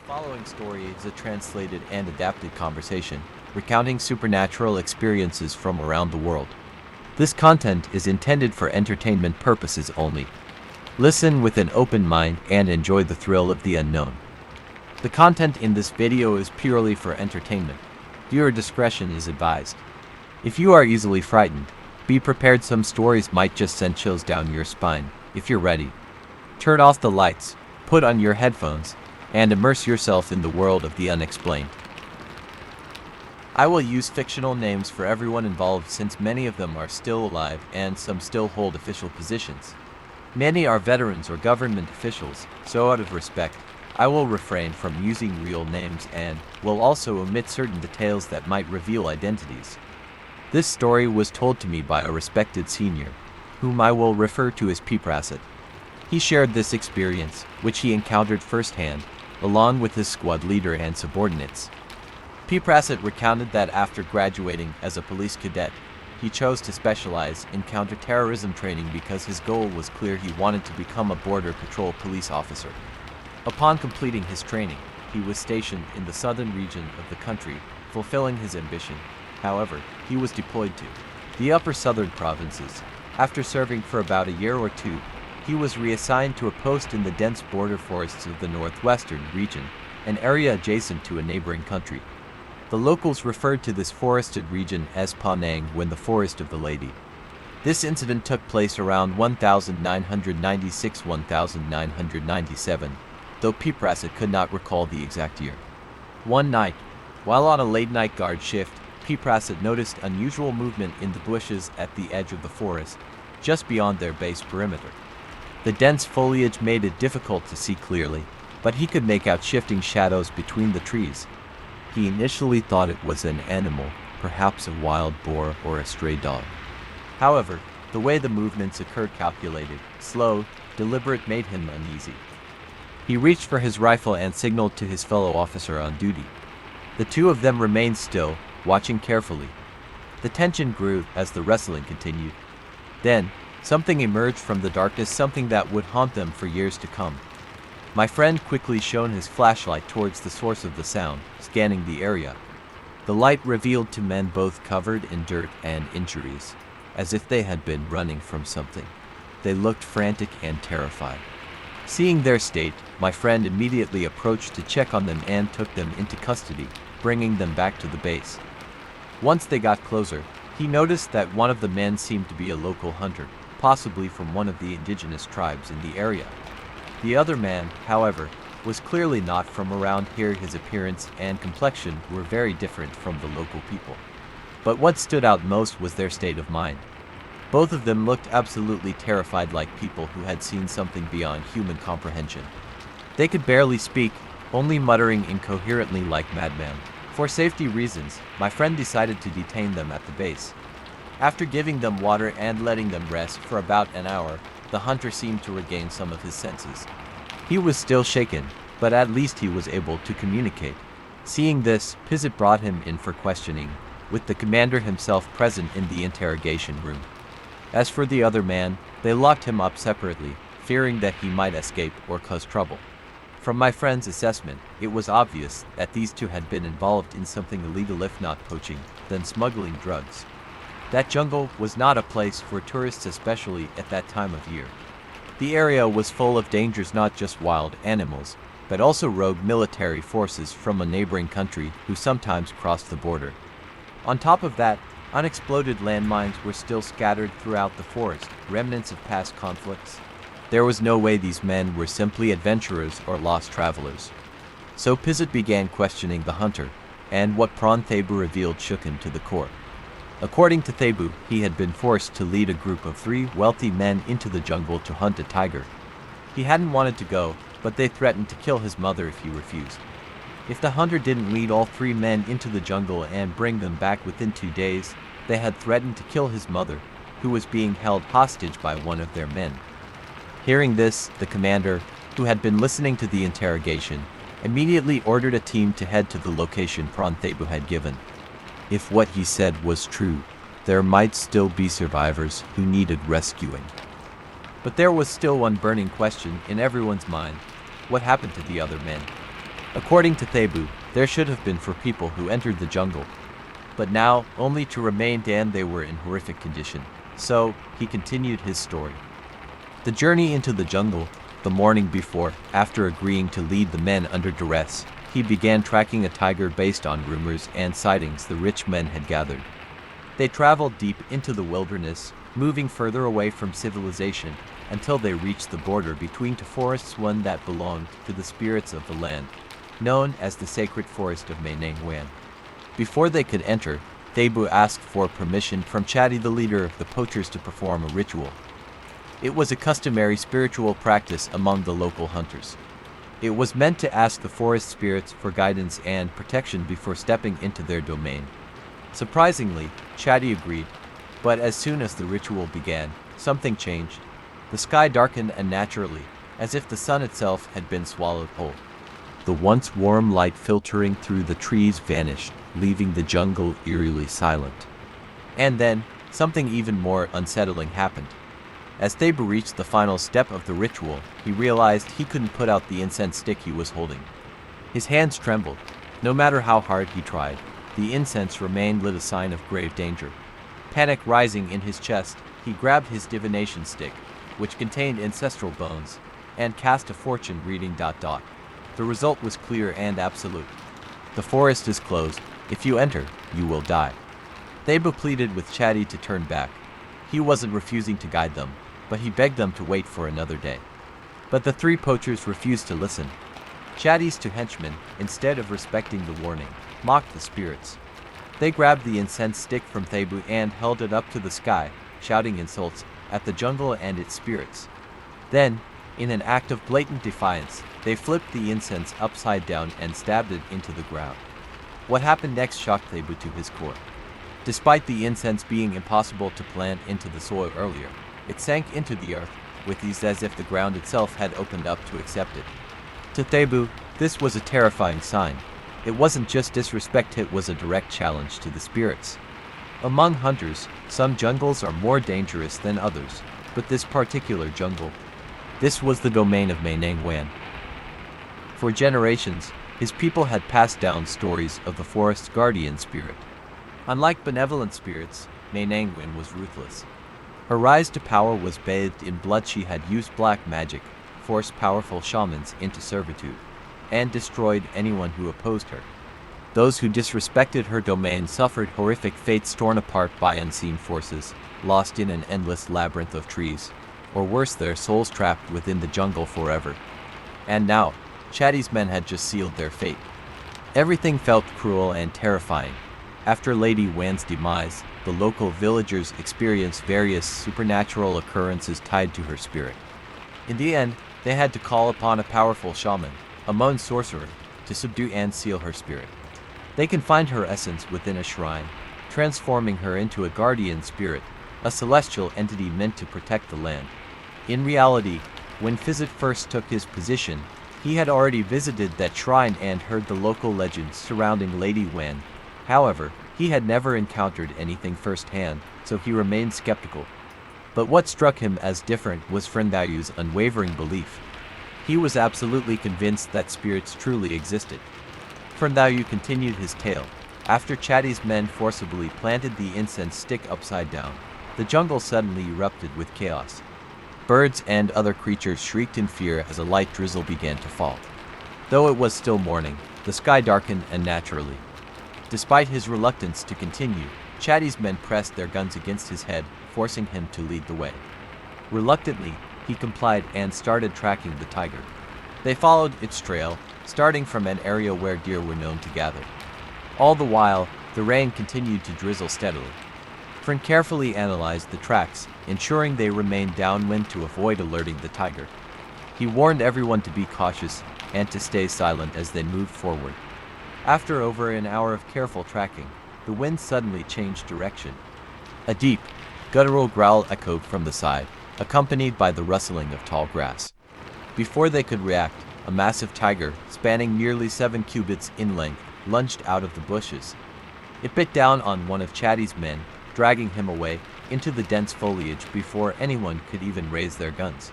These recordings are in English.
following story is a translated and adapted conversation, recounting supernatural experiences from around the world. This content is intended for entertainment purposes only. Listen with an open mind and enjoy the thrill of the unknown. The content in this video is purely for entertainment. Viewer discretion is advised. If you are easily frightened, be prepared some stories might just send chills down your spine. If you're ready, turn off the lights, put on your headphones, and immerse yourself in the world of the unexplained. I will use fictional names for everyone involved since many of them are still alive and some still hold official positions. Many are veterans or government officials, so out of respect, I will refrain from using real names and will also omit certain details that might reveal identities. This story was told to me by a respected senior, whom I will refer to as P. Prassett. He shared this experience, which he encountered firsthand, along with his squad leader and subordinates. P. Prassett recounted that after graduating as a police cadet, he chose to specialize in counterterrorism training because his goal was clear: he wanted to become a border patrol police officer. Upon completing his training, he was stationed in the southern region of the country, fulfilling his ambition. However, he was deployed to the upper southern provinces. After serving for about a year or two, he was reassigned to a post in the dense border forests of the northwestern region, an area adjacent to a neighboring country. The locals referred to this forested region as Penang when the Forest of the Lady. This incident took place around 1996-1997, though P. Prassett could not recall the exact year. One night, while on a late-night guard shift, P. Prassett noticed unusual movement in the bushes at the edge of the forest, just beyond their base perimeter. The dense foliage made it difficult to see clearly, but he could make out shifting shadows between the trees. He initially thought it was an animal, perhaps a wild boar or a stray dog. However, the way the movements occurred, calculated, slow, deliberate, made him uneasy. He reached for his rifle and signaled to his fellow officer on duty. The two of them remained still, watching carefully. The tension grew as the wrestling continued. Then, something emerged from the darkness, something that would haunt them for years to come. My friend quickly shone his flashlight towards the source of the sound, scanning the area. The light revealed two men both covered in dirt and injuries, as if they had been running from something. They looked frantic and terrified. Seeing their state, my friend immediately approached to check on them and took them into custody, bringing them back to the base. Once they got closer, he noticed that one of the men seemed to be a local hunter, possibly from one of the indigenous tribes in the area. The other man, however, was clearly not from around here. His appearance and complexion were very different from the local people. But what stood out most was their state of mind. Both of them looked absolutely terrified, like people who had seen something beyond human comprehension. They could barely speak, only muttering incoherently like madmen. For safety reasons, my friend decided to detain them at the base. After giving them water and letting them rest for about an hour, the hunter seemed to regain some of his senses. He was still shaken, but at least he was able to communicate. Seeing this, Prassett brought him in for questioning, with the commander himself present in the interrogation room. As for the other man, they locked him up separately, fearing that he might escape or cause trouble. From my friend's assessment, it was obvious that these two had been involved in something illegal, if not poaching, then smuggling drugs. That jungle was not a place for tourists, especially at that time of year. The area was full of dangers, not just wild animals, but also rogue military forces from a neighboring country who sometimes crossed the border. On top of that, unexploded landmines were still scattered throughout the forest, remnants of past conflicts. There was no way these men were simply adventurers or lost travelers. So Prassett began questioning the hunter, and what Prassett revealed shook him to the core. According to Prassett, he had been forced to lead a group of 3 wealthy men into the jungle to hunt a tiger. He hadn't wanted to go, but they threatened to kill his mother if he refused. If the hunter didn't lead all 3 men into the jungle and bring them back within 2 days, they had threatened to kill his mother, who was being held hostage by one of their men. Hearing this, the commander, who had been listening to the interrogation, immediately ordered a team to head to the location Prassett had given. If what he said was true, there might still be survivors who needed rescuing. But there was still one burning question in everyone's mind: what happened to the other men? According to Thebu, there should have been for people who entered the jungle, but now only to remain and they were in horrific condition. So, he continued his story. The journey into the jungle, the morning before, after agreeing to lead the men under duress, he began tracking a tiger based on rumors and sightings the rich men had gathered. They traveled deep into the wilderness, moving further away from civilization until they reached the border between two forests, one that belonged to the spirits of the land, known as the sacred forest of Mainangwan. Before they could enter, Thebu asked for permission from Chadi, the leader of the poachers, to perform a ritual. It was a customary spiritual practice among the local hunters. It was meant to ask the forest spirits for guidance and protection before stepping into their domain. Surprisingly, Chadi agreed, but as soon as the ritual began, something changed. The sky darkened unnaturally, as if the sun itself had been swallowed whole. The once warm light filtering through the trees vanished, leaving the jungle eerily silent. And then, something even more unsettling happened. As Thebu reached the final step of the ritual, he realized he couldn't put out the incense stick he was holding. His hands trembled. No matter how hard he tried, the incense remained lit, a sign of grave danger. Panic rising in his chest, he grabbed his divination stick, which contained ancestral bones, and cast a fortune reading ... The result was clear and absolute. The forest is closed. If you enter, you will die. Thebu pleaded with Chadi to turn back. He wasn't refusing to guide them, but he begged them to wait for another day. But the three poachers refused to listen. Chadi's two henchmen, instead of respecting the warning, mocked the spirits. They grabbed the incense stick from Thebu and held it up to the sky, shouting insults at the jungle and its spirits. Then, in an act of blatant defiance, they flipped the incense upside down and stabbed it into the ground. What happened next shocked Thebu to his core. Despite the incense being impossible to plant into the soil earlier, it sank into the earth with ease, as if the ground itself had opened up to accept it. To Thebu, this was a terrifying sign. It wasn't just disrespect, it was a direct challenge to the spirits. Among hunters, some jungles are more dangerous than others, but this particular jungle, this was the domain of Mainangwan. For generations, his people had passed down stories of the forest's guardian spirit. Unlike benevolent spirits, Mainangwan was ruthless. Her rise to power was bathed in blood. She had used black magic, forced powerful shamans into servitude, and destroyed anyone who opposed her. Those who disrespected her domain suffered horrific fates, torn apart by unseen forces, lost in an endless labyrinth of trees, or worse, their souls trapped within the jungle forever. And now, Chadi's men had just sealed their fate. Everything felt cruel and terrifying. After Lady Wan's demise, the local villagers experienced various supernatural occurrences tied to her spirit. In the end, they had to call upon a powerful shaman, a moon sorcerer, to subdue and seal her spirit. They confined her essence within a shrine, transforming her into a guardian spirit, a celestial entity meant to protect the land. In reality, when Fizit first took his position, he had already visited that shrine and heard the local legends surrounding Lady Wan. However, he had never encountered anything firsthand, so he remained skeptical. But what struck him as different was Frendayu's unwavering belief. He was absolutely convinced that spirits truly existed. Frendayu continued his tale. After Chadi's men forcibly planted the incense stick upside down, the jungle suddenly erupted with chaos. Birds and other creatures shrieked in fear as a light drizzle began to fall. Though it was still morning, the sky darkened unnaturally. Despite his reluctance to continue, Chadi's men pressed their guns against his head, forcing him to lead the way. Reluctantly, he complied and started tracking the tiger. They followed its trail, starting from an area where deer were known to gather. All the while, the rain continued to drizzle steadily. Friend carefully analyzed the tracks, ensuring they remained downwind to avoid alerting the tiger. He warned everyone to be cautious and to stay silent as they moved forward. After over an hour of careful tracking, the wind suddenly changed direction. A deep, guttural growl echoed from the side, accompanied by the rustling of tall grass. Before they could react, a massive tiger, spanning nearly 7 cubits in length, lunged out of the bushes. It bit down on one of Chadi's men, dragging him away into the dense foliage before anyone could even raise their guns.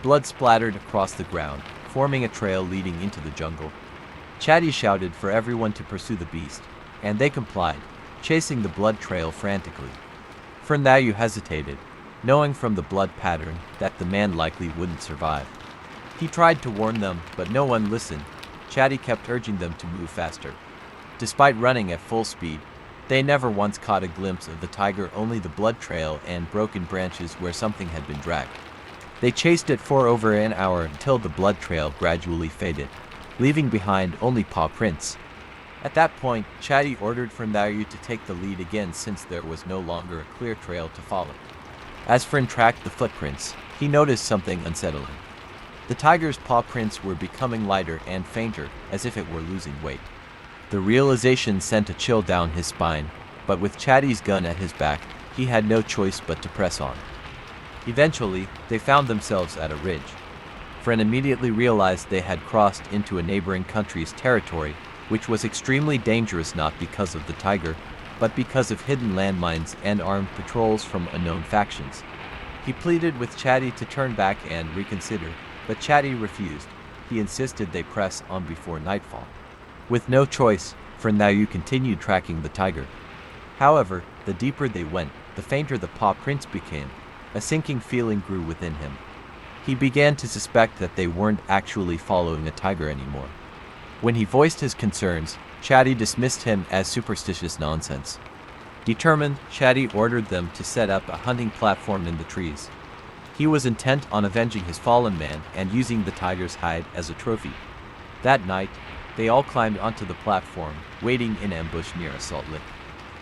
Blood splattered across the ground, forming a trail leading into the jungle. Chatty shouted for everyone to pursue the beast, and they complied, chasing the blood trail frantically. Ferndayu hesitated, knowing from the blood pattern that the man likely wouldn't survive. He tried to warn them, but no one listened. Chatty kept urging them to move faster. Despite running at full speed, they never once caught a glimpse of the tiger, only the blood trail and broken branches where something had been dragged. They chased it for over an hour until the blood trail gradually faded, leaving behind only paw prints. At that point, Chatty ordered Ferndayu to take the lead again since there was no longer a clear trail to follow. As Fern tracked the footprints, he noticed something unsettling. The tiger's paw prints were becoming lighter and fainter, as if it were losing weight. The realization sent a chill down his spine, but with Chatty's gun at his back, he had no choice but to press on. Eventually, they found themselves at a ridge. Fren immediately realized they had crossed into a neighboring country's territory, which was extremely dangerous not because of the tiger, but because of hidden landmines and armed patrols from unknown factions. He pleaded with Chatty to turn back and reconsider, but Chatty refused. He insisted they press on before nightfall. With no choice, Ferndayu continued tracking the tiger. However, the deeper they went, the fainter the paw prints became. A sinking feeling grew within him. He began to suspect that they weren't actually following a tiger anymore. When he voiced his concerns, Chatty dismissed him as superstitious nonsense. Determined, Chatty ordered them to set up a hunting platform in the trees. He was intent on avenging his fallen man and using the tiger's hide as a trophy. That night, they all climbed onto the platform, waiting in ambush near a salt lick.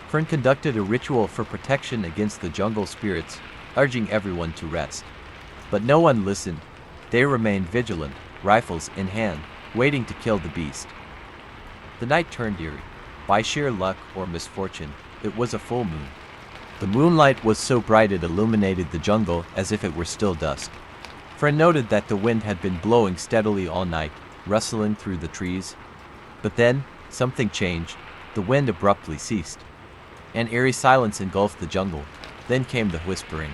Fern conducted a ritual for protection against the jungle spirits, urging everyone to rest. But no one listened. They remained vigilant, rifles in hand, waiting to kill the beast. The night turned eerie. By sheer luck or misfortune, it was a full moon. The moonlight was so bright it illuminated the jungle as if it were still dusk. Fren noted that the wind had been blowing steadily all night, rustling through the trees. But then, something changed. The wind abruptly ceased. An eerie silence engulfed the jungle. Then came the whispering.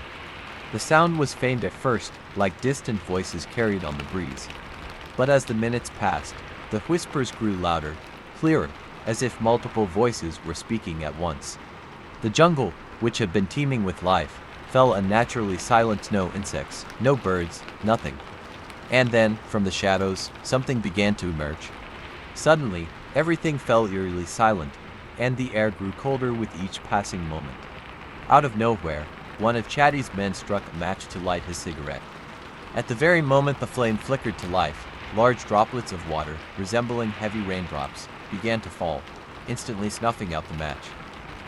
The sound was faint at first, like distant voices carried on the breeze. But as the minutes passed, the whispers grew louder, clearer, as if multiple voices were speaking at once. The jungle, which had been teeming with life, fell unnaturally silent. No insects, no birds, nothing. And then, from the shadows, something began to emerge. Suddenly, everything fell eerily silent, and the air grew colder with each passing moment. Out of nowhere, one of Chatty's men struck a match to light his cigarette. At the very moment the flame flickered to life, large droplets of water, resembling heavy raindrops, began to fall, instantly snuffing out the match.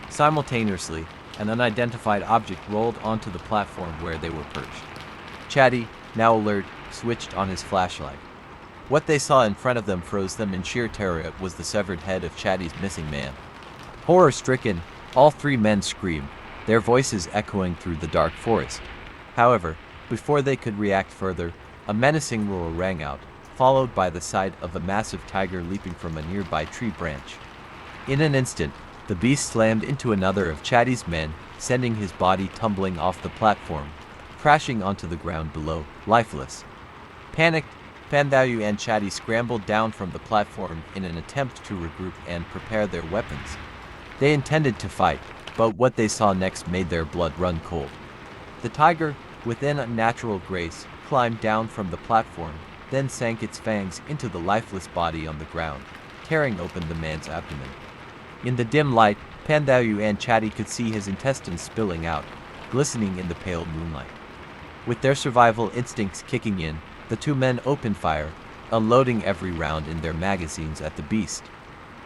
Simultaneously, an unidentified object rolled onto the platform where they were perched. Chatty, now alert, switched on his flashlight. What they saw in front of them froze them in sheer terror. It was the severed head of Chatty's missing man. Horror-stricken, all three men screamed, their voices echoing through the dark forest. However, before they could react further, a menacing roar rang out, followed by the sight of a massive tiger leaping from a nearby tree branch. In an instant, the beast slammed into another of Chatty's men, sending his body tumbling off the platform, crashing onto the ground below, lifeless. Panicked, Ferndayu and Chatty scrambled down from the platform in an attempt to regroup and prepare their weapons. They intended to fight, but what they saw next made their blood run cold. The tiger, with an unnatural grace, climbed down from the platform, then sank its fangs into the lifeless body on the ground, tearing open the man's abdomen. In the dim light, Ferndayu and Chatty could see his intestines spilling out, glistening in the pale moonlight. With their survival instincts kicking in, the two men opened fire, unloading every round in their magazines at the beast.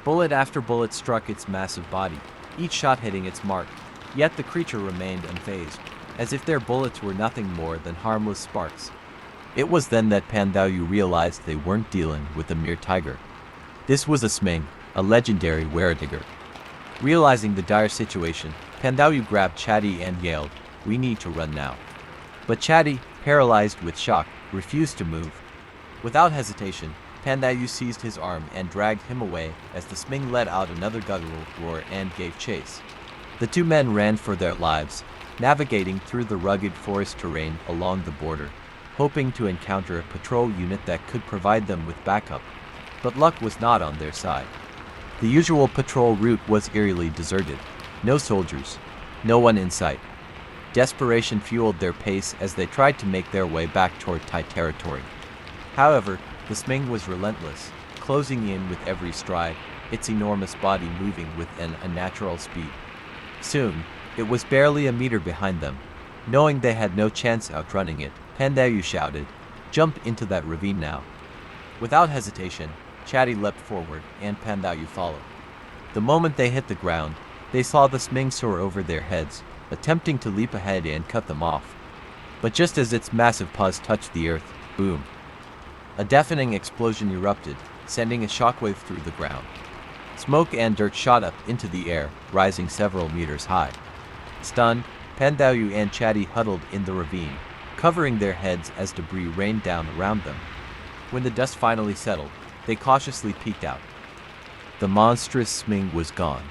Bullet after bullet struck its massive body, each shot hitting its mark, yet the creature remained unfazed, as if their bullets were nothing more than harmless sparks. It was then that Ferndayu realized they weren't dealing with a mere tiger. This was a sming, a legendary were-digger. Realizing the dire situation, Ferndayu grabbed Chatty and yelled, "We need to run now." But Chatty, paralyzed with shock, refused to move. Without hesitation, Ferndayu seized his arm and dragged him away as the sming let out another guttural roar and gave chase. The two men ran for their lives, navigating through the rugged forest terrain along the border, hoping to encounter a patrol unit that could provide them with backup. But luck was not on their side. The usual patrol route was eerily deserted. No soldiers, no one in sight. Desperation fueled their pace as they tried to make their way back toward Thai territory. However, the Sming was relentless, closing in with every stride, its enormous body moving with an unnatural speed. Soon, it was barely a meter behind them. Knowing they had no chance outrunning it, Pandayu shouted, "Jump into that ravine now." Without hesitation, Chatty leapt forward, and Pandayu followed. The moment they hit the ground, they saw the Sming soar over their heads, attempting to leap ahead and cut them off. But just as its massive paws touched the earth, boom! A deafening explosion erupted, sending a shockwave through the ground. Smoke and dirt shot up into the air, rising several meters high. Stunned, Pandayu and Chatty huddled in the ravine, covering their heads as debris rained down around them. When the dust finally settled, they cautiously peeked out. The monstrous Sming was gone.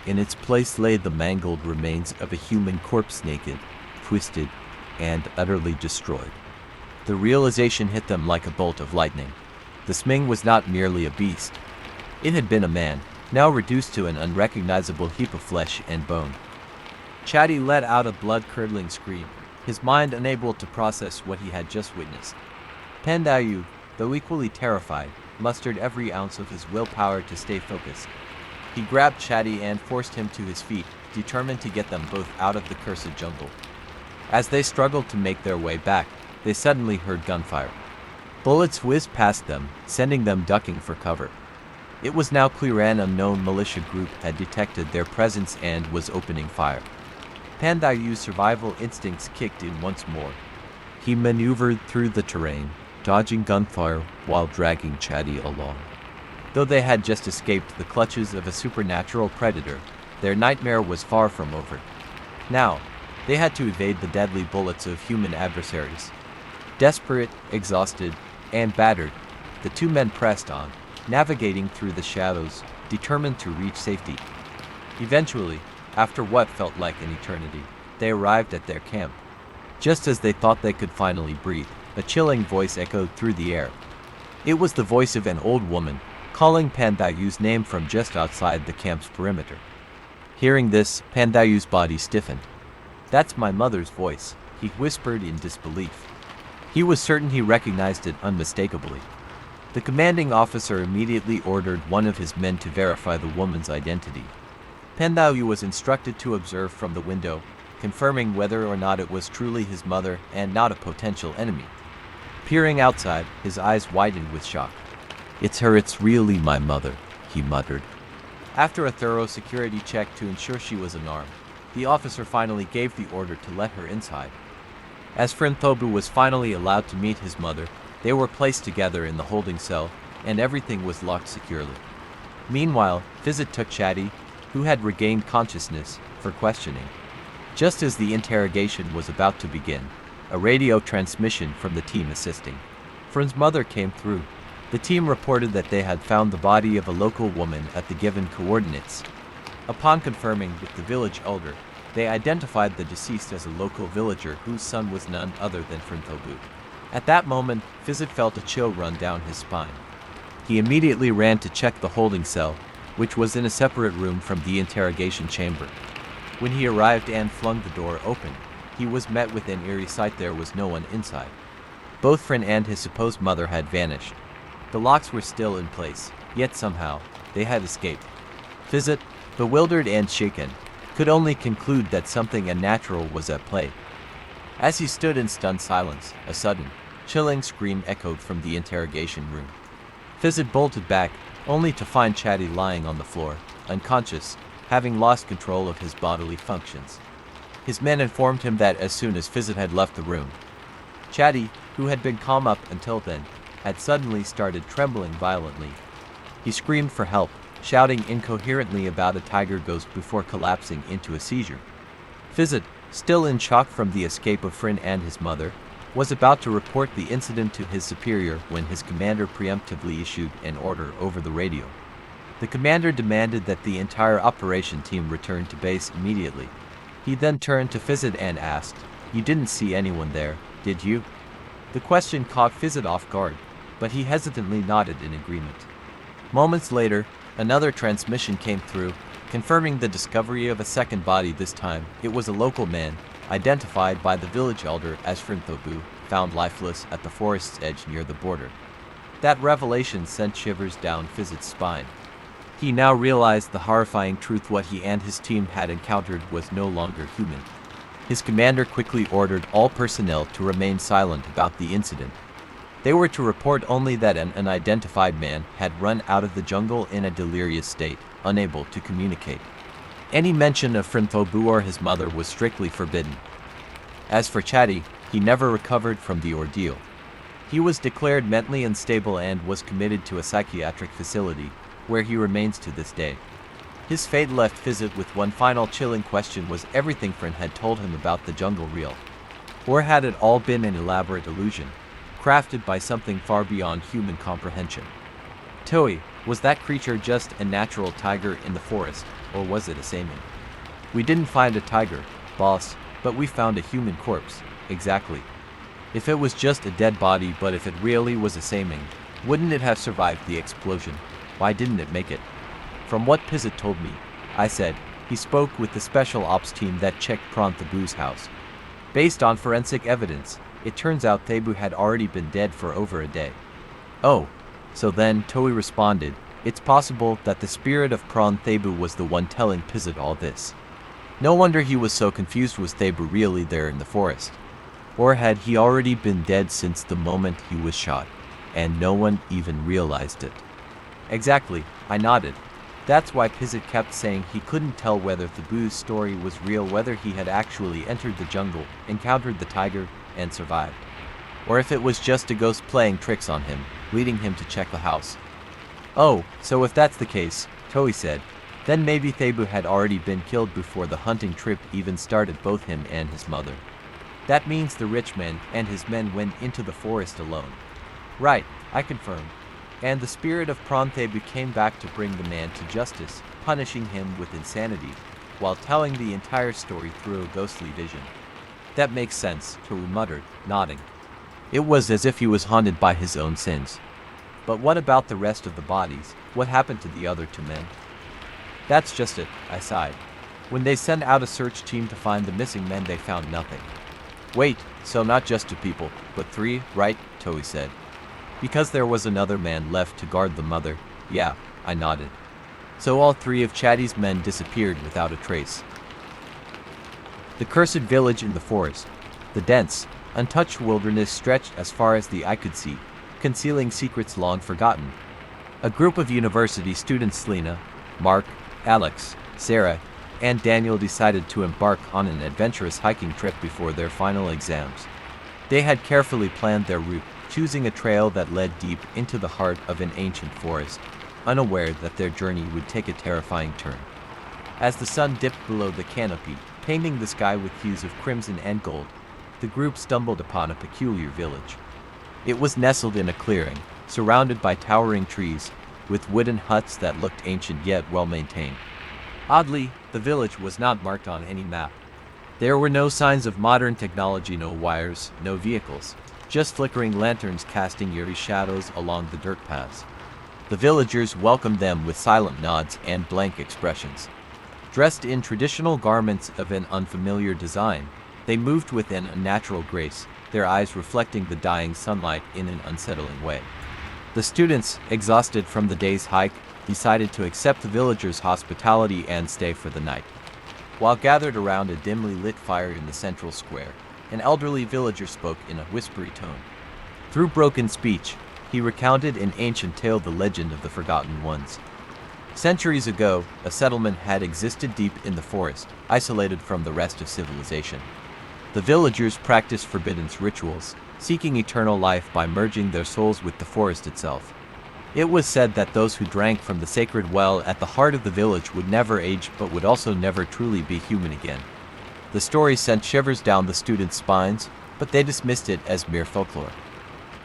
In its place lay the mangled remains of a human corpse, naked, twisted, and utterly destroyed. The realization hit them like a bolt of lightning. The Sming was not merely a beast. It had been a man, now reduced to an unrecognizable heap of flesh and bone. Chatty let out a blood-curdling scream, his mind unable to process what he had just witnessed. Pandayu, though equally terrified, mustered every ounce of his willpower to stay focused. He grabbed Chatty and forced him to his feet, determined to get them both out of the cursed jungle. As they struggled to make their way back, they suddenly heard gunfire. Bullets whizzed past them, sending them ducking for cover. It was now clear an unknown militia group had detected their presence and was opening fire. Pandayu's survival instincts kicked in once more. He maneuvered through the terrain, dodging gunfire while dragging Chatty along. Though they had just escaped the clutches of a supernatural predator, their nightmare was far from over. Now, they had to evade the deadly bullets of human adversaries. Desperate, exhausted, and battered, the two men pressed on, navigating through the shadows, determined to reach safety. Eventually, after what felt like an eternity, they arrived at their camp. Just as they thought they could finally breathe, a chilling voice echoed through the air. It was the voice of an old woman, calling Pandayu's name from just outside the camp's perimeter. Hearing this, Pandayu's body stiffened. "That's my mother's voice," he whispered in disbelief. He was certain he recognized it unmistakably. The commanding officer immediately ordered one of his men to verify the woman's identity. Pandayu was instructed to observe from the window, confirming whether or not it was truly his mother and not a potential enemy. Peering outside, his eyes widened with shock. "It's her, it's really my mother," he muttered. After a thorough security check to ensure she was unarmed, the officer finally gave the order to let her inside. As Frinthobu was finally allowed to meet his mother, they were placed together in the holding cell, and everything was locked securely. Meanwhile, Fizit took Chatty, who had regained consciousness, for questioning. Just as the interrogation was about to begin, a radio transmission from the team assisting Frin's mother came through. The team reported that they had found the body of a local woman at the given coordinates. Upon confirming with the village elder, they identified the deceased as a local villager whose son was none other than Frinthobu. At that moment, Fizit felt a chill run down his spine. He immediately ran to check the holding cell, which was in a separate room from the interrogation chamber. When he arrived and flung the door open, he was met with an eerie sight. There was no one inside. Both Frin and his supposed mother had vanished. The locks were still in place, yet somehow, they had escaped. Fizit, bewildered and shaken, could only conclude that something unnatural was at play. As he stood in stunned silence, a sudden, chilling scream echoed from the interrogation room. Fizit bolted back, only to find Chatty lying on the floor, unconscious, having lost control of his bodily functions. His men informed him that as soon as Fizit had left the room, Chatty, who had been calm up until then, had suddenly started trembling violently. He screamed for help, shouting incoherently about a tiger ghost before collapsing into a seizure. Fizit, still in shock from the escape of Frin and his mother, was about to report the incident to his superior when his commander preemptively issued an order over the radio. The commander demanded that the entire operation team return to base immediately. He then turned to Fizit and asked, "You didn't see anyone there, did you?" The question caught Fizit off guard, but he hesitantly nodded in agreement. Moments later, another transmission came through, confirming the discovery of a second body. This time, it was a local man, identified by the village elder as Frinthobu, found lifeless at the forest's edge near the border. That revelation sent shivers down Fizzit's spine. He now realized the horrifying truth: what he and his team had encountered was no longer human. His commander quickly ordered all personnel to remain silent about the incident. They were to report only that an unidentified man had run out of the jungle in a delirious state, unable to communicate. Any mention of Frinthobu or his mother was strictly forbidden. As for Chatty, he never recovered from the ordeal. He was declared mentally unstable and was committed to a psychiatric facility, where he remains to this day. His fate left Fizzit with one final chilling question: was everything Frint had told him about the jungle real? Or had it all been an elaborate illusion, crafted by something far beyond human comprehension? Toei, was that creature just a natural tiger in the forest, or was it a seiming? We didn't find a tiger, boss, but we found a human corpse. Exactly. If it was just a dead body, but if it really was a seiming, wouldn't it have survived the explosion? Why didn't it make it? From what Pizzit told me, I said, he spoke with the special ops team that checked Frinthobu's house. Based on forensic evidence, it turns out Thebu had already been dead for over a day. Oh, so then, Toei responded, it's possible that the spirit of Frinthobu was the one telling Pizzit all this. No wonder he was so confused. Was Thebu really there in the forest? Or had he already been dead since the moment he was shot, and no one even realized it? Exactly, I nodded. That's why Pizzit kept saying he couldn't tell whether Thebu's story was real, whether he had actually entered the jungle, encountered the tiger, and survived. Or if it was just a ghost playing tricks on him, leading him to check the house. Oh, so if that's the case, Toei said, then maybe Thebu had already been killed before the hunting trip even started, both him and his mother. That means the rich man and his men went into the forest alone. Right, I confirmed. And the spirit of Frinthobu came back to bring the man to justice, punishing him with insanity, while telling the entire story through a ghostly vision. That makes sense, Toru muttered, nodding. It was as if he was haunted by his own sins. But what about the rest of the bodies? What happened to the other two men? That's just it, I sighed. When they sent out a search team to find the missing men, they found nothing. Wait, so not just 2 people, but 3, right? Toei said. Because there was another man left to guard the mother. Yeah, I nodded. So all 3 of Chatty's men disappeared without a trace. The cursed village in the forest. The dense, untouched wilderness stretched as far as the eye could see, concealing secrets long forgotten. A group of university students, Selena, Mark, Alex, Sarah, and Daniel, decided to embark on an adventurous hiking trip before their final exams. They had carefully planned their route, choosing a trail that led deep into the heart of an ancient forest, unaware that their journey would take a terrifying turn. As the sun dipped below the canopy, painting the sky with hues of crimson and gold, the group stumbled upon a peculiar village. It was nestled in a clearing, surrounded by towering trees, with wooden huts that looked ancient yet well-maintained. Oddly, the village was not marked on any map. There were no signs of modern technology, no wires, no vehicles, just flickering lanterns casting eerie shadows along the dirt paths. The villagers welcomed them with silent nods and blank expressions. Dressed in traditional garments of an unfamiliar design, they moved with an unnatural grace, their eyes reflecting the dying sunlight in an unsettling way. The students, exhausted from the day's hike, decided to accept the villagers' hospitality and stay for the night. While gathered around a dimly lit fire in the central square, an elderly villager spoke in a whispery tone. Through broken speech, he recounted an ancient tale, the legend of the Forgotten Ones. Centuries ago, a settlement had existed deep in the forest, isolated from the rest of civilization. The villagers practiced forbidden rituals, seeking eternal life by merging their souls with the forest itself. It was said that those who drank from the sacred well at the heart of the village would never age, but would also never truly be human again. The story sent shivers down the students' spines, but they dismissed it as mere folklore.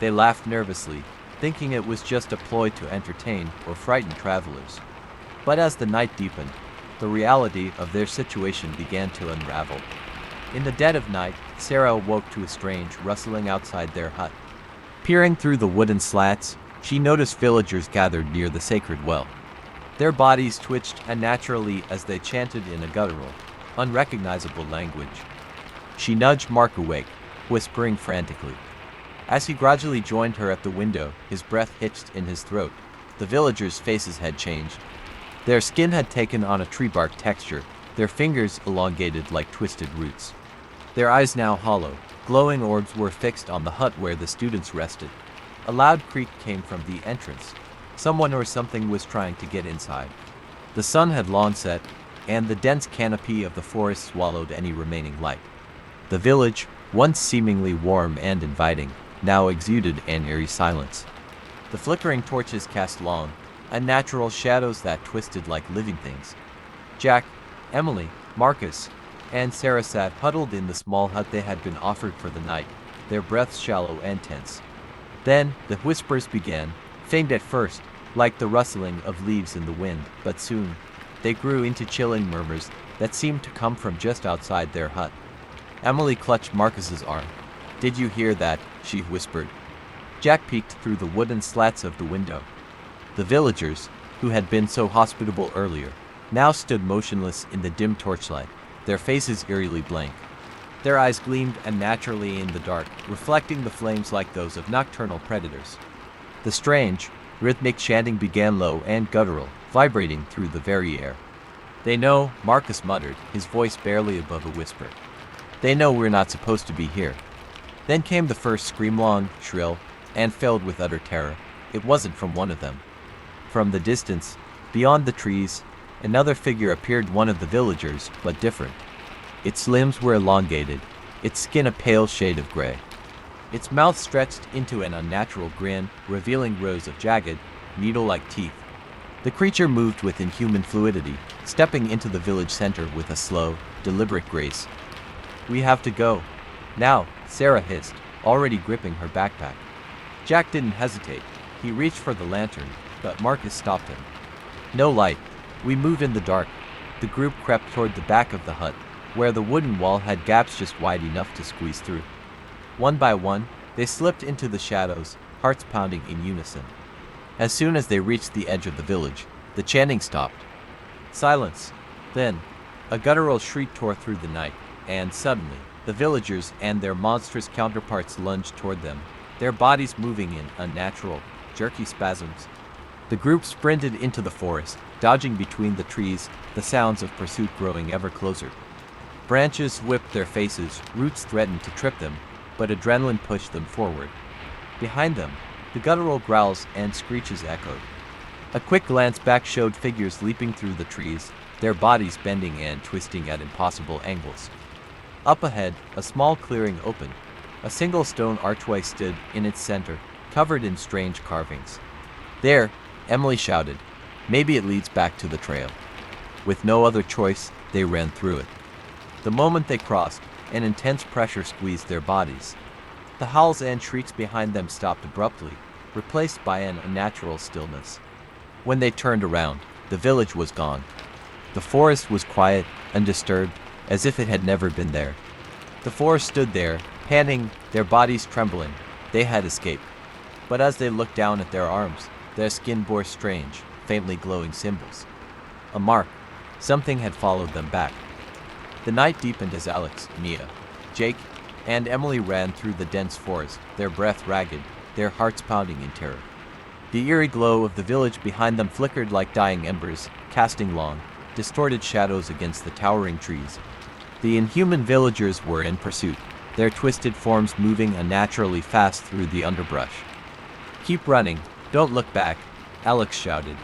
They laughed nervously, thinking it was just a ploy to entertain or frighten travelers. But as the night deepened, the reality of their situation began to unravel. In the dead of night, Sarah awoke to a strange rustling outside their hut. Peering through the wooden slats, She noticed villagers gathered near the sacred well. Their bodies twitched unnaturally as they chanted in a guttural, unrecognizable language. She nudged Mark awake, whispering frantically. As he gradually joined her at the window, his breath hitched in his throat. The villagers' faces had changed. Their skin had taken on a tree bark texture, their fingers elongated like twisted roots. Their eyes now hollow, glowing orbs were fixed on the hut where the students rested. A loud creak came from the entrance. Someone or something was trying to get inside. The sun had long set, and the dense canopy of the forest swallowed any remaining light. The village, once seemingly warm and inviting, now exuded an eerie silence. The flickering torches cast long, unnatural shadows that twisted like living things. Jack, Emily, Marcus, and Sarah sat huddled in the small hut they had been offered for the night, their breaths shallow and tense. Then the whispers began, faint at first, like the rustling of leaves in the wind, but soon they grew into chilling murmurs that seemed to come from just outside their hut. Emily clutched Marcus's arm. "Did you hear that?" she whispered. Jack peeked through the wooden slats of the window. The villagers, who had been so hospitable earlier, now stood motionless in the dim torchlight, their faces eerily blank. Their eyes gleamed unnaturally in the dark, reflecting the flames like those of nocturnal predators. The strange, rhythmic chanting began low and guttural, vibrating through the very air. "They know," Marcus muttered, his voice barely above a whisper. "They know we're not supposed to be here." Then came the first scream, long, shrill, and filled with utter terror. It wasn't from one of them. From the distance, beyond the trees, another figure appeared, one of the villagers, but different. Its limbs were elongated, its skin a pale shade of gray. Its mouth stretched into an unnatural grin, revealing rows of jagged, needle-like teeth. The creature moved with inhuman fluidity, stepping into the village center with a slow, deliberate grace. "We have to go. Now," Sarah hissed, already gripping her backpack. Jack didn't hesitate. He reached for the lantern, but Marcus stopped him. "No light. We move in the dark." The group crept toward the back of the hut, where the wooden wall had gaps just wide enough to squeeze through. One by one, they slipped into the shadows, hearts pounding in unison. As soon as they reached the edge of the village, the chanting stopped. Silence. Then, a guttural shriek tore through the night, and suddenly, the villagers and their monstrous counterparts lunged toward them, their bodies moving in unnatural, jerky spasms. The group sprinted into the forest, dodging between the trees, the sounds of pursuit growing ever closer. Branches whipped their faces, roots threatened to trip them, but adrenaline pushed them forward. Behind them, the guttural growls and screeches echoed. A quick glance back showed figures leaping through the trees, their bodies bending and twisting at impossible angles. Up ahead, a small clearing opened. A single stone archway stood in its center, covered in strange carvings. "There," Emily shouted. "Maybe it leads back to the trail." With no other choice, they ran through it. The moment they crossed, an intense pressure squeezed their bodies. The howls and shrieks behind them stopped abruptly, replaced by an unnatural stillness. When they turned around, the village was gone. The forest was quiet, undisturbed, as if it had never been there. The four stood there, panting, their bodies trembling. They had escaped. But as they looked down at their arms, their skin bore strange, faintly glowing symbols. A mark. Something had followed them back. The night deepened as Alex, Mia, Jake, and Emily ran through the dense forest, their breath ragged, their hearts pounding in terror. The eerie glow of the village behind them flickered like dying embers, casting long, distorted shadows against the towering trees. The inhuman villagers were in pursuit, their twisted forms moving unnaturally fast through the underbrush. "Keep running, don't look back," Alex shouted,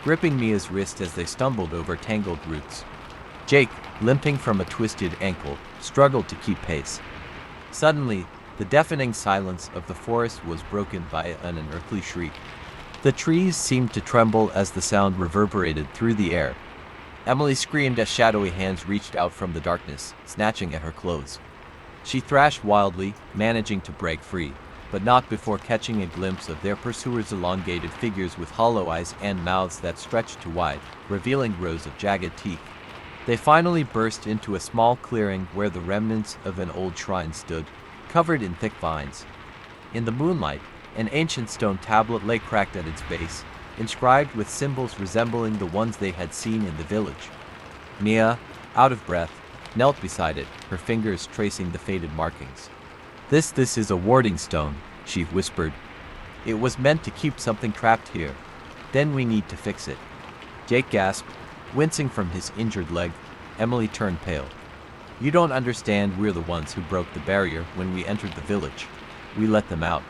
gripping Mia's wrist as they stumbled over tangled roots. Jake, limping from a twisted ankle, struggled to keep pace. Suddenly, the deafening silence of the forest was broken by an unearthly shriek. The trees seemed to tremble as the sound reverberated through the air. Emily screamed as shadowy hands reached out from the darkness, snatching at her clothes. She thrashed wildly, managing to break free, but not before catching a glimpse of their pursuers' elongated figures with hollow eyes and mouths that stretched too wide, revealing rows of jagged teeth. They finally burst into a small clearing where the remnants of an old shrine stood, covered in thick vines. In the moonlight, An ancient stone tablet lay cracked at its base, inscribed with symbols resembling the ones they had seen in the village. Mia, out of breath, knelt beside it, her fingers tracing the faded markings. This is a warding stone," she whispered. "It was meant to keep something trapped here. Then we need to fix it." Jake gasped, wincing from his injured leg. Emily turned pale. "You don't understand, we're the ones who broke the barrier when we entered the village. We let them out."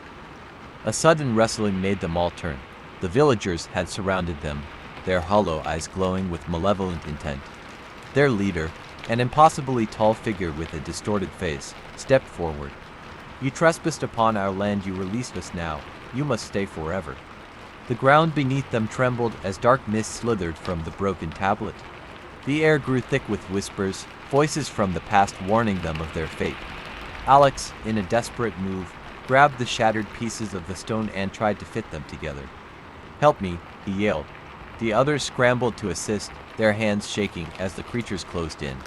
A sudden rustling made them all turn. The villagers had surrounded them, their hollow eyes glowing with malevolent intent. Their leader, an impossibly tall figure with a distorted face, stepped forward. "You trespassed upon our land, you released us now. You must stay forever." The ground beneath them trembled as dark mist slithered from the broken tablet. The air grew thick with whispers, voices from the past warning them of their fate. Alex, in a desperate move, grabbed the shattered pieces of the stone and tried to fit them together. "Help me," he yelled. The others scrambled to assist, their hands shaking as the creatures closed in.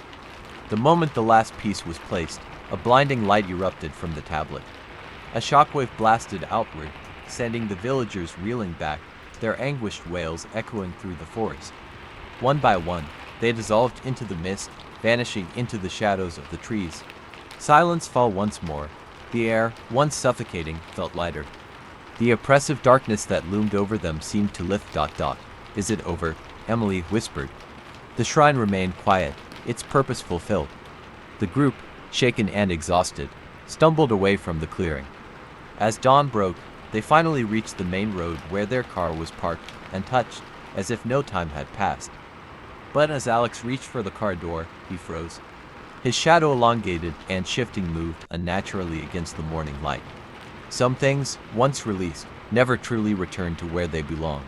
The moment the last piece was placed, a blinding light erupted from the tablet. A shockwave blasted outward, sending the villagers reeling back, their anguished wails echoing through the forest. One by one, they dissolved into the mist, vanishing into the shadows of the trees. Silence fell once more. The air, once suffocating, felt lighter. The oppressive darkness that loomed over them seemed to lift. "Is it over?" Emily whispered. The shrine remained quiet, its purpose fulfilled. The group, shaken and exhausted, stumbled away from the clearing. As dawn broke, they finally reached the main road where their car was parked, and touched, as if no time had passed. But as Alex reached for the car door, he froze. His shadow elongated and shifting moved unnaturally against the morning light. Some things, once released, never truly returned to where they belong.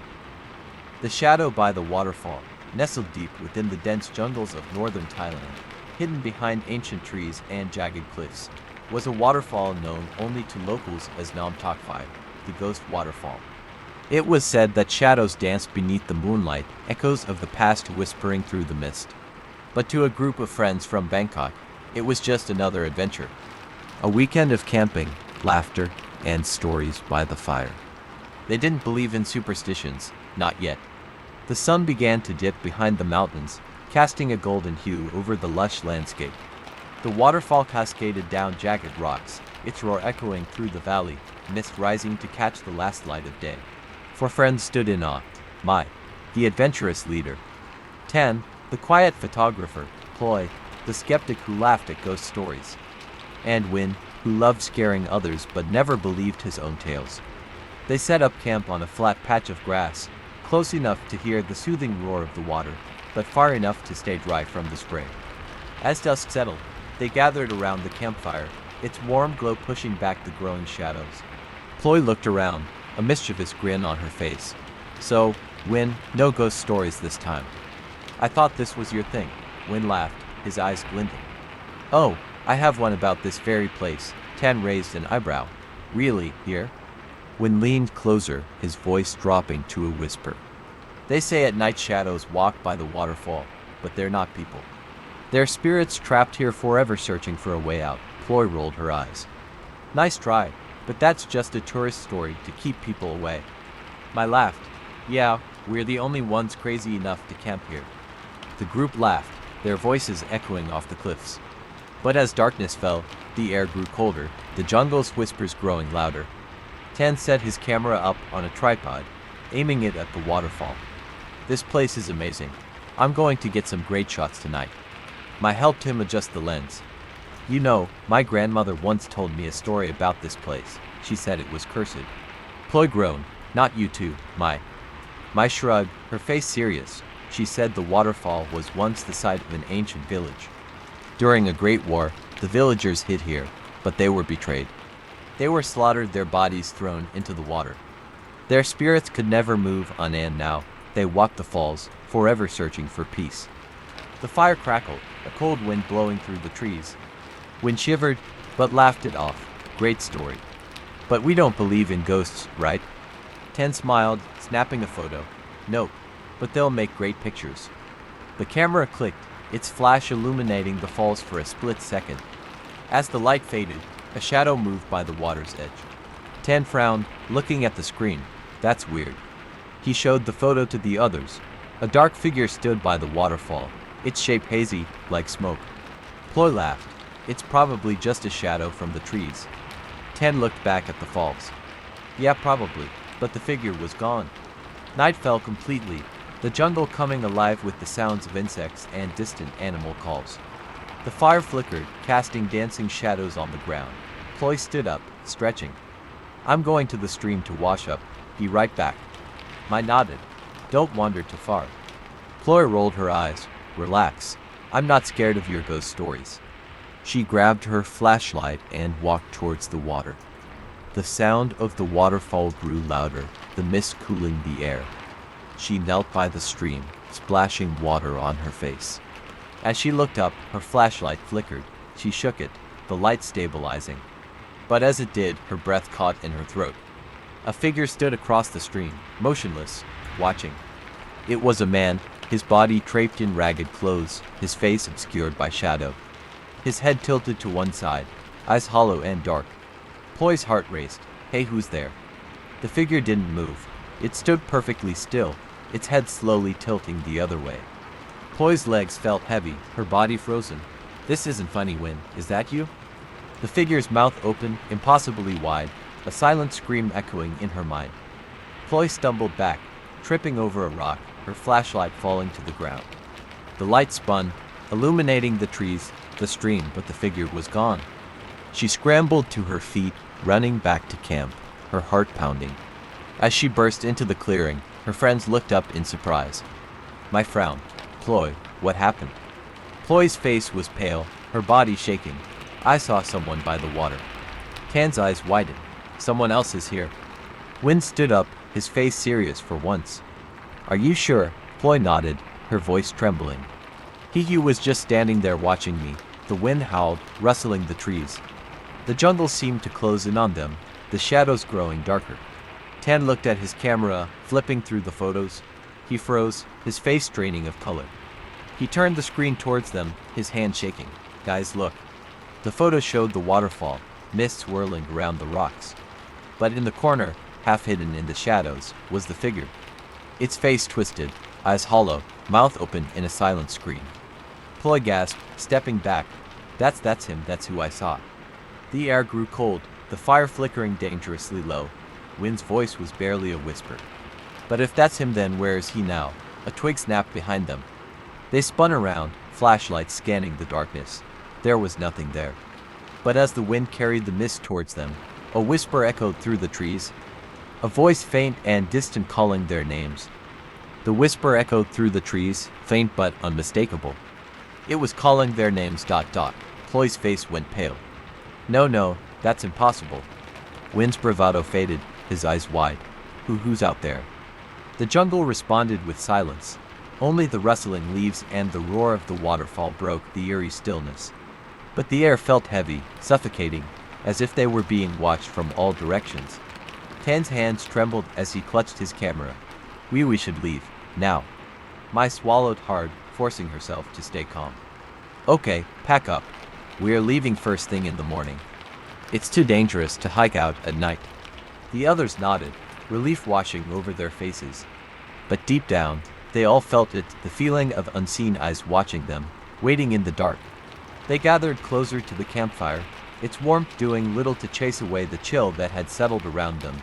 The shadow by the waterfall, nestled deep within the dense jungles of northern Thailand, hidden behind ancient trees and jagged cliffs, was a waterfall known only to locals as Nam Tak Phai, the Ghost Waterfall. It was said that shadows danced beneath the moonlight, echoes of the past whispering through the mist. But to a group of friends from Bangkok, it was just another adventure. A weekend of camping, laughter, and stories by the fire. They didn't believe in superstitions, not yet. The sun began to dip behind the mountains, casting a golden hue over the lush landscape. The waterfall cascaded down jagged rocks, its roar echoing through the valley, mist rising to catch the last light of day. Four friends stood in awe. Mai, the adventurous leader. Tan, the quiet photographer. Ploy, the skeptic who laughed at ghost stories. And Win, who loved scaring others but never believed his own tales. They set up camp on a flat patch of grass, close enough to hear the soothing roar of the water, but far enough to stay dry from the spray. As dusk settled, they gathered around the campfire, its warm glow pushing back the growing shadows. Ploy looked around, a mischievous grin on her face. "So, Win, no ghost stories this time." "I thought this was your thing." Win laughed, his eyes glinting. "Oh, I have one about this very place." Tan raised an eyebrow. "Really, here?" Win leaned closer, his voice dropping to a whisper. "They say at night shadows walk by the waterfall, but they're not people. They're spirits trapped here forever searching for a way out." Ploy rolled her eyes. "Nice try, but that's just a tourist story to keep people away." Mai laughed. "Yeah, we're the only ones crazy enough to camp here." The group laughed, their voices echoing off the cliffs. But as darkness fell, the air grew colder, the jungle's whispers growing louder. Tan set his camera up on a tripod, aiming it at the waterfall. "This place is amazing. I'm going to get some great shots tonight." Mai helped him adjust the lens. "You know, my grandmother once told me a story about this place. She said it was cursed." Ploy groaned. "Not you too, Mai." Mai shrugged, her face serious. She said the waterfall was once the site of an ancient village. During a great war, the villagers hid here, but they were betrayed. They were slaughtered, their bodies thrown into the water. Their spirits could never move on, and now they walk the falls, forever searching for peace. The fire crackled, a cold wind blowing through the trees. Wind shivered, but laughed it off. "Great story. But we don't believe in ghosts, right?" Tan smiled, snapping a photo. "Nope, but they'll make great pictures." The camera clicked, its flash illuminating the falls for a split second. As the light faded, a shadow moved by the water's edge. Tan frowned, looking at the screen. That's weird. He showed the photo to the others. A dark figure stood by the waterfall, its shape hazy, like smoke. Ploy laughed. It's probably just a shadow from the trees. Tan looked back at the falls. Yeah, probably, but the figure was gone. Night fell completely, the jungle coming alive with the sounds of insects and distant animal calls. The fire flickered, casting dancing shadows on the ground. Ploy stood up, stretching. I'm going to the stream to wash up. Be right back. I nodded. Don't wander too far. Ploy rolled her eyes. Relax. I'm not scared of your ghost stories. She grabbed her flashlight and walked towards the water. The sound of the waterfall grew louder, the mist cooling the air. She knelt by the stream, splashing water on her face. As she looked up, her flashlight flickered. She shook it, the light stabilizing. But as it did, her breath caught in her throat. A figure stood across the stream, motionless, watching. It was a man, his body draped in ragged clothes, his face obscured by shadow. His head tilted to one side, eyes hollow and dark. Ploy's heart raced. Hey, who's there? The figure didn't move. It stood perfectly still, its head slowly tilting the other way. Ploy's legs felt heavy, her body frozen. This isn't funny, Win. Is that you? The figure's mouth opened, impossibly wide, a silent scream echoing in her mind. Ploy stumbled back, tripping over a rock, her flashlight falling to the ground. The light spun, illuminating the trees, the stream, but the figure was gone. She scrambled to her feet, running back to camp, her heart pounding. As she burst into the clearing, her friends looked up in surprise. I frowned. Ploy, what happened? Ploy's face was pale, her body shaking. I saw someone by the water. Tan's eyes widened. Someone else is here. Win stood up, his face serious for once. Are you sure? Ploy nodded, her voice trembling. He was just standing there watching me. The wind howled, rustling the trees. The jungle seemed to close in on them, the shadows growing darker. Tan looked at his camera, flipping through the photos. He froze, his face draining of color. He turned the screen towards them, his hand shaking. Guys, look. The photo showed the waterfall, mist swirling around the rocks. But in the corner, half hidden in the shadows, was the figure. Its face twisted, eyes hollow, mouth open in a silent scream. Ploy gasped, stepping back. That's him, that's who I saw. The air grew cold, the fire flickering dangerously low. Win's voice was barely a whisper. But if that's him, then where is he now? A twig snapped behind them. They spun around, flashlights scanning the darkness. There was nothing there. But as the wind carried the mist towards them, a whisper echoed through the trees. A voice faint and distant calling their names. The whisper echoed through the trees, faint but unmistakable. It was calling their names ... Ploy's face went pale. No, that's impossible. Win's bravado faded, his eyes wide. Who's out there? The jungle responded with silence. Only the rustling leaves and the roar of the waterfall broke the eerie stillness. But the air felt heavy, suffocating, as if they were being watched from all directions. Tan's hands trembled as he clutched his camera. We should leave, now. Mai swallowed hard, forcing herself to stay calm. Okay, pack up. We are leaving first thing in the morning. It's too dangerous to hike out at night. The others nodded, relief washing over their faces. But deep down, they all felt it, the feeling of unseen eyes watching them, waiting in the dark. They gathered closer to the campfire, its warmth doing little to chase away the chill that had settled around them.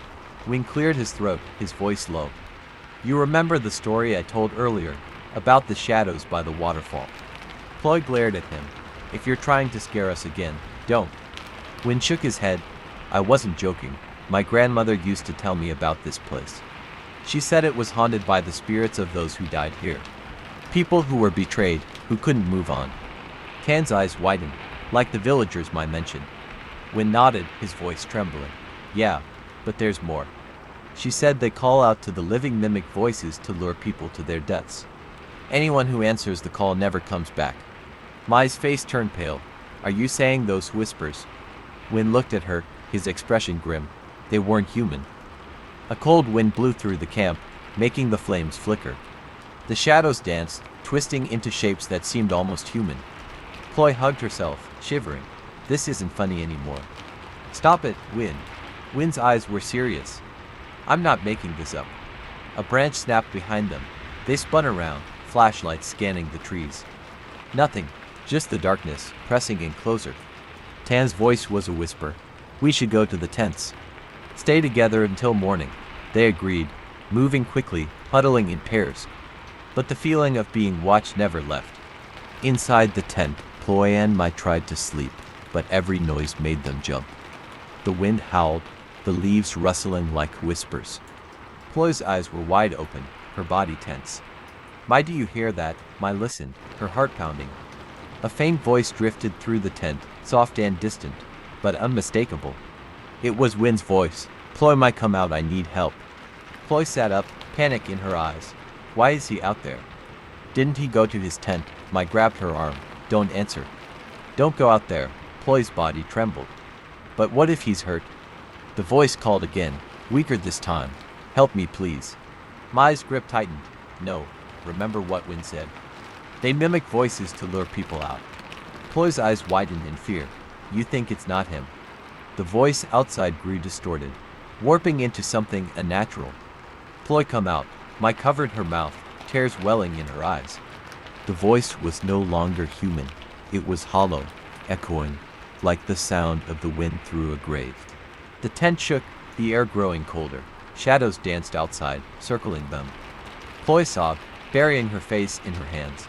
Wing cleared his throat, his voice low. You remember the story I told earlier, about the shadows by the waterfall? Ploy glared at him. If you're trying to scare us again, don't. Win shook his head. I wasn't joking. My grandmother used to tell me about this place. She said it was haunted by the spirits of those who died here. People who were betrayed, who couldn't move on. Tan's eyes widened, like the villagers Mai mentioned. Win nodded, his voice trembling. Yeah, but there's more. She said they call out to the living mimic voices to lure people to their deaths. Anyone who answers the call never comes back. Mai's face turned pale. Are you saying those whispers? Win looked at her, his expression grim. They weren't human. A cold wind blew through the camp, making the flames flicker. The shadows danced, twisting into shapes that seemed almost human. Ploy hugged herself, shivering. This isn't funny anymore. Stop it, Win. Win's eyes were serious. I'm not making this up. A branch snapped behind them. They spun around, flashlights scanning the trees. Nothing, just the darkness, pressing in closer. Tan's voice was a whisper. We should go to the tents. Stay together until morning. They agreed, moving quickly, huddling in pairs. But the feeling of being watched never left. Inside the tent, Ploy and Mai tried to sleep, but every noise made them jump. The wind howled, the leaves rustling like whispers. Ploy's eyes were wide open, her body tense. Mai, do you hear that? Mai listened, her heart pounding. A faint voice drifted through the tent, soft and distant, but unmistakable. It was Win's voice. Ploy, Mai, come out, I need help. Ploy sat up, panic in her eyes. Why is he out there? Didn't he go to his tent? Mai grabbed her arm. Don't answer. Don't go out there. Ploy's body trembled. But what if he's hurt? The voice called again, weaker this time. Help me, please. Mai's grip tightened. No. Remember what Win said. They mimic voices to lure people out. Ploy's eyes widened in fear. You think it's not him. The voice outside grew distorted, warping into something unnatural. Ploy, come out. Mai covered her mouth, tears welling in her eyes. The voice was no longer human. It was hollow, echoing, like the sound of the wind through a grave. The tent shook, the air growing colder. Shadows danced outside, circling them. Ploy sobbed, burying her face in her hands.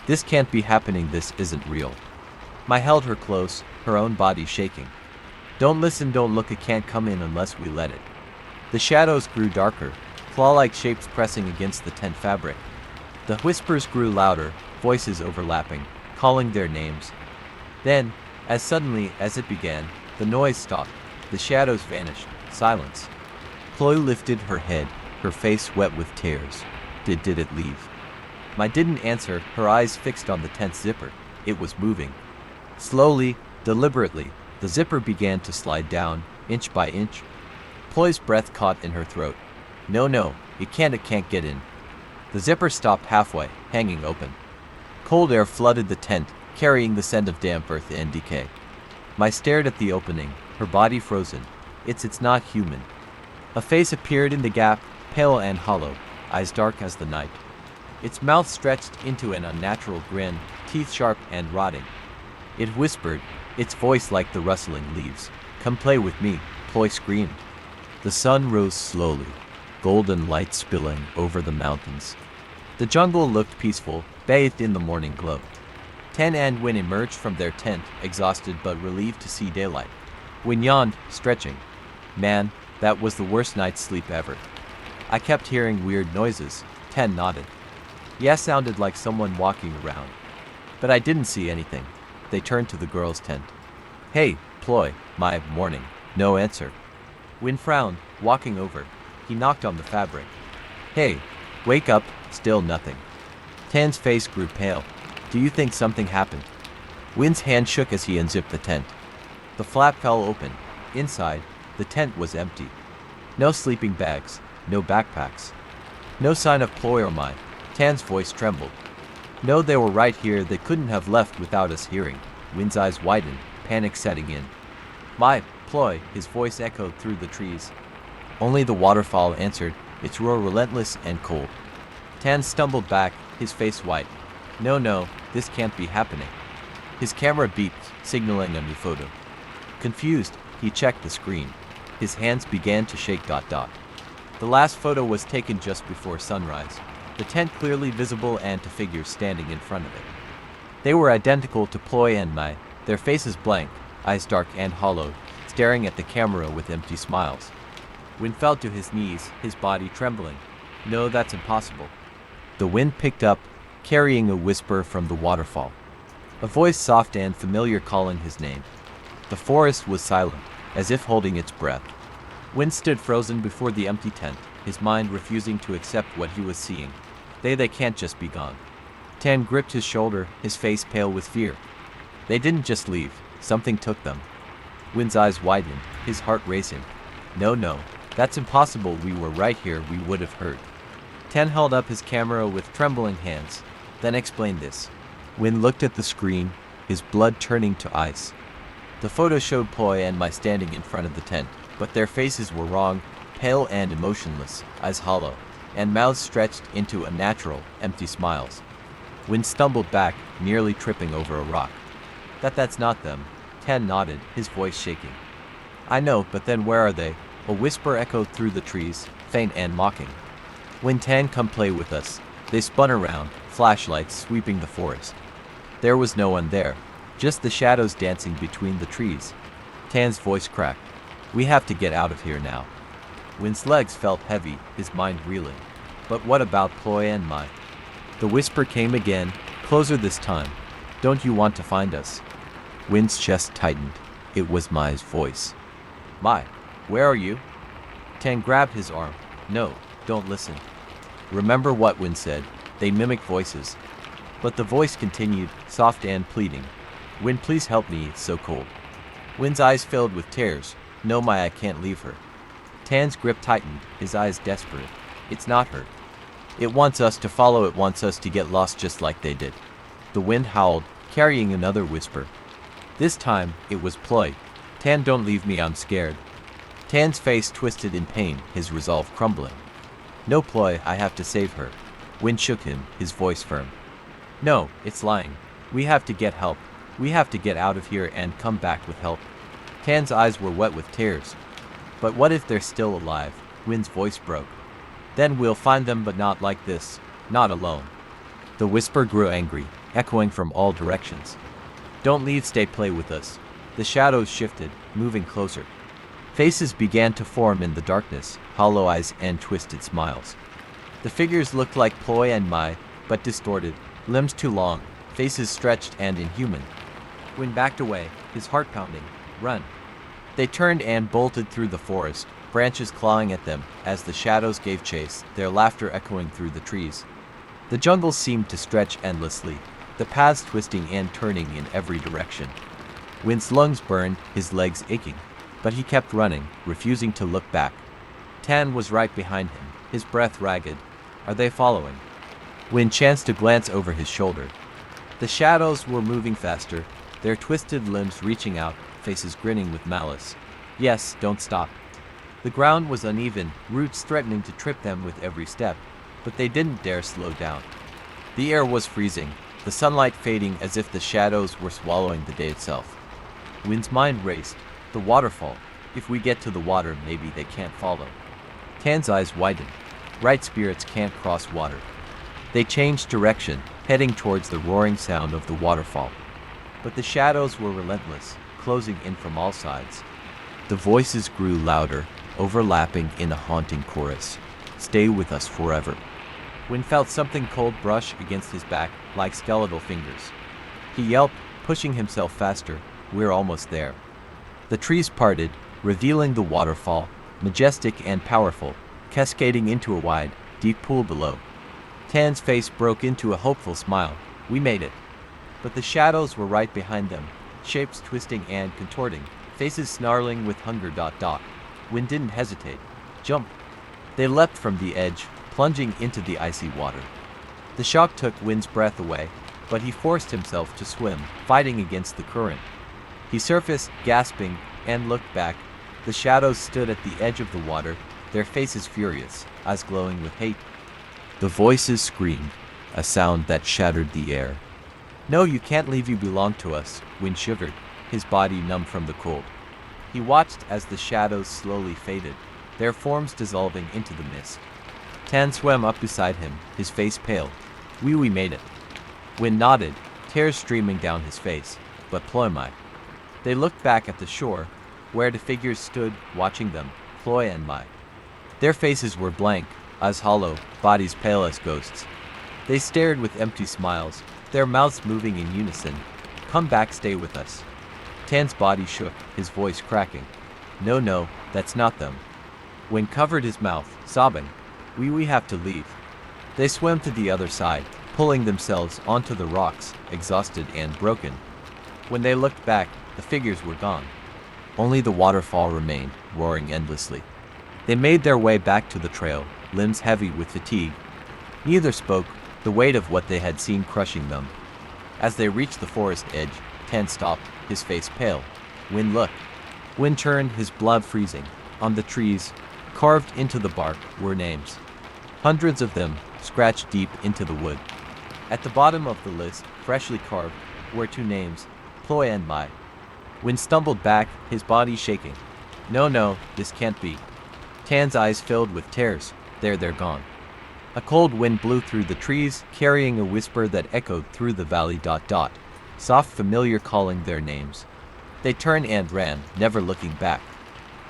This can't be happening, this isn't real. Mai held her close, her own body shaking. Don't listen, don't look, it can't come in unless we let it. The shadows grew darker, claw-like shapes pressing against the tent fabric. The whispers grew louder, voices overlapping, calling their names. Then, as suddenly as it began, the noise stopped. The shadows vanished. Silence. Ploy lifted her head, her face wet with tears. Did it leave? Mai didn't answer, her eyes fixed on the tent's zipper. It was moving. Slowly, deliberately, the zipper began to slide down, inch by inch. Ploy's breath caught in her throat. No, it can't get in. The zipper stopped halfway, hanging open. Cold air flooded the tent, carrying the scent of damp earth and decay. Mai stared at the opening, her body frozen. It's not human. A face appeared in the gap, pale and hollow, eyes dark as the night. Its mouth stretched into an unnatural grin, teeth sharp and rotting. It whispered, its voice like the rustling leaves. Come play with me, Ploy screamed. The sun rose slowly, golden light spilling over the mountains. The jungle looked peaceful, bathed in the morning glow. Tan and Win emerged from their tent, exhausted but relieved to see daylight. Win yawned, stretching. Man, that was the worst night's sleep ever. I kept hearing weird noises. Tan nodded. Yeah, sounded like someone walking around. But I didn't see anything. They turned to the girls' tent. Hey, Ploy, Mai, morning. No answer. Win frowned, walking over. He knocked on the fabric. Hey, wake up. Still nothing. Tan's face grew pale. Do you think something happened? Win's hand shook as he unzipped the tent. The flap fell open. Inside, the tent was empty. No sleeping bags, no backpacks. No sign of Ploy or Mai. Tan's voice trembled. No, they were right here. They couldn't have left without us hearing. Win's eyes widened, panic setting in. Mai, Ploy, his voice echoed through the trees. Only the waterfall answered, its roar relentless and cold. Tan stumbled back, his face white. No, this can't be happening. His camera beeped, signaling a new photo. Confused, he checked the screen. His hands began to shake. The last photo was taken just before sunrise, the tent clearly visible and two figures standing in front of it. They were identical to Ploy and Mai, their faces blank, eyes dark and hollow, staring at the camera with empty smiles. Win fell to his knees, his body trembling. No, that's impossible. The wind picked up, carrying a whisper from the waterfall. A voice soft and familiar calling his name. The forest was silent, as if holding its breath. Win stood frozen before the empty tent, his mind refusing to accept what he was seeing. They can't just be gone. Tan gripped his shoulder, his face pale with fear. They didn't just leave, something took them. Win's eyes widened, his heart racing. No, that's impossible, we were right here, we would have heard. Tan held up his camera with trembling hands, then explained this. Win looked at the screen, his blood turning to ice. The photo showed Ploy and Mai standing in front of the tent, But their faces were wrong, pale and emotionless, eyes hollow, and mouths stretched into unnatural, empty smiles. Wynn stumbled back, nearly tripping over a rock. That's not them. Tan nodded, his voice shaking. I know, but then where are they? A whisper echoed through the trees, faint and mocking. When Tan come play with us, they spun around, flashlights sweeping the forest. There was no one there, just the shadows dancing between the trees. Tan's voice cracked. We have to get out of here now. Wynn's legs felt heavy, his mind reeling. But what about Ploy and Mai? The whisper came again, closer this time. Don't you want to find us? Wynn's chest tightened. It was Mai's voice. Mai, where are you? Tan grabbed his arm. No, don't listen. Remember what Wynn said. They mimic voices. But the voice continued, soft and pleading. Wynn, please help me, it's so cold. Wynn's eyes filled with tears. No, Mai, I can't leave her. Tan's grip tightened, his eyes desperate. It's not her. It wants us to follow, it wants us to get lost just like they did. The wind howled, carrying another whisper. This time, it was Ploy. Tan, don't leave me, I'm scared. Tan's face twisted in pain, his resolve crumbling. No, Ploy, I have to save her. Wynn shook him, his voice firm. No, it's lying. We have to get help. We have to get out of here and come back with help. Tan's eyes were wet with tears. But what if they're still alive? Wynn's voice broke. Then we'll find them, but not like this. Not alone. The whisper grew angry, echoing from all directions. Don't leave, stay, play with us. The shadows shifted, moving closer. Faces began to form in the darkness, hollow eyes and twisted smiles. The figures looked like Ploy and Mai, but distorted, limbs too long, faces stretched and inhuman. Wynn backed away, his heart pounding. Run. They turned and bolted through the forest, branches clawing at them as the shadows gave chase, their laughter echoing through the trees. The jungle seemed to stretch endlessly, the paths twisting and turning in every direction. Wynn's lungs burned, his legs aching, but he kept running, refusing to look back. Tan was right behind him, his breath ragged. Are they following? Wynn chanced to glance over his shoulder. The shadows were moving faster, their twisted limbs reaching out, faces grinning with malice. Yes, don't stop. The ground was uneven, roots threatening to trip them with every step, but they didn't dare slow down. The air was freezing, the sunlight fading as if the shadows were swallowing the day itself. Wynn's mind raced. The waterfall. If we get to the water, maybe they can't follow. Tan's eyes widened. Right spirits can't cross water. They changed direction, heading towards the roaring sound of the waterfall. But the shadows were relentless, closing in from all sides. The voices grew louder, overlapping in a haunting chorus. Stay with us forever. Wynn felt something cold brush against his back, like skeletal fingers. He yelped, pushing himself faster. We're almost there. The trees parted, revealing the waterfall, majestic and powerful, cascading into a wide, deep pool below. Tan's face broke into a hopeful smile. We made it. But the shadows were right behind them, shapes twisting and contorting, faces snarling with hunger. Wynn didn't hesitate. Jump. They leapt from the edge, plunging into the icy water. The shock took Wynn's breath away, but he forced himself to swim, fighting against the current. He surfaced, gasping, and looked back. The shadows stood at the edge of the water, their faces furious, eyes glowing with hate. The voices screamed, a sound that shattered the air. No, you can't leave, you belong to us. Wynn shivered, his body numb from the cold. He watched as the shadows slowly faded, their forms dissolving into the mist. Tan swam up beside him, his face pale. We made it. Wynn nodded, tears streaming down his face. But Ploy, Mai. They looked back at the shore, where the figures stood, watching them, Ploy and Mai. Their faces were blank, eyes hollow, bodies pale as ghosts. They stared with empty smiles, their mouths moving in unison. Come back, stay with us. Tan's body shook, his voice cracking. No, that's not them. Wynn covered his mouth, sobbing. We have to leave. They swam to the other side, pulling themselves onto the rocks, exhausted and broken. When they looked back, the figures were gone. Only the waterfall remained, roaring endlessly. They made their way back to the trail, limbs heavy with fatigue. Neither spoke, the weight of what they had seen crushing them. As they reached the forest edge, Tan stopped, his face pale. Wynn looked. Wynn turned, his blood freezing. On the trees, carved into the bark, were names. Hundreds of them, scratched deep into the wood. At the bottom of the list, freshly carved, were two names, Ploy and Mai. Win stumbled back, his body shaking. No, this can't be. Tan's eyes filled with tears. They're gone. A cold wind blew through the trees, carrying a whisper that echoed through the valley. Soft, familiar calling their names. They turned and ran, never looking back.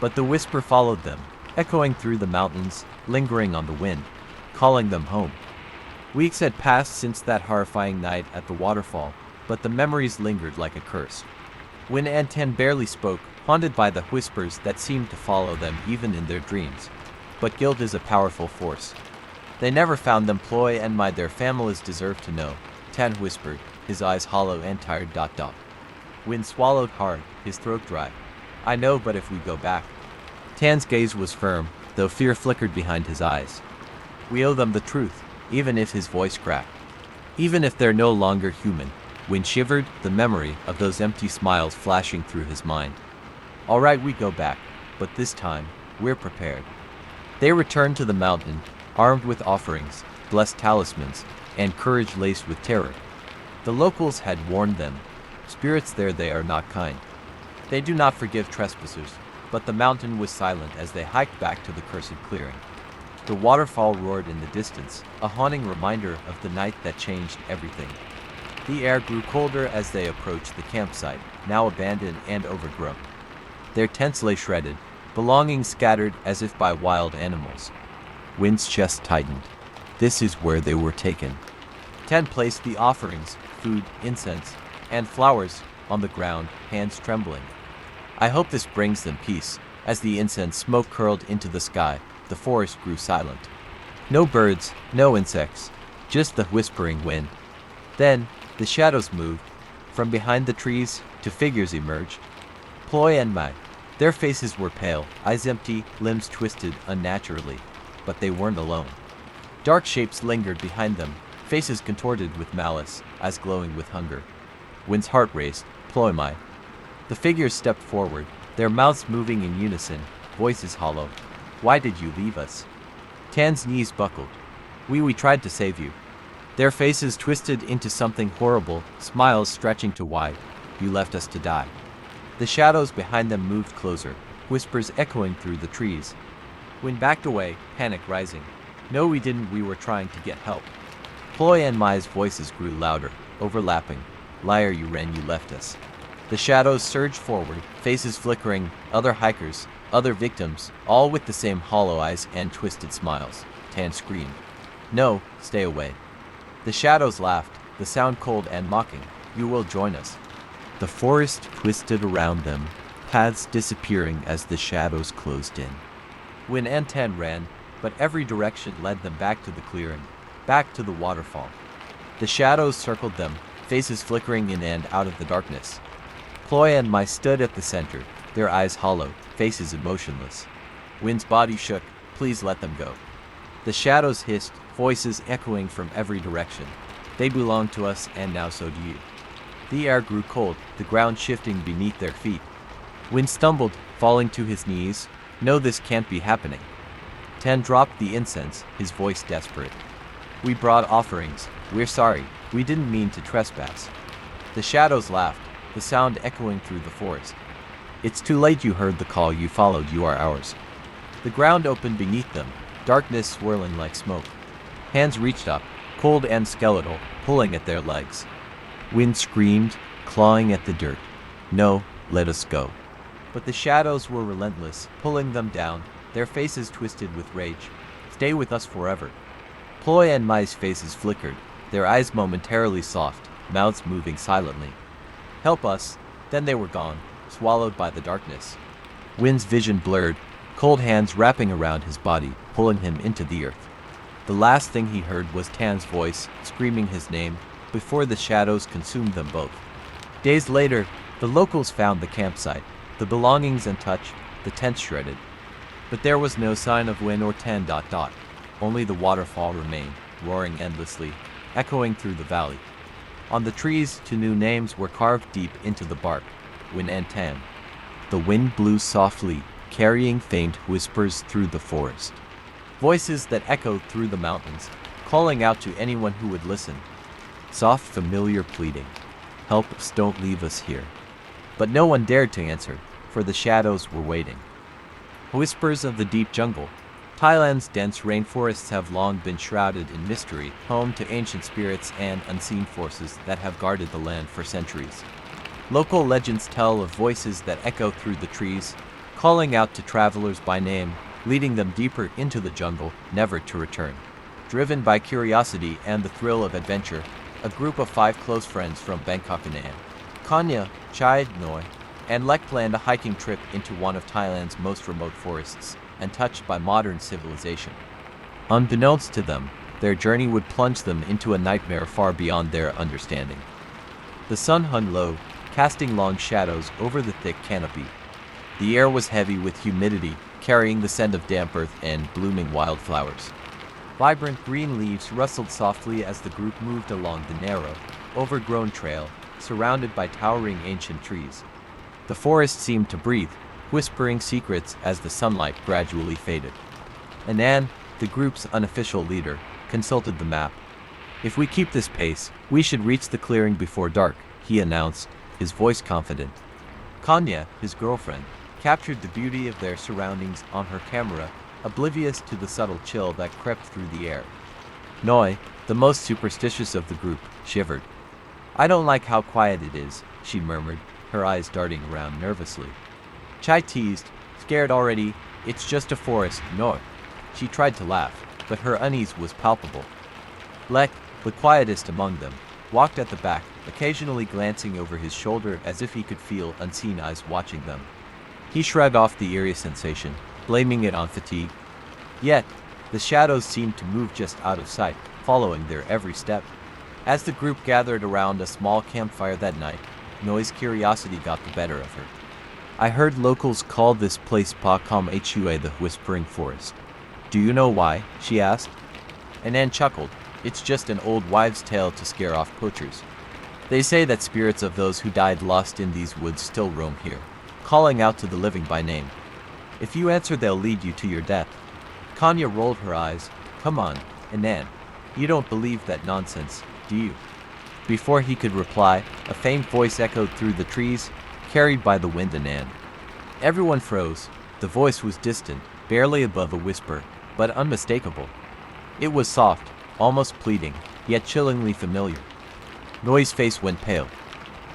But the whisper followed them, echoing through the mountains, lingering on the wind, calling them home. Weeks had passed since that horrifying night at the waterfall, but the memories lingered like a curse. When Tan barely spoke, haunted by the whispers that seemed to follow them even in their dreams. But guilt is a powerful force. They never found them. Ploy and Mai, their families deserve to know, Tan whispered, his eyes hollow and tired. Win swallowed hard, his throat dry. I know, but if we go back. Tan's gaze was firm, though fear flickered behind his eyes. We owe them the truth, even if his voice cracked. Even if they're no longer human. Win shivered, the memory of those empty smiles flashing through his mind. All right, we go back, but this time, we're prepared. They returned to the mountain, armed with offerings, blessed talismans, and courage laced with terror. The locals had warned them, spirits there, they are not kind. They do not forgive trespassers, but the mountain was silent as they hiked back to the cursed clearing. The waterfall roared in the distance, a haunting reminder of the night that changed everything. The air grew colder as they approached the campsite, now abandoned and overgrown. Their tents lay shredded, belongings scattered as if by wild animals. Win's chest tightened. This is where they were taken. Tan placed the offerings, food, incense, and flowers on the ground, hands trembling. I hope this brings them peace. As the incense smoke curled into the sky, the forest grew silent. No birds, no insects, just the whispering wind. Then, the shadows moved. From behind the trees, two figures emerged. Ploy and Mai. Their faces were pale, eyes empty, limbs twisted unnaturally. But they weren't alone. Dark shapes lingered behind them, faces contorted with malice, eyes glowing with hunger. Win's heart raced. Ploy Mai. The figures stepped forward, their mouths moving in unison, voices hollow. Why did you leave us? Tan's knees buckled. We tried to save you. Their faces twisted into something horrible, smiles stretching to wide. You left us to die. The shadows behind them moved closer, whispers echoing through the trees. Win backed away, panic rising. No, we didn't, we were trying to get help. Ploy and Mai's voices grew louder, overlapping. Liar, you ran, you left us. The shadows surged forward, faces flickering, other hikers, other victims, all with the same hollow eyes and twisted smiles. Tan screamed. No, stay away. The shadows laughed, the sound cold and mocking. You will join us. The forest twisted around them, paths disappearing as the shadows closed in. Win and Tan ran, but every direction led them back to the clearing, back to the waterfall. The shadows circled them, faces flickering in and out of the darkness. Ploy and Mai stood at the center, their eyes hollow, faces emotionless. Win's body shook. Please let them go. The shadows hissed, voices echoing from every direction. They belong to us, and now so do you. The air grew cold, the ground shifting beneath their feet. Win stumbled, falling to his knees. No, this can't be happening. Tan dropped the incense, his voice desperate. We brought offerings. We're sorry. We didn't mean to trespass. The shadows laughed, the sound echoing through the forest. It's too late, you heard the call, you followed, you are ours. The ground opened beneath them, darkness swirling like smoke. Hands reached up, cold and skeletal, pulling at their legs. Wind screamed, clawing at the dirt. No, let us go. But the shadows were relentless, pulling them down, their faces twisted with rage. Stay with us forever. Ploy and Mai's faces flickered, their eyes momentarily soft, mouths moving silently. Help us. Then they were gone, swallowed by the darkness. Win's vision blurred, cold hands wrapping around his body, pulling him into the earth. The last thing he heard was Tan's voice, screaming his name, before the shadows consumed them both. Days later, the locals found the campsite, the belongings untouched, the tents shredded. But there was no sign of Win or Tan. Only the waterfall remained, roaring endlessly, echoing through the valley. On the trees, two new names were carved deep into the bark, Win and Tan. The wind blew softly, carrying faint whispers through the forest. Voices that echoed through the mountains, calling out to anyone who would listen. Soft, familiar pleading. Help us, don't leave us here. But no one dared to answer, for the shadows were waiting. Whispers of the deep jungle. Thailand's dense rainforests have long been shrouded in mystery, home to ancient spirits and unseen forces that have guarded the land for centuries. Local legends tell of voices that echo through the trees, calling out to travelers by name, leading them deeper into the jungle, never to return. Driven by curiosity and the thrill of adventure, a group of 5 close friends from Bangkok and Kanya, Chai Noi, and Lek planned a hiking trip into one of Thailand's most remote forests, untouched by modern civilization. Unbeknownst to them, their journey would plunge them into a nightmare far beyond their understanding. The sun hung low, casting long shadows over the thick canopy. The air was heavy with humidity, carrying the scent of damp earth and blooming wildflowers. Vibrant green leaves rustled softly as the group moved along the narrow, overgrown trail, surrounded by towering ancient trees. The forest seemed to breathe, whispering secrets as the sunlight gradually faded. Anan, the group's unofficial leader, consulted the map. If we keep this pace, we should reach the clearing before dark, he announced, his voice confident. Kanya, his girlfriend, captured the beauty of their surroundings on her camera, oblivious to the subtle chill that crept through the air. Noi, the most superstitious of the group, shivered. I don't like how quiet it is, she murmured, her eyes darting around nervously. Chai teased, scared already, it's just a forest, Noi. She tried to laugh, but her unease was palpable. Lek, the quietest among them, walked at the back, occasionally glancing over his shoulder as if he could feel unseen eyes watching them. He shrugged off the eerie sensation, blaming it on fatigue. Yet, the shadows seemed to move just out of sight, following their every step. As the group gathered around a small campfire that night, Noi's curiosity got the better of her. I heard locals call this place Pa Kam Hua, the Whispering Forest. Do you know why? She asked. Anan chuckled. It's just an old wives' tale to scare off poachers. They say that spirits of those who died lost in these woods still roam here, calling out to the living by name. If you answer, they'll lead you to your death. Kanya rolled her eyes. Come on, Anan. You don't believe that nonsense, do you? Before he could reply, a faint voice echoed through the trees, carried by the wind. Anan. Everyone froze. The voice was distant, barely above a whisper, but unmistakable. It was soft, almost pleading, yet chillingly familiar. Noi's face went pale.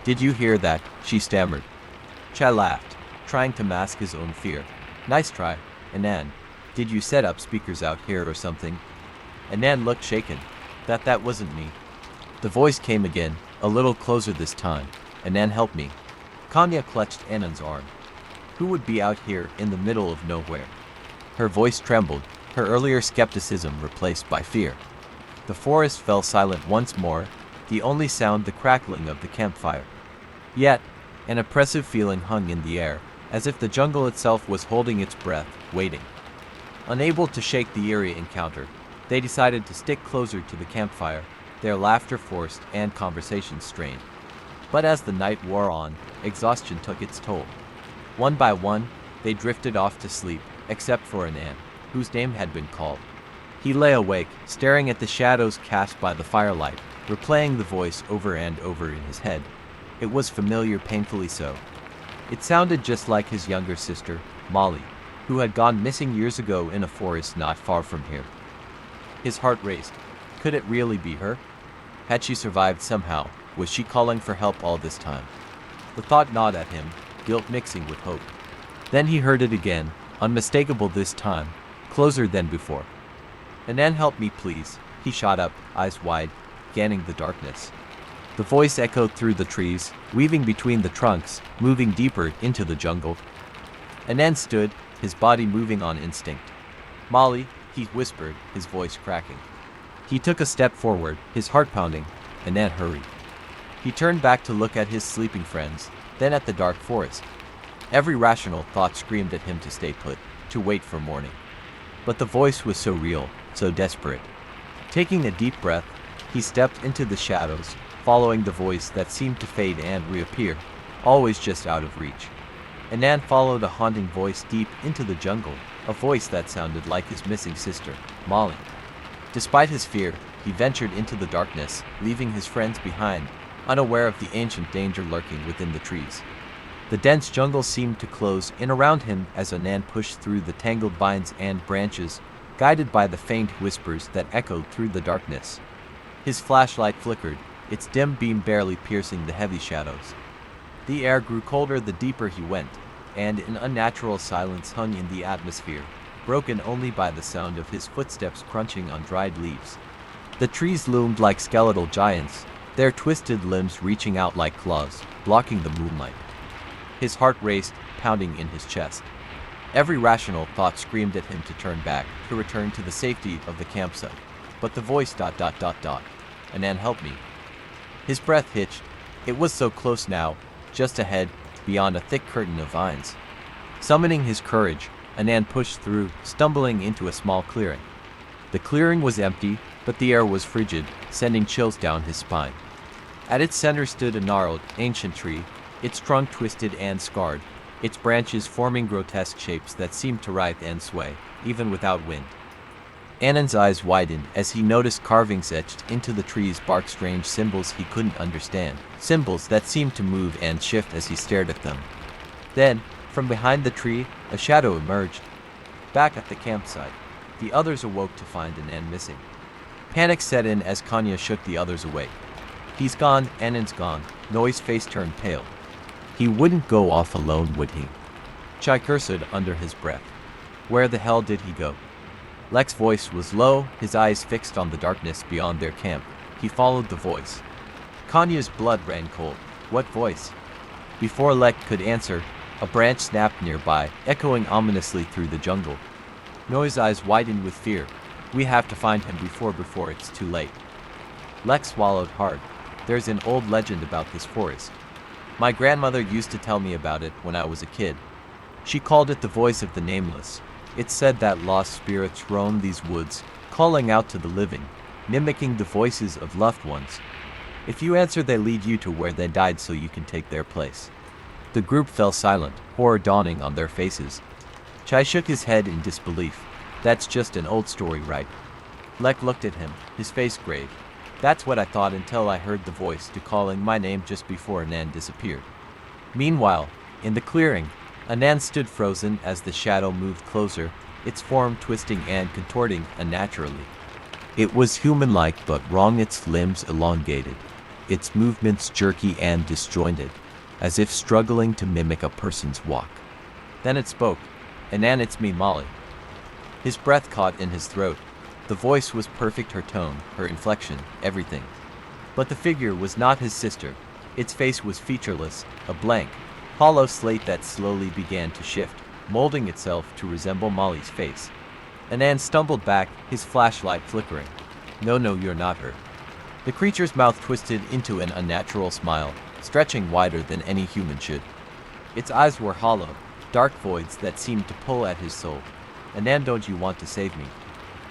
Did you hear that? She stammered. Chai laughed, trying to mask his own fear. Nice try, Anan. Did you set up speakers out here or something? Anan looked shaken. That wasn't me. The voice came again, a little closer this time. Anan, help me. Kanya clutched Anan's arm. Who would be out here in the middle of nowhere? Her voice trembled, her earlier skepticism replaced by fear. The forest fell silent once more, the only sound the crackling of the campfire. Yet, an oppressive feeling hung in the air, as if the jungle itself was holding its breath, waiting. Unable to shake the eerie encounter, they decided to stick closer to the campfire, their laughter forced and conversation strained. But as the night wore on, exhaustion took its toll. One by one, they drifted off to sleep, except for Anan, whose name had been called. He lay awake, staring at the shadows cast by the firelight, replaying the voice over and over in his head. It was familiar, painfully so. It sounded just like his younger sister, Molly, who had gone missing years ago in a forest not far from here. His heart raced. Could it really be her? Had she survived somehow? Was she calling for help all this time? The thought gnawed at him, guilt mixing with hope. Then he heard it again, unmistakable this time, closer than before. Anan, help me please, he shot up, eyes wide, scanning the darkness. The voice echoed through the trees, weaving between the trunks, moving deeper into the jungle. Anan stood, his body moving on instinct. Molly, he whispered, his voice cracking. He took a step forward, his heart pounding. Anan hurried. He turned back to look at his sleeping friends, then at the dark forest. Every rational thought screamed at him to stay put, to wait for morning. But the voice was so real, so desperate. Taking a deep breath, he stepped into the shadows, following the voice that seemed to fade and reappear, always just out of reach. Anan followed a haunting voice deep into the jungle, a voice that sounded like his missing sister, Molly. Despite his fear, he ventured into the darkness, leaving his friends behind, unaware of the ancient danger lurking within the trees. The dense jungle seemed to close in around him as Anan pushed through the tangled vines and branches, guided by the faint whispers that echoed through the darkness. His flashlight flickered, its dim beam barely piercing the heavy shadows. The air grew colder the deeper he went, and an unnatural silence hung in the atmosphere, broken only by the sound of his footsteps crunching on dried leaves. The trees loomed like skeletal giants, their twisted limbs reaching out like claws, blocking the moonlight. His heart raced, pounding in his chest. Every rational thought screamed at him to turn back, to return to the safety of the campsite. But the voice ... Anan, help me. His breath hitched. It was so close now, just ahead, beyond a thick curtain of vines. Summoning his courage, Anan pushed through, stumbling into a small clearing. The clearing was empty, but the air was frigid, sending chills down his spine. At its center stood a gnarled, ancient tree, its trunk twisted and scarred, its branches forming grotesque shapes that seemed to writhe and sway, even without wind. Anan's eyes widened as he noticed carvings etched into the tree's bark, strange symbols he couldn't understand, symbols that seemed to move and shift as he stared at them. Then, from behind the tree, a shadow emerged. Back at the campsite, the others awoke to find Anan missing. Panic set in as Kanya shook the others away. He's gone, Anan's gone. Noi's face turned pale. He wouldn't go off alone, would he? Chai cursed under his breath. Where the hell did he go? Lek's voice was low, his eyes fixed on the darkness beyond their camp. He followed the voice. Kanya's blood ran cold. What voice? Before Lek could answer, a branch snapped nearby, echoing ominously through the jungle. Noi's eyes widened with fear. We have to find him before it's too late. Lek swallowed hard. There's an old legend about this forest. My grandmother used to tell me about it when I was a kid. She called it the voice of the nameless. It said that lost spirits roam these woods, calling out to the living, mimicking the voices of loved ones. If you answer, they lead you to where they died so you can take their place. The group fell silent, horror dawning on their faces. Chai shook his head in disbelief. That's just an old story, right? Lek looked at him, his face grave. That's what I thought until I heard the voice calling my name just before Anan disappeared. Meanwhile, in the clearing, Anan stood frozen as the shadow moved closer, its form twisting and contorting unnaturally. It was human-like but wrong, its limbs elongated, its movements jerky and disjointed, as if struggling to mimic a person's walk. Then it spoke. Anan, it's me, Molly. His breath caught in his throat. The voice was perfect, her tone, her inflection, everything. But the figure was not his sister. Its face was featureless, a blank, hollow slate that slowly began to shift, molding itself to resemble Molly's face. Anan stumbled back, his flashlight flickering. No, you're not her. The creature's mouth twisted into an unnatural smile, stretching wider than any human should. Its eyes were hollow, dark voids that seemed to pull at his soul. Anan, don't you want to save me?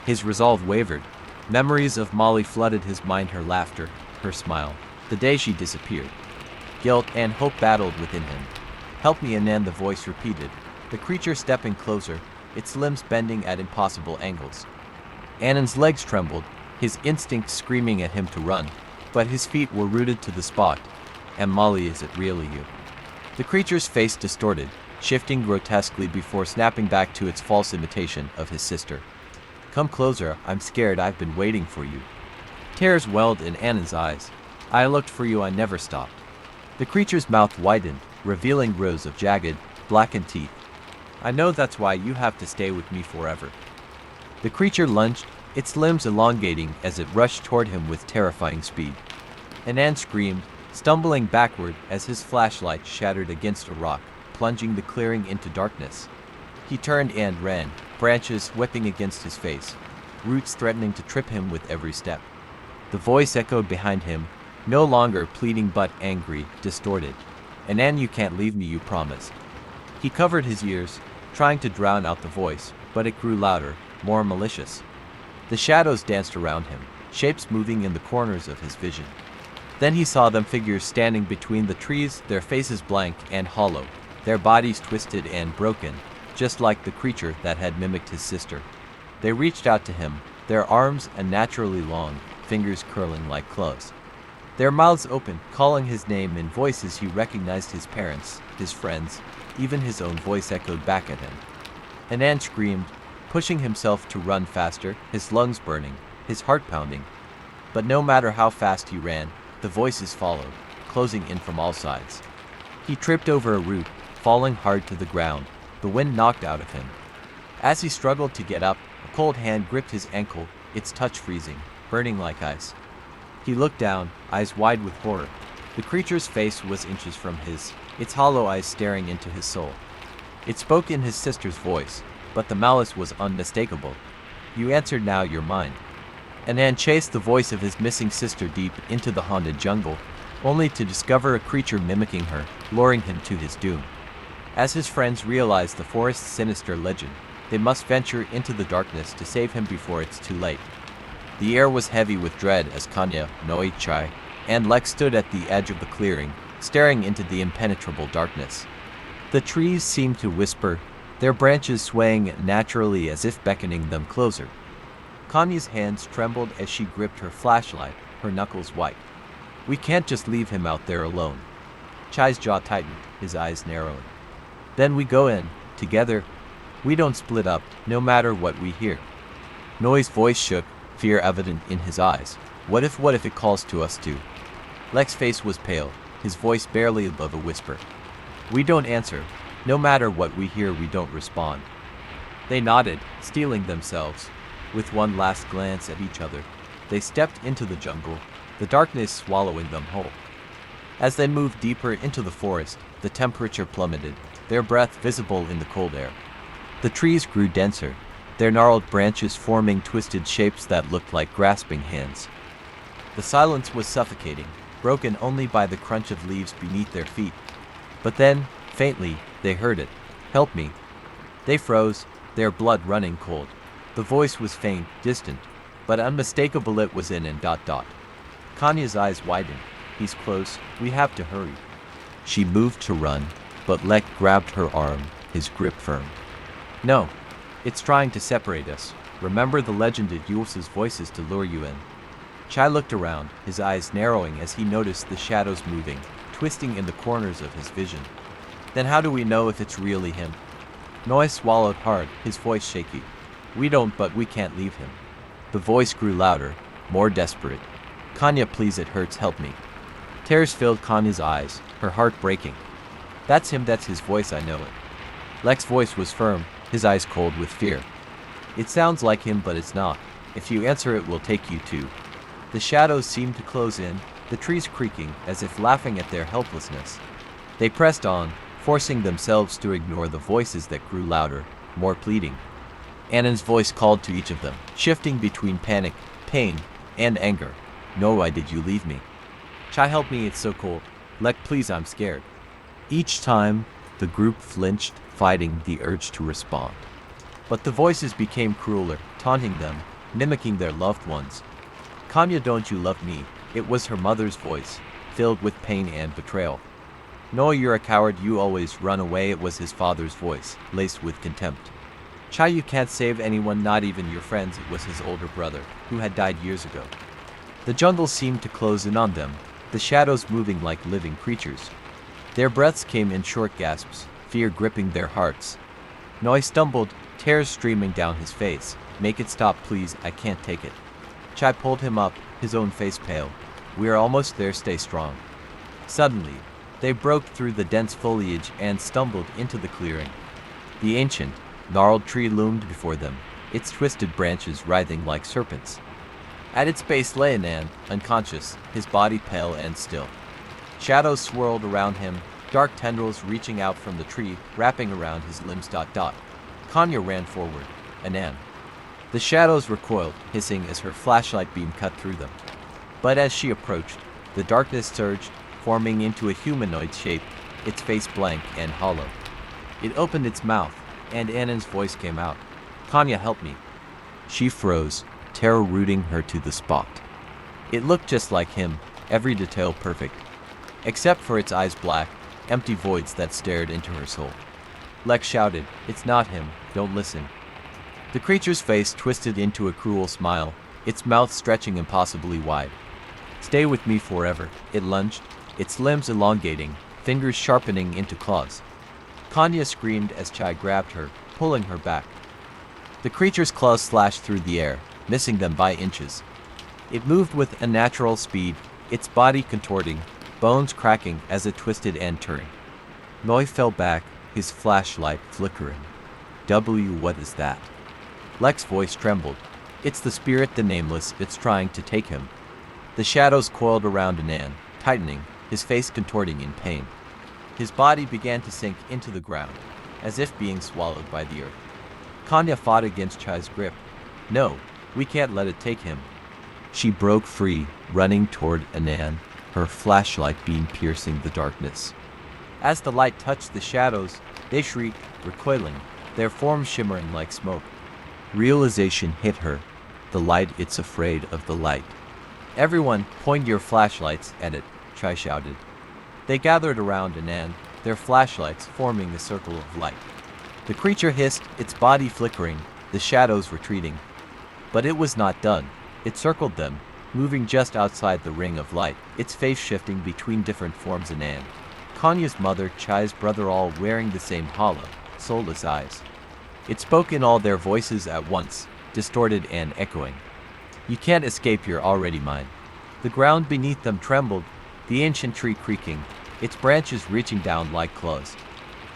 His resolve wavered. Memories of Molly flooded his mind, her laughter, her smile, the day she disappeared. Guilt and hope battled within him. Help me, Anan, the voice repeated, the creature stepping closer, its limbs bending at impossible angles. Anan's legs trembled, his instincts screaming at him to run, but his feet were rooted to the spot. And Molly, is it really you? The creature's face distorted, shifting grotesquely before snapping back to its false imitation of his sister. Come closer, I'm scared, I've been waiting for you. Tears welled in Anan's eyes. I looked for you, I never stopped. The creature's mouth widened, revealing rows of jagged, blackened teeth. I know, that's why you have to stay with me forever. The creature lunged, its limbs elongating as it rushed toward him with terrifying speed. Anan screamed, stumbling backward as his flashlight shattered against a rock, plunging the clearing into darkness. He turned and ran, branches whipping against his face, roots threatening to trip him with every step. The voice echoed behind him, no longer pleading but angry, distorted. Anan, you can't leave me, you promised. He covered his ears, trying to drown out the voice, but it grew louder, more malicious. The shadows danced around him, shapes moving in the corners of his vision. Then he saw them, figures standing between the trees, their faces blank and hollow, their bodies twisted and broken, just like the creature that had mimicked his sister. They reached out to him, their arms unnaturally long, fingers curling like claws. Their mouths open, calling his name in voices he recognized: his parents, his friends, even his own voice echoed back at him. Anan screamed, pushing himself to run faster, his lungs burning, his heart pounding. But no matter how fast he ran, the voices followed, closing in from all sides. He tripped over a root, falling hard to the ground, the wind knocked out of him. As he struggled to get up, a cold hand gripped his ankle, its touch freezing, burning like ice. He looked down, eyes wide with horror. The creature's face was inches from his, its hollow eyes staring into his soul. It spoke in his sister's voice, but the malice was unmistakable. "You answered, now you're mine." Anan chased the voice of his missing sister deep into the haunted jungle, only to discover a creature mimicking her, luring him to his doom. As his friends realized the forest's sinister legend, they must venture into the darkness to save him before it's too late. The air was heavy with dread as Kanya, Noi, Chai, and Lex stood at the edge of the clearing, staring into the impenetrable darkness. The trees seemed to whisper, their branches swaying naturally as if beckoning them closer. Kanya's hands trembled as she gripped her flashlight, her knuckles white. "We can't just leave him out there alone." Chai's jaw tightened, his eyes narrowing. "Then we go in, together. We don't split up, no matter what we hear." Noi's voice shook, fear evident in his eyes. What if it calls to us too?" Lex's face was pale, his voice barely above a whisper. "We don't answer. No matter what we hear, we don't respond." They nodded, steeling themselves. With one last glance at each other, they stepped into the jungle, the darkness swallowing them whole. As they moved deeper into the forest, the temperature plummeted, their breath visible in the cold air. The trees grew denser, their gnarled branches forming twisted shapes that looked like grasping hands. The silence was suffocating, broken only by the crunch of leaves beneath their feet. But then, faintly, they heard it. "Help me." They froze, their blood running cold. The voice was faint, distant, but unmistakable. It was in and ... Kanya's eyes widened. "He's close. We have to hurry." She moved to run, but Lek grabbed her arm, his grip firm. "No. It's trying to separate us. Remember the legend, it uses voices to lure you in." Chai looked around, his eyes narrowing as he noticed the shadows moving, twisting in the corners of his vision. "Then how do we know if it's really him?" Noi swallowed hard, his voice shaky. "We don't, but we can't leave him." The voice grew louder, more desperate. "Kanya, please, it hurts, help me." Tears filled Kanya's eyes, her heart breaking. "That's him, that's his voice, I know it." Lek's voice was firm, his eyes cold with fear. "It sounds like him, but it's not. If you answer, it will take you to." The shadows seemed to close in, the trees creaking, as if laughing at their helplessness. They pressed on, forcing themselves to ignore the voices that grew louder, more pleading. Annan's voice called to each of them, shifting between panic, pain, and anger. "No, why did you leave me?" "Chai, help me, it's so cold." "Lek, please, I'm scared." Each time, the group flinched, fighting the urge to respond. But the voices became crueler, taunting them, mimicking their loved ones. "Kanya, don't you love me?" It was her mother's voice, filled with pain and betrayal. "No, you're a coward, you always run away." It was his father's voice, laced with contempt. "Chai, you can't save anyone, not even your friends." It was his older brother, who had died years ago. The jungle seemed to close in on them, the shadows moving like living creatures. Their breaths came in short gasps, fear gripping their hearts. Noi stumbled, tears streaming down his face. "Make it stop, please, I can't take it." Chai pulled him up, his own face pale. "We are almost there, stay strong." Suddenly, they broke through the dense foliage and stumbled into the clearing. The ancient, gnarled tree loomed before them, its twisted branches writhing like serpents. At its base lay Anan, unconscious, his body pale and still. Shadows swirled around him, dark tendrils reaching out from the tree, wrapping around his limbs. Kanya ran forward. "Anan." The shadows recoiled, hissing as her flashlight beam cut through them. But as she approached, the darkness surged, forming into a humanoid shape, its face blank and hollow. It opened its mouth, and Annan's voice came out. "Kanya, help me." She froze, terror rooting her to the spot. It looked just like him, every detail perfect. Except for its eyes black, empty voids that stared into her soul. Lex shouted, "It's not him, don't listen." The creature's face twisted into a cruel smile, its mouth stretching impossibly wide. "Stay with me forever," it lunged, its limbs elongating, fingers sharpening into claws. Kanya screamed as Chai grabbed her, pulling her back. The creature's claws slashed through the air, missing them by inches. It moved with unnatural speed, its body contorting, bones cracking as it twisted and turned. Noi fell back, his flashlight flickering. What is that?" Lex's voice trembled. "It's the spirit, the nameless, it's trying to take him." The shadows coiled around Anan, tightening, his face contorting in pain. His body began to sink into the ground, as if being swallowed by the earth. Kanya fought against Chai's grip. "No, we can't let it take him." She broke free, running toward Anan, her flashlight beam piercing the darkness. As the light touched the shadows, they shrieked, recoiling, their forms shimmering like smoke. Realization hit her. The light, it's afraid of the light. "Everyone, point your flashlights at it," Chai shouted. They gathered around Anan, their flashlights forming a circle of light. The creature hissed, its body flickering, the shadows retreating. But it was not done. It circled them, moving just outside the ring of light, its face shifting between different forms. Anan, Kanya's mother, Chai's brother, all wearing the same hollow, soulless eyes. It spoke in all their voices at once, distorted and echoing. "You can't escape, you're already mine." The ground beneath them trembled, the ancient tree creaking, its branches reaching down like claws.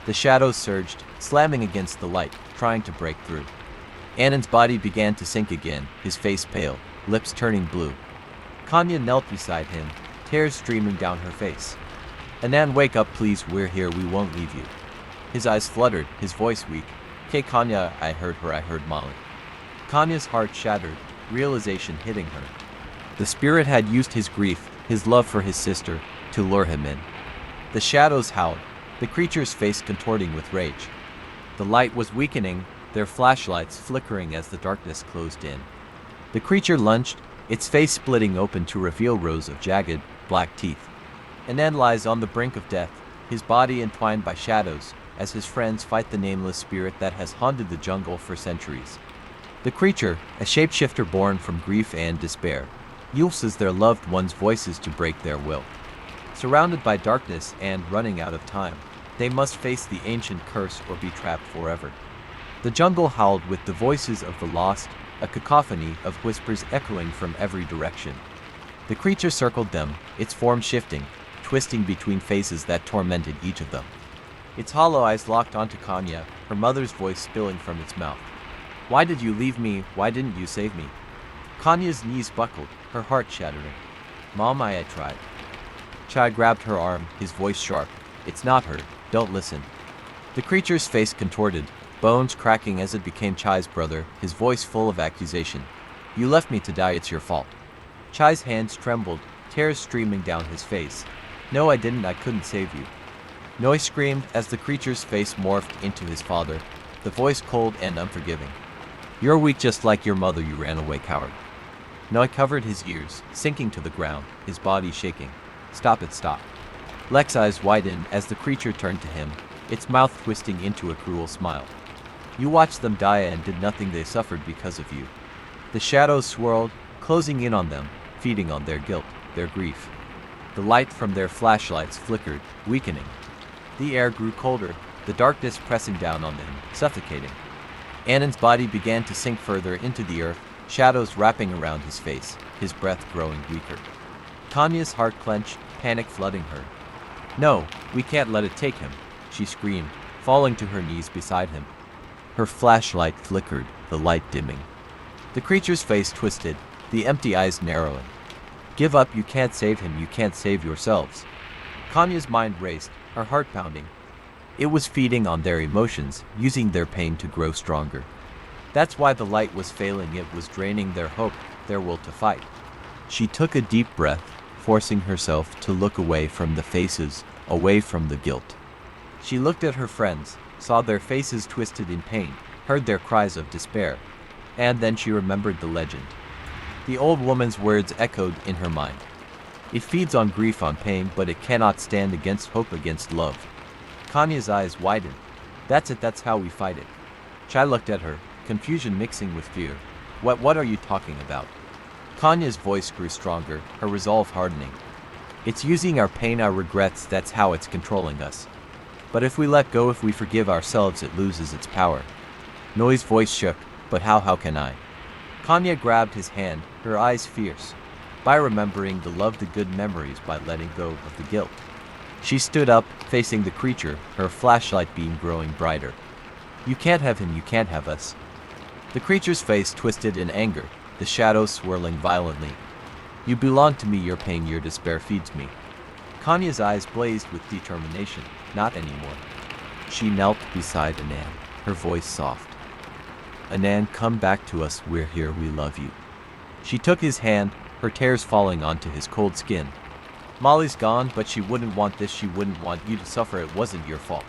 The shadows surged, slamming against the light, trying to break through. Anan's body began to sink again, his face pale, lips turning blue. Kanya knelt beside him, tears streaming down her face. "Anan, wake up please, we're here, we won't leave you." His eyes fluttered, his voice weak. "K Kanya, I heard her, I heard Molly." Kanya's heart shattered, realization hitting her. The spirit had used his grief, his love for his sister, to lure him in. The shadows howled, the creature's face contorting with rage. The light was weakening, their flashlights flickering as the darkness closed in. The creature lunged, its face splitting open to reveal rows of jagged, black teeth. Anan lies on the brink of death, his body entwined by shadows, as his friends fight the nameless spirit that has haunted the jungle for centuries. The creature, a shapeshifter born from grief and despair, uses their loved ones' voices to break their will. Surrounded by darkness and running out of time, they must face the ancient curse or be trapped forever. The jungle howled with the voices of the lost, a cacophony of whispers echoing from every direction. The creature circled them, its form shifting, twisting between faces that tormented each of them. Its hollow eyes locked onto Kanya, her mother's voice spilling from its mouth. "Why did you leave me? Why didn't you save me?" Kanya's knees buckled, her heart shattering. "Mom, I tried." Chai grabbed her arm, his voice sharp. "It's not her, don't listen." The creature's face contorted, bones cracking as it became Chai's brother, his voice full of accusation. "You left me to die, it's your fault." Chai's hands trembled, tears streaming down his face. "No, I didn't, I couldn't save you." Noi screamed as the creature's face morphed into his father, the voice cold and unforgiving. "You're weak just like your mother, you ran away, coward." Noi covered his ears, sinking to the ground, his body shaking. "Stop it, stop." Lex's eyes widened as the creature turned to him, its mouth twisting into a cruel smile. "You watched them die and did nothing, they suffered because of you." The shadows swirled, closing in on them, feeding on their guilt, their grief. The light from their flashlights flickered, weakening. The air grew colder, the darkness pressing down on them, suffocating. Anan's body began to sink further into the earth, shadows wrapping around his face, his breath growing weaker. Kanya's heart clenched, panic flooding her. "No, we can't let it take him," she screamed, falling to her knees beside him. Her flashlight flickered, the light dimming. The creature's face twisted, the empty eyes narrowing. "Give up, you can't save him, you can't save yourselves." Kanya's mind raced, her heart pounding. It was feeding on their emotions, using their pain to grow stronger. That's why the light was failing, it was draining their hope, their will to fight. She took a deep breath, forcing herself to look away from the faces, away from the guilt. She looked at her friends, saw their faces twisted in pain, heard their cries of despair, and then she remembered the legend. The old woman's words echoed in her mind. It feeds on grief, on pain, but it cannot stand against hope, against love. Kanya's eyes widened. That's it, that's how we fight it. Chai looked at her, confusion mixing with fear. What are you talking about? Kanya's voice grew stronger, her resolve hardening. It's using our pain, our regrets, that's how it's controlling us. But if we let go, if we forgive ourselves, it loses its power. Noi's voice shook, but how can I? Kanya grabbed his hand, her eyes fierce. By remembering the love, the good memories, by letting go of the guilt. She stood up, facing the creature, her flashlight beam growing brighter. You can't have him, you can't have us. The creature's face twisted in anger, the shadows swirling violently. You belong to me, your pain, your despair feeds me. Kanya's eyes blazed with determination. Not anymore. She knelt beside Anand, her voice soft. Anand, come back to us, we're here, we love you. She took his hand, her tears falling onto his cold skin. Molly's gone, but she wouldn't want this, she wouldn't want you to suffer, it wasn't your fault.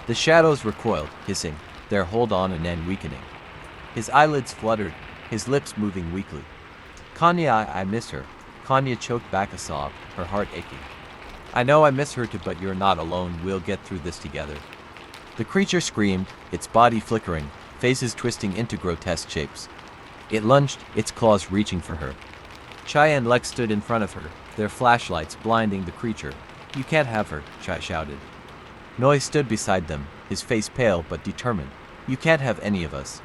The shadows recoiled, hissing, their hold on Anand weakening. His eyelids fluttered, his lips moving weakly. Kanya, I miss her. Kanya choked back a sob, her heart aching. I know I miss her too, but you're not alone, we'll get through this together. The creature screamed, its body flickering, faces twisting into grotesque shapes. It lunged, its claws reaching for her. Chai and Lex stood in front of her, their flashlights blinding the creature. You can't have her, Chai shouted. Noi stood beside them, his face pale but determined. You can't have any of us.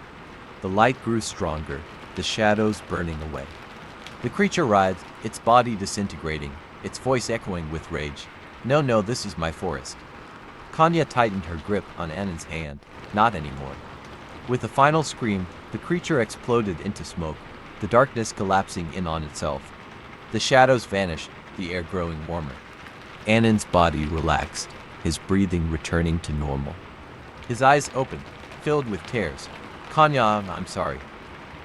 The light grew stronger, the shadows burning away. The creature writhed, its body disintegrating, its voice echoing with rage. No, this is my forest. Kanya tightened her grip on Anand's hand. Not anymore. With a final scream, the creature exploded into smoke, the darkness collapsing in on itself. The shadows vanished, the air growing warmer. Anand's body relaxed, his breathing returning to normal. His eyes opened, filled with tears. Kanya, I'm sorry.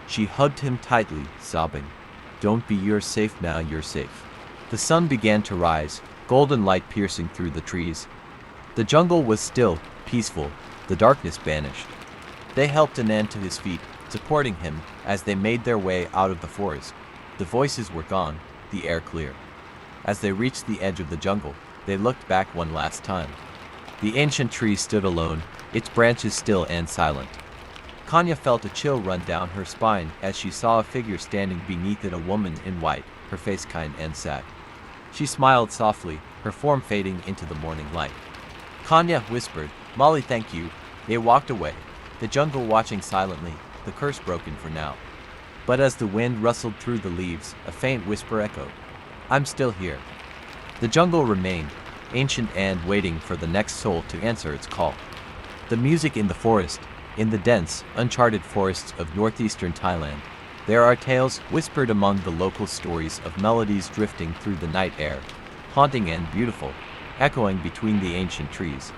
She hugged him tightly, sobbing. Don't be, you're safe now, you're safe. The sun began to rise, golden light piercing through the trees. The jungle was still, peaceful, the darkness vanished. They helped Anand to his feet, supporting him as they made their way out of the forest. The voices were gone, the air clear. As they reached the edge of the jungle, they looked back one last time. The ancient tree stood alone, its branches still and silent. Kanya felt a chill run down her spine as she saw a figure standing beneath it, a woman in white, her face kind and sad. She smiled softly, her form fading into the morning light. Kanya whispered, Molly, thank you. They walked away, the jungle watching silently, the curse broken for now. But as the wind rustled through the leaves, a faint whisper echoed. I'm still here. The jungle remained, ancient and waiting for the next soul to answer its call. The music in the forest, in the dense, uncharted forests of northeastern Thailand, there are tales whispered among the local stories of melodies drifting through the night air, haunting and beautiful, echoing between the ancient trees.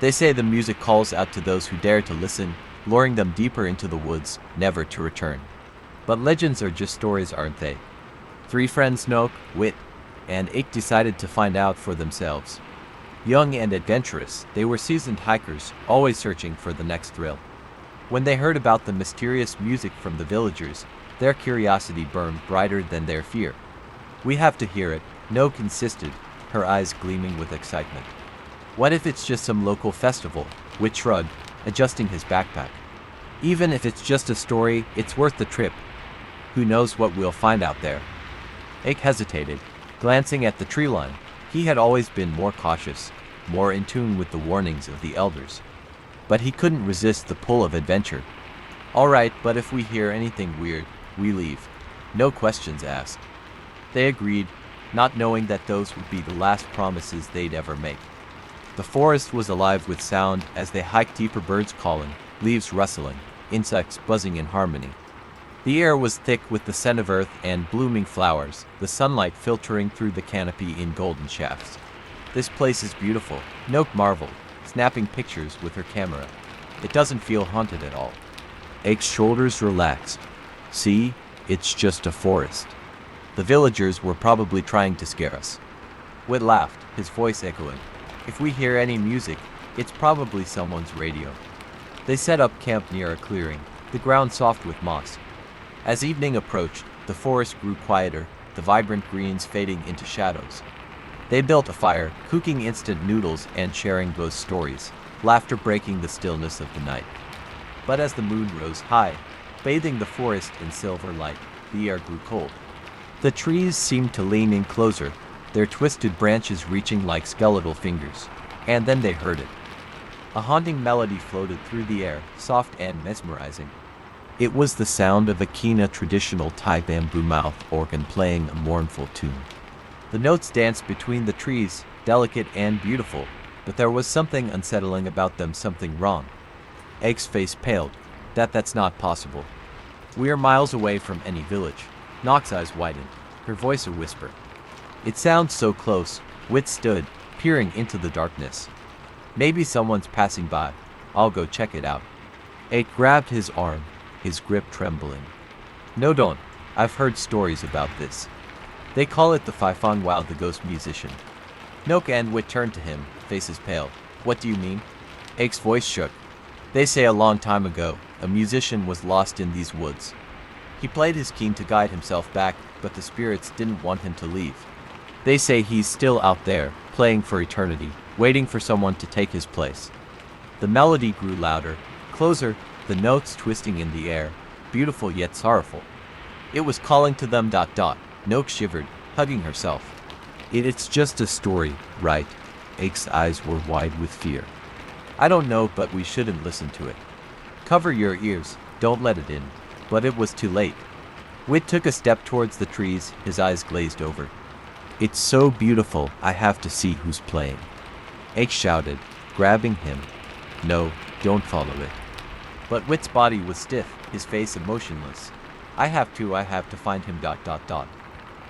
They say the music calls out to those who dare to listen, luring them deeper into the woods, never to return. But legends are just stories, aren't they? Three friends, Nok, Wit, and Ake, decided to find out for themselves. Young and adventurous, they were seasoned hikers, always searching for the next thrill. When they heard about the mysterious music from the villagers, their curiosity burned brighter than their fear. We have to hear it, Nok insisted, her eyes gleaming with excitement. What if it's just some local festival? Wit shrugged, adjusting his backpack. Even if it's just a story, it's worth the trip. Who knows what we'll find out there? Ake hesitated, glancing at the tree line. He had always been more cautious, more in tune with the warnings of the elders. But he couldn't resist the pull of adventure. All right, but if we hear anything weird, we leave. No questions asked. They agreed, not knowing that those would be the last promises they'd ever make. The forest was alive with sound as they hiked deeper, birds calling, leaves rustling, insects buzzing in harmony. The air was thick with the scent of earth and blooming flowers, the sunlight filtering through the canopy in golden shafts. This place is beautiful, Nok marveled, snapping pictures with her camera. It doesn't feel haunted at all. Ake's shoulders relaxed. See, it's just a forest. The villagers were probably trying to scare us. Wit laughed, his voice echoing. If we hear any music, it's probably someone's radio. They set up camp near a clearing, the ground soft with moss. As evening approached, the forest grew quieter, the vibrant greens fading into shadows. They built a fire, cooking instant noodles and sharing ghost stories, laughter breaking the stillness of the night. But as the moon rose high, bathing the forest in silver light, the air grew cold. The trees seemed to lean in closer, their twisted branches reaching like skeletal fingers. And then they heard it. A haunting melody floated through the air, soft and mesmerizing. It was the sound of a kina traditional Thai bamboo mouth organ playing a mournful tune. The notes danced between the trees, delicate and beautiful, but there was something unsettling about them, something wrong. Egg's face paled. That's not possible. We are miles away from any village. Nox's eyes widened, her voice a whisper. It sounds so close. Wit stood, peering into the darkness. Maybe someone's passing by. I'll go check it out. Egg grabbed his arm, his grip trembling. No, don't. I've heard stories about this. They call it the Faifang Wow, the ghost musician. Noak and Wit turned to him, faces pale. What do you mean? Egg's voice shook. They say a long time ago, a musician was lost in these woods. He played his keen to guide himself back, but the spirits didn't want him to leave. They say he's still out there, playing for eternity, waiting for someone to take his place. The melody grew louder, closer, the notes twisting in the air, beautiful yet sorrowful. It was calling to them. Noak shivered, hugging herself. It's just a story, right? Ake's eyes were wide with fear. I don't know, but we shouldn't listen to it. Cover your ears, don't let it in. But it was too late. Wit took a step towards the trees, his eyes glazed over. It's so beautiful, I have to see who's playing. Ake shouted, grabbing him. No, don't follow it. But Wit's body was stiff, his face emotionless. I have to find him.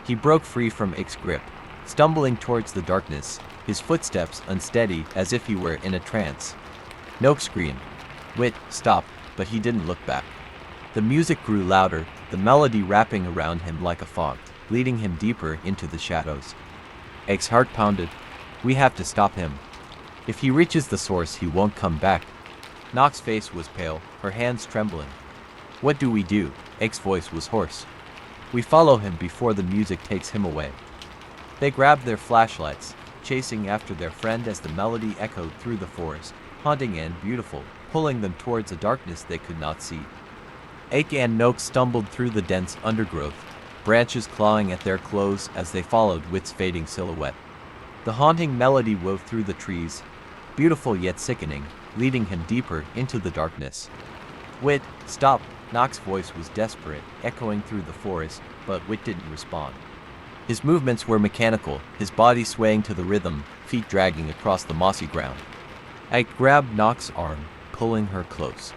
He broke free from Ake's grip, stumbling towards the darkness, his footsteps unsteady as if he were in a trance. Noak screamed. Wit, stop, but he didn't look back. The music grew louder, the melody wrapping around him like a fog, leading him deeper into the shadows. Ake's heart pounded. We have to stop him. If he reaches the source, he won't come back. Nox's face was pale, her hands trembling. What do we do? Ake's voice was hoarse. We follow him before the music takes him away. They grabbed their flashlights, chasing after their friend as the melody echoed through the forest, haunting and beautiful, pulling them towards a darkness they could not see. Ake and Noak stumbled through the dense undergrowth, branches clawing at their clothes as they followed Wit's fading silhouette. The haunting melody wove through the trees, beautiful yet sickening, leading him deeper into the darkness. Wit, stop! Nox's voice was desperate, echoing through the forest, but Wit didn't respond. His movements were mechanical, his body swaying to the rhythm, feet dragging across the mossy ground. Ike grabbed Nox's arm, pulling her close.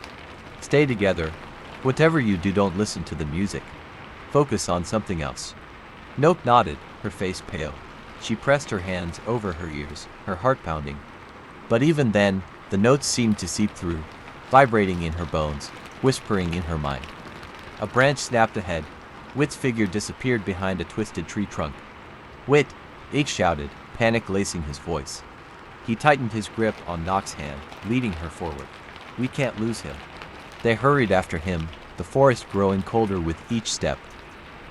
Stay together. Whatever you do, don't listen to the music. Focus on something else. Noak nodded, her face pale. She pressed her hands over her ears, her heart pounding. But even then, the notes seemed to seep through, vibrating in her bones, whispering in her mind. A branch snapped ahead. Wit's figure disappeared behind a twisted tree trunk. Wit! Ake shouted, panic lacing his voice. He tightened his grip on Nox's hand, leading her forward. We can't lose him. They hurried after him, the forest growing colder with each step.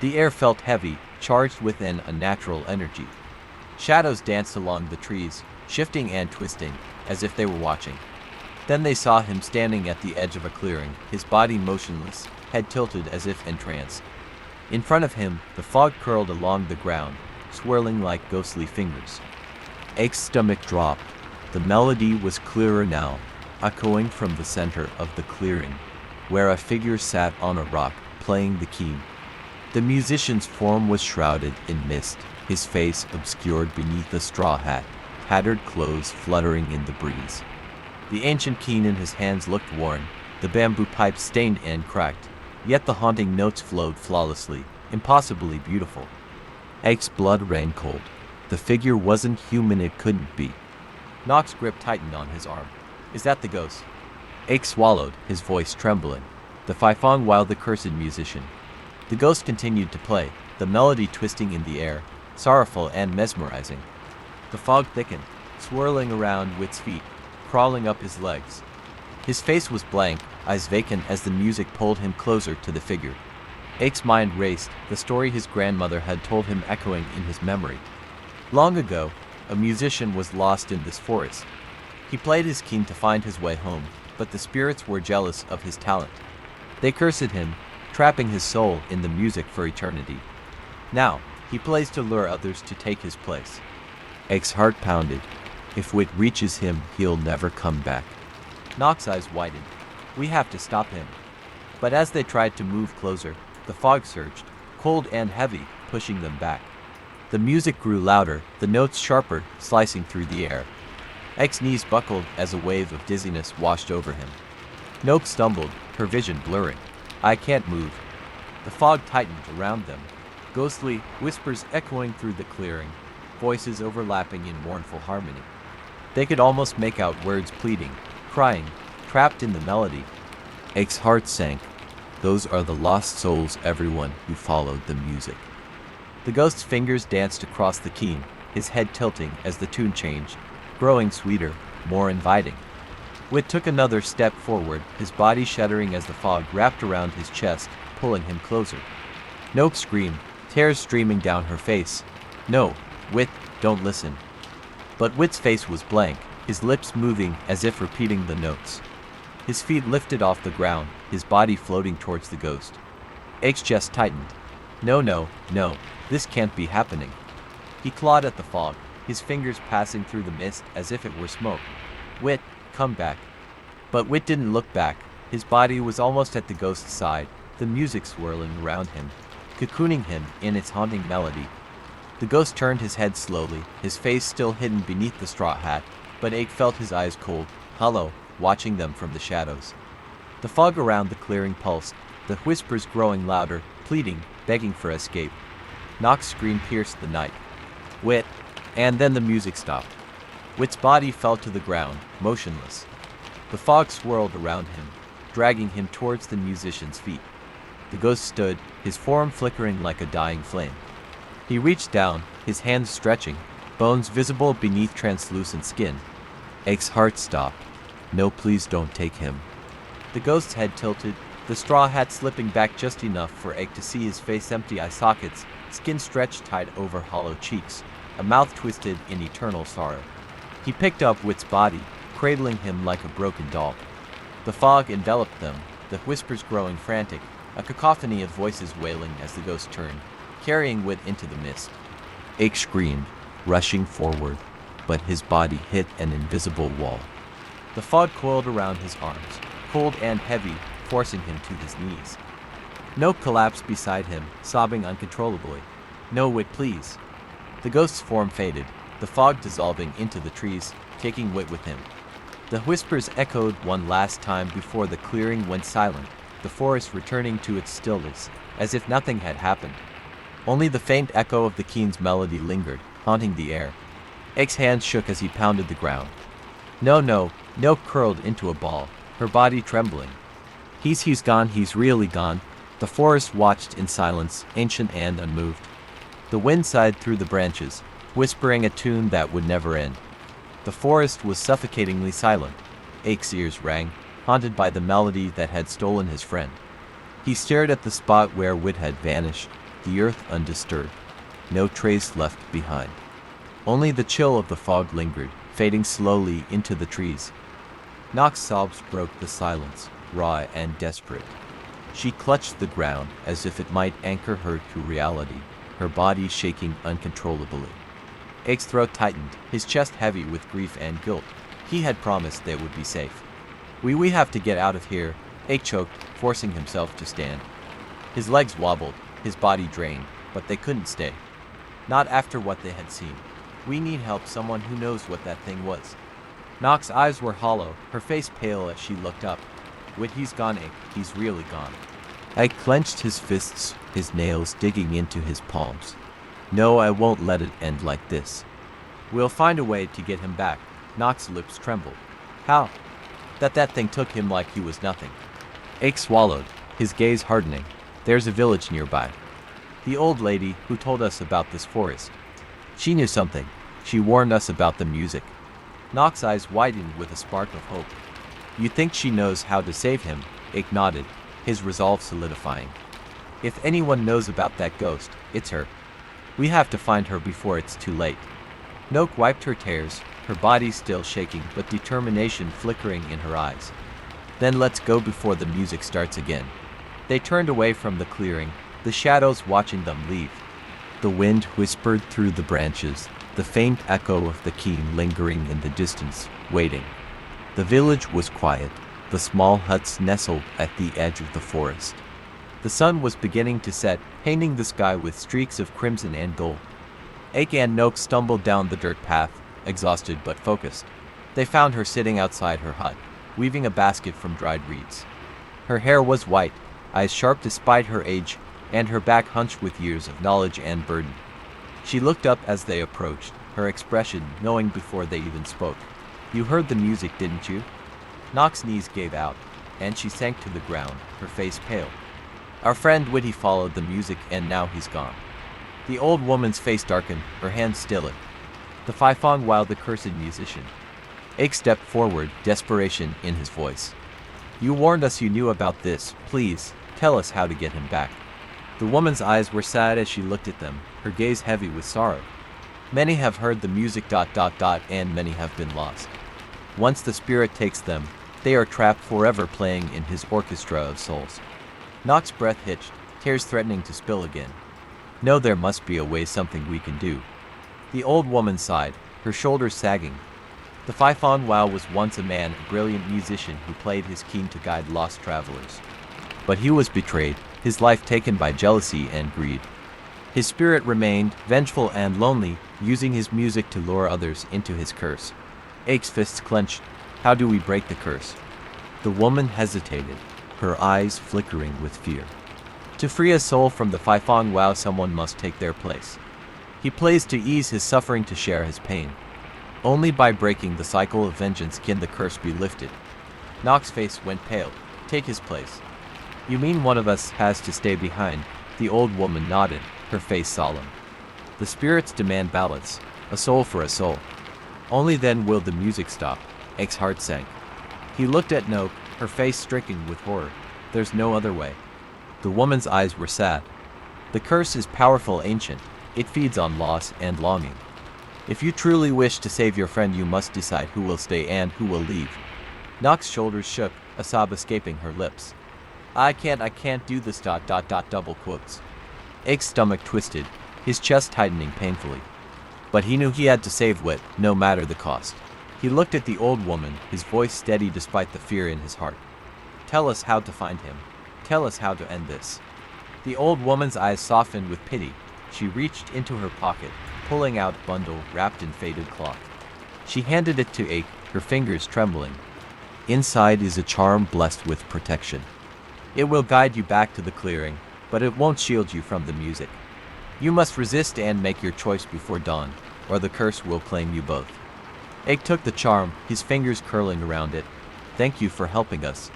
The air felt heavy, charged with an unnatural energy. Shadows danced along the trees, shifting and twisting, as if they were watching. Then they saw him standing at the edge of a clearing, his body motionless, head tilted as if entranced. In front of him, the fog curled along the ground, swirling like ghostly fingers. Ake's stomach dropped. The melody was clearer now, echoing from the center of the clearing, where a figure sat on a rock, playing the key. The musician's form was shrouded in mist, his face obscured beneath a straw hat, tattered clothes fluttering in the breeze. The ancient key in his hands looked worn, the bamboo pipe stained and cracked, yet the haunting notes flowed flawlessly, impossibly beautiful. Ake's blood ran cold. The figure wasn't human, it couldn't be. Nox's grip tightened on his arm. Is that the ghost? Ake swallowed, his voice trembling. The Faifang Wow, the cursed musician. The ghost continued to play, the melody twisting in the air, sorrowful and mesmerizing. The fog thickened, swirling around Wit's feet, crawling up his legs. His face was blank, eyes vacant as the music pulled him closer to the figure. Ake's mind raced, the story his grandmother had told him echoing in his memory. Long ago, a musician was lost in this forest. He played his keen to find his way home, but the spirits were jealous of his talent. They cursed him, trapping his soul in the music for eternity. Now, he plays to lure others to take his place. Ake's heart pounded. If wit reaches him, he'll never come back. Knox's eyes widened. We have to stop him. But as they tried to move closer, the fog surged, cold and heavy, pushing them back. The music grew louder, the notes sharper, slicing through the air. Ake's knees buckled as a wave of dizziness washed over him. Noak stumbled, her vision blurring. I can't move. The fog tightened around them, ghostly whispers echoing through the clearing, voices overlapping in mournful harmony. They could almost make out words pleading, crying, trapped in the melody. Ake's heart sank. Those are the lost souls, everyone who followed the music. The ghost's fingers danced across the keen, his head tilting as the tune changed, growing sweeter, more inviting. Wit took another step forward, his body shuddering as the fog wrapped around his chest, pulling him closer. Noak screamed, tears streaming down her face. No, Wit, don't listen. But Wit's face was blank, his lips moving as if repeating the notes. His feet lifted off the ground, his body floating towards the ghost. Ake's chest tightened. No, this can't be happening. He clawed at the fog, his fingers passing through the mist as if it were smoke. Wit, come back. But Wit didn't look back. His body was almost at the ghost's side, the music swirling around him, cocooning him in its haunting melody. The ghost turned his head slowly, his face still hidden beneath the straw hat, but Ake felt his eyes cold, hollow, watching them from the shadows. The fog around the clearing pulsed, the whispers growing louder, pleading, begging for escape. Knock's scream pierced the night. Wit, and then the music stopped. Wit's body fell to the ground, motionless. The fog swirled around him, dragging him towards the musician's feet. The ghost stood, his form flickering like a dying flame. He reached down, his hands stretching, bones visible beneath translucent skin. Ake's heart stopped. No, please don't take him. The ghost's head tilted, the straw hat slipping back just enough for Ake to see his face, empty eye sockets, skin stretched tight over hollow cheeks, a mouth twisted in eternal sorrow. He picked up Wit's body, cradling him like a broken doll. The fog enveloped them, the whispers growing frantic, a cacophony of voices wailing as the ghost turned, carrying Wit into the mist. Ake screamed, rushing forward, but his body hit an invisible wall. The fog coiled around his arms, cold and heavy, forcing him to his knees. Noak collapsed beside him, sobbing uncontrollably. No, Wit, please. The ghost's form faded, the fog dissolving into the trees, taking Wit with him. The whispers echoed one last time before the clearing went silent, the forest returning to its stillness, as if nothing had happened. Only the faint echo of the keen's melody lingered, haunting the air. Ake's hands shook as he pounded the ground. No, Noak curled into a ball, her body trembling. He's gone, he's really gone. The forest watched in silence, ancient and unmoved. The wind sighed through the branches, whispering a tune that would never end. The forest was suffocatingly silent. Ake's ears rang, haunted by the melody that had stolen his friend. He stared at the spot where Wit had vanished, the earth undisturbed, no trace left behind. Only the chill of the fog lingered, fading slowly into the trees. Knock's sobs broke the silence, raw and desperate. She clutched the ground as if it might anchor her to reality, her body shaking uncontrollably. Ake's throat tightened, his chest heavy with grief and guilt. He had promised they would be safe. We have to get out of here, Ake choked, forcing himself to stand. His legs wobbled, his body drained, but they couldn't stay. Not after what they had seen. We need help, someone who knows what that thing was. Knock's eyes were hollow, her face pale as she looked up. Wit, he's gone, Ake, he's really gone. Ake clenched his fists, his nails digging into his palms. No, I won't let it end like this. We'll find a way to get him back. Knock's lips trembled. How? That thing took him like he was nothing. Ake swallowed, his gaze hardening. There's a village nearby. The old lady who told us about this forest. She knew something. She warned us about the music. Knock's eyes widened with a spark of hope. You think she knows how to save him? Ake nodded, his resolve solidifying. If anyone knows about that ghost, it's her. We have to find her before it's too late. Noak wiped her tears, her body still shaking but determination flickering in her eyes. Then let's go before the music starts again. They turned away from the clearing, the shadows watching them leave. The wind whispered through the branches, the faint echo of the keen lingering in the distance, waiting. The village was quiet, the small huts nestled at the edge of the forest. The sun was beginning to set, painting the sky with streaks of crimson and gold. Ake and Noak stumbled down the dirt path, exhausted but focused. They found her sitting outside her hut, weaving a basket from dried reeds. Her hair was white, eyes sharp despite her age, and her back hunched with years of knowledge and burden. She looked up as they approached, her expression knowing before they even spoke. "You heard the music, didn't you?" Nock's knees gave out, and she sank to the ground, her face pale. Our friend Whitty followed the music, and now he's gone. The old woman's face darkened, her hands stilled. The Phi-Fong wowed the cursed musician. Ake stepped forward, desperation in his voice. "You warned us you knew about this. Please, tell us how to get him back." The woman's eyes were sad as she looked at them, her gaze heavy with sorrow. "Many have heard the music ... and many have been lost. Once the spirit takes them, they are trapped forever playing in his orchestra of souls." Nock's breath hitched, tears threatening to spill again. "No, there must be a way, something we can do." The old woman sighed, her shoulders sagging. The Phi-Fong Wow was once a man, a brilliant musician who played his keen to guide lost travelers. But he was betrayed, his life taken by jealousy and greed. His spirit remained, vengeful and lonely, using his music to lure others into his curse. Ake's fists clenched. How do we break the curse? The woman hesitated, her eyes flickering with fear. To free a soul from the Phi-Fong Wow, someone must take their place. He plays to ease his suffering, to share his pain. Only by breaking the cycle of vengeance can the curse be lifted. Nock's face went pale. "Take his place." "You mean one of us has to stay behind?" The old woman nodded, her face solemn. "The spirits demand balance, a soul for a soul. Only then will the music stop." Ake's heart sank. He looked at Noak, her face stricken with horror. "There's no other way." The woman's eyes were sad. "The curse is powerful, ancient. It feeds on loss and longing. If you truly wish to save your friend, you must decide who will stay and who will leave." Nock's shoulders shook, a sob escaping her lips. I can't do this ... double quotes. Ake's stomach twisted, his chest tightening painfully. But he knew he had to save Whit, no matter the cost. He looked at the old woman, his voice steady despite the fear in his heart. "Tell us how to find him. Tell us how to end this." The old woman's eyes softened with pity. She reached into her pocket, pulling out a bundle wrapped in faded cloth. She handed it to Ake, her fingers trembling. "Inside is a charm blessed with protection. It will guide you back to the clearing, but it won't shield you from the music. You must resist and make your choice before dawn, or the curse will claim you both." Ake took the charm, his fingers curling around it. "Thank you for helping us."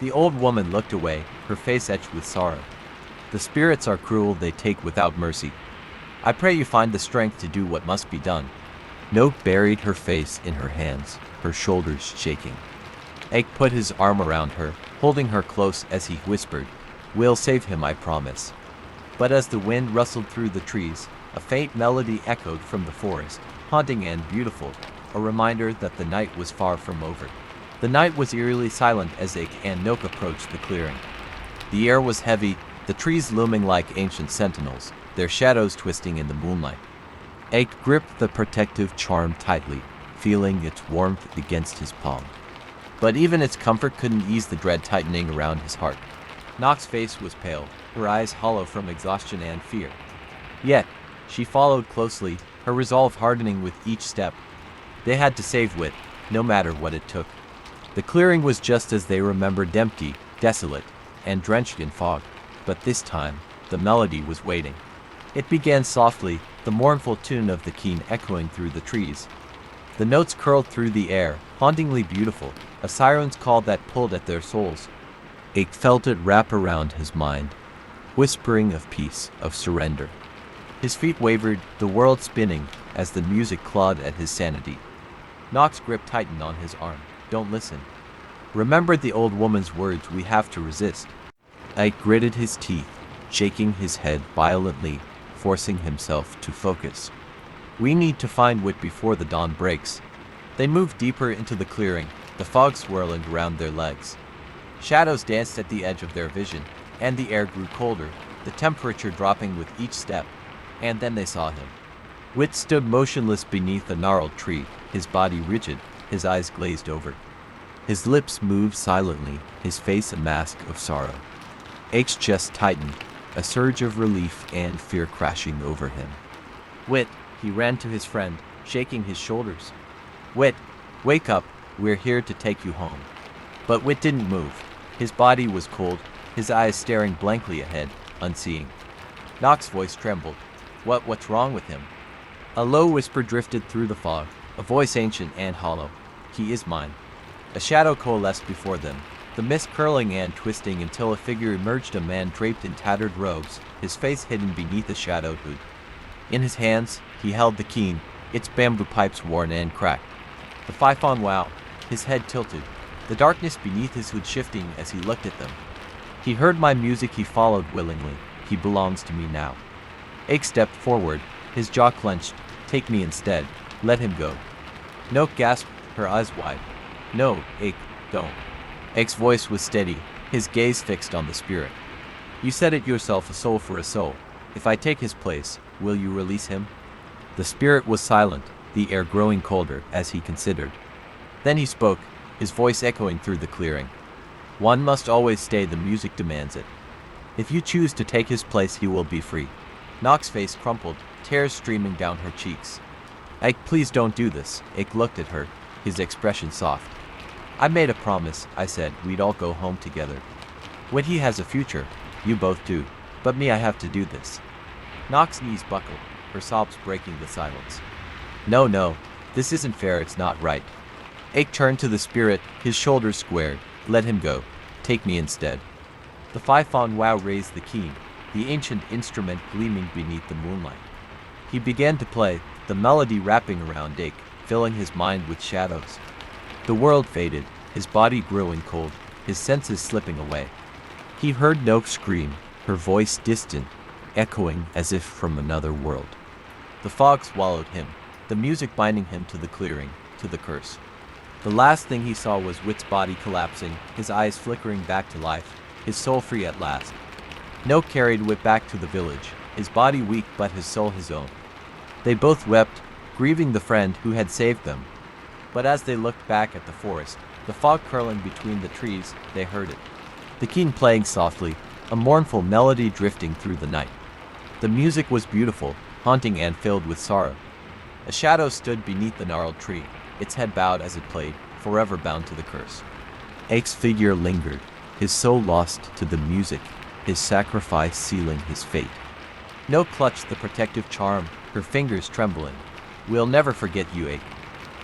The old woman looked away, her face etched with sorrow. "The spirits are cruel, they take without mercy. I pray you find the strength to do what must be done." Noak buried her face in her hands, her shoulders shaking. Ake put his arm around her, holding her close as he whispered, "We'll save him, I promise." But as the wind rustled through the trees, a faint melody echoed from the forest, haunting and beautiful, a reminder that the night was far from over. The night was eerily silent as Ake and Noak approached the clearing. The air was heavy, the trees looming like ancient sentinels, their shadows twisting in the moonlight. Ake gripped the protective charm tightly, feeling its warmth against his palm. But even its comfort couldn't ease the dread tightening around his heart. Nock's face was pale, her eyes hollow from exhaustion and fear. Yet, she followed closely, her resolve hardening with each step. They had to save Whit, no matter what it took. The clearing was just as they remembered, empty, desolate, and drenched in fog. But this time, the melody was waiting. It began softly, the mournful tune of the keen echoing through the trees. The notes curled through the air, hauntingly beautiful, a siren's call that pulled at their souls. Ake felt it wrap around his mind, whispering of peace, of surrender. His feet wavered, the world spinning, as the music clawed at his sanity. Nock's grip tightened on his arm. "Don't listen. Remember the old woman's words, we have to resist." Ike gritted his teeth, shaking his head violently, forcing himself to focus. We need to find Wit before the dawn breaks. They moved deeper into the clearing, the fog swirling around their legs. Shadows danced at the edge of their vision, and the air grew colder, the temperature dropping with each step, and then they saw him. Wit stood motionless beneath a gnarled tree, his body rigid, his eyes glazed over. His lips moved silently, his face a mask of sorrow. Ake's chest tightened, a surge of relief and fear crashing over him. "Wit," he ran to his friend, shaking his shoulders. "Wit, wake up, we're here to take you home." But Wit didn't move. His body was cold, his eyes staring blankly ahead, unseeing. Nock's voice trembled. What's wrong with him?" A low whisper drifted through the fog, a voice ancient and hollow. "He is mine." A shadow coalesced before them, the mist curling and twisting until a figure emerged, a man draped in tattered robes, his face hidden beneath a shadowed hood. In his hands, he held the keen, its bamboo pipes worn and cracked. The Python wowed, his head tilted, the darkness beneath his hood shifting as he looked at them. "He heard my music, he followed willingly. He belongs to me now." Ake stepped forward, his jaw clenched. "Take me instead. Let him go." Noak gasped, her eyes wide. "No, Ake, don't." Ake's voice was steady, his gaze fixed on the spirit. "You said it yourself, a soul for a soul. If I take his place, will you release him?" The spirit was silent, the air growing colder as he considered. Then he spoke, his voice echoing through the clearing. "One must always stay, the music demands it. If you choose to take his place, he will be free." Nock's face crumpled, tears streaming down her cheeks. "Ake, please don't do this." Ake looked at her, his expression soft. "I made a promise. I said we'd all go home together. When he has a future, you both do. But me, I have to do this." Nock's knees buckled, her sobs breaking the silence. No, this isn't fair, it's not right." Ake turned to the spirit, his shoulders squared. "Let him go. Take me instead." The Python wow raised the keen, the ancient instrument gleaming beneath the moonlight. He began to play, the melody wrapping around Ake, filling his mind with shadows. The world faded, his body growing cold, his senses slipping away. He heard Noak scream, her voice distant, echoing as if from another world. The fog swallowed him, the music binding him to the clearing, to the curse. The last thing he saw was Wit's body collapsing, his eyes flickering back to life, his soul free at last. Noak carried Wit back to the village, his body weak but his soul his own. They both wept, grieving the friend who had saved them. But as they looked back at the forest, the fog curling between the trees, they heard it. The keen playing softly, a mournful melody drifting through the night. The music was beautiful, haunting and filled with sorrow. A shadow stood beneath the gnarled tree, its head bowed as it played, forever bound to the curse. Ake's figure lingered, his soul lost to the music, his sacrifice sealing his fate. Noak clutched the protective charm, her fingers trembling. "We'll never forget you, Ake."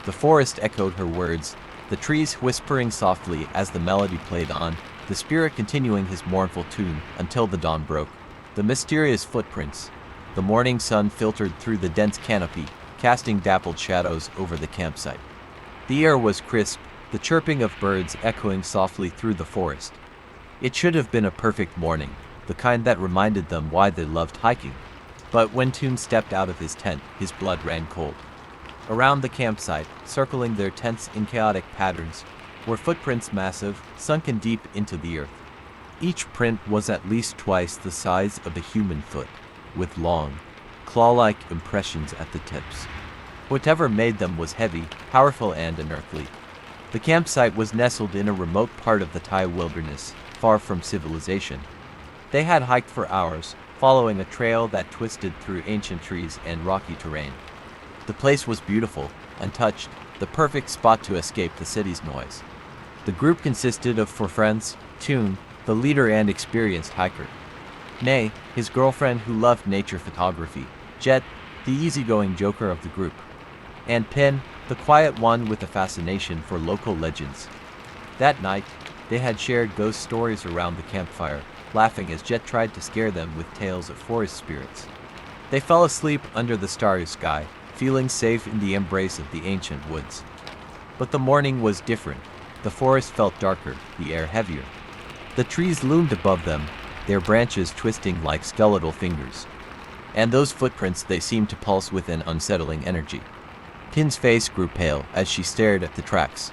The forest echoed her words, the trees whispering softly as the melody played on, the spirit continuing his mournful tune until the dawn broke. The mysterious footprints. The morning sun filtered through the dense canopy, casting dappled shadows over the campsite. The air was crisp, the chirping of birds echoing softly through the forest. It should have been a perfect morning, the kind that reminded them why they loved hiking. But when Toon stepped out of his tent, his blood ran cold. Around the campsite, circling their tents in chaotic patterns, were footprints massive, sunken deep into the earth. Each print was at least twice the size of a human foot, with long, claw-like impressions at the tips. Whatever made them was heavy, powerful, and unearthly. The campsite was nestled in a remote part of the Thai wilderness, far from civilization. They had hiked for hours, following a trail that twisted through ancient trees and rocky terrain. The place was beautiful, untouched, the perfect spot to escape the city's noise. The group consisted of 4 friends: Toon, the leader and experienced hiker; Nay, his girlfriend who loved nature photography; Jet, the easygoing joker of the group; and Pin, the quiet one with a fascination for local legends. That night, they had shared ghost stories around the campfire, laughing as Jet tried to scare them with tales of forest spirits. They fell asleep under the starry sky, feeling safe in the embrace of the ancient woods. But the morning was different. The forest felt darker, the air heavier. The trees loomed above them, their branches twisting like skeletal fingers. And those footprints, they seemed to pulse with an unsettling energy. Pin's face grew pale as she stared at the tracks.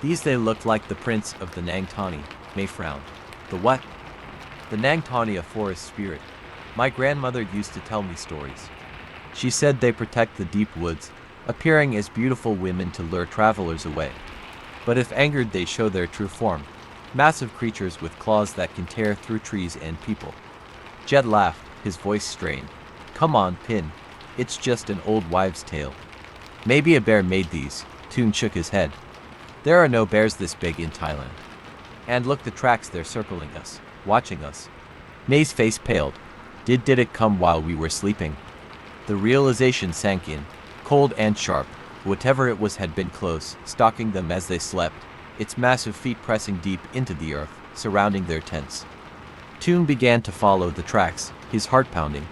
These they looked like the prints of the Nangtani. May frowned. The what? The Nangtani, a forest spirit. My grandmother used to tell me stories. She said they protect the deep woods, appearing as beautiful women to lure travelers away. But if angered, they show their true form. Massive creatures with claws that can tear through trees and people. Jed laughed, his voice strained. Come on, Pin. It's just an old wives' tale. Maybe a bear made these. Toon shook his head. There are no bears this big in Thailand. And look, the tracks, they're circling us, watching us. May's face paled. Did it come while we were sleeping? The realization sank in, cold and sharp. Whatever it was had been close, stalking them as they slept, its massive feet pressing deep into the earth, surrounding their tents. Toon began to follow the tracks, his heart pounding.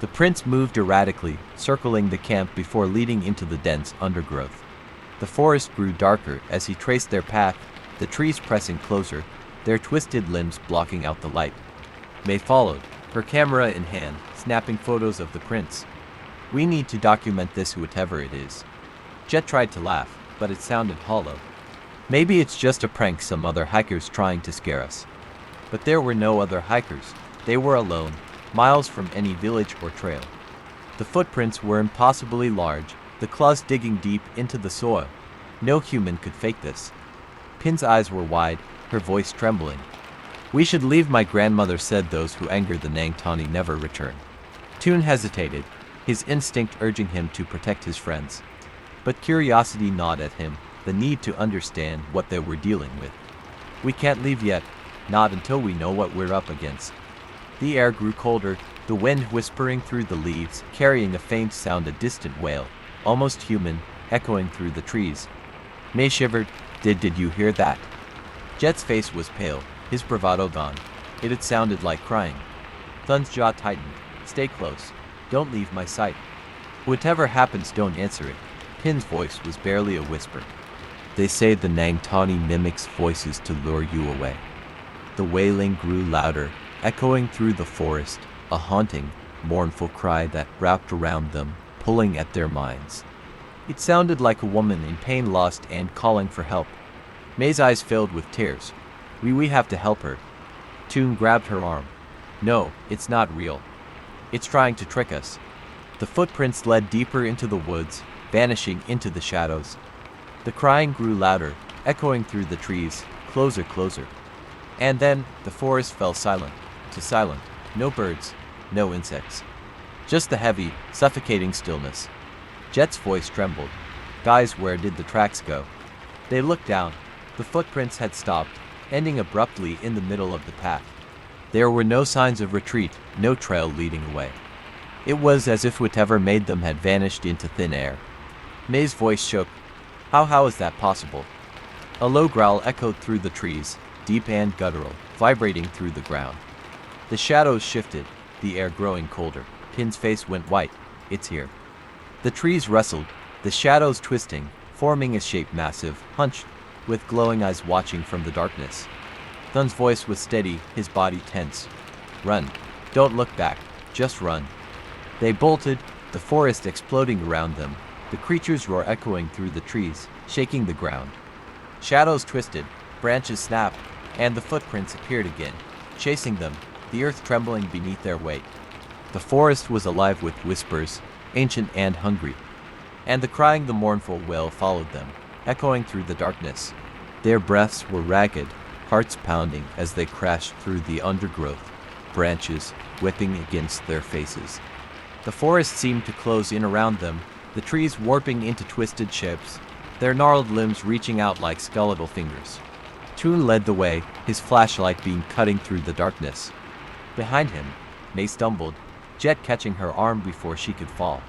The prince moved erratically, circling the camp before leading into the dense undergrowth. The forest grew darker as he traced their path, the trees pressing closer, their twisted limbs blocking out the light. May followed, her camera in hand, snapping photos of the prince. We need to document this, whatever it is. Jet tried to laugh, but it sounded hollow. Maybe it's just a prank, some other hikers trying to scare us. But there were no other hikers. They were alone, miles from any village or trail. The footprints were impossibly large, the claws digging deep into the soil. No human could fake this. Pin's eyes were wide, her voice trembling. We should leave, my grandmother said those who angered the Nangtani never return. Toon hesitated, his instinct urging him to protect his friends. But curiosity gnawed at him, the need to understand what they were dealing with. We can't leave yet, not until we know what we're up against. The air grew colder, the wind whispering through the leaves, carrying a faint sound, a distant wail, almost human, echoing through the trees. May shivered. Did you hear that? Jet's face was pale, his bravado gone. It had sounded like crying. Thun's jaw tightened. Stay close. Don't leave my sight. Whatever happens, don't answer it. Pin's voice was barely a whisper. They say the Nangtani mimics voices to lure you away. The wailing grew louder, echoing through the forest, a haunting, mournful cry that wrapped around them, pulling at their minds. It sounded like a woman in pain, lost and calling for help. May's eyes filled with tears. We have to help her. Toon grabbed her arm. No, it's not real. It's trying to trick us. The footprints led deeper into the woods, vanishing into the shadows. The crying grew louder, echoing through the trees, closer. And then the forest fell silent. No birds, no insects. Just the heavy, suffocating stillness. Jet's voice trembled. Guys, where did the tracks go? They looked down. The footprints had stopped, ending abruptly in the middle of the path. There were no signs of retreat, no trail leading away. It was as if whatever made them had vanished into thin air. May's voice shook. How is that possible? A low growl echoed through the trees, deep and guttural, vibrating through the ground. The shadows shifted, the air growing colder. Pin's face went white. It's here. The trees rustled, the shadows twisting, forming a shape massive, hunched, with glowing eyes watching from the darkness. Thun's voice was steady, his body tense. Run. Don't look back. Just run. They bolted, the forest exploding around them, the creature's roar echoing through the trees, shaking the ground. Shadows twisted, branches snapped, and the footprints appeared again, chasing them, the earth trembling beneath their weight. The forest was alive with whispers, ancient and hungry. And the crying, the mournful wail followed them, echoing through the darkness. Their breaths were ragged, hearts pounding as they crashed through the undergrowth, branches whipping against their faces. The forest seemed to close in around them, the trees warping into twisted shapes, their gnarled limbs reaching out like skeletal fingers. Toon led the way, his flashlight beam cutting through the darkness. Behind him, May stumbled, Jet catching her arm before she could fall.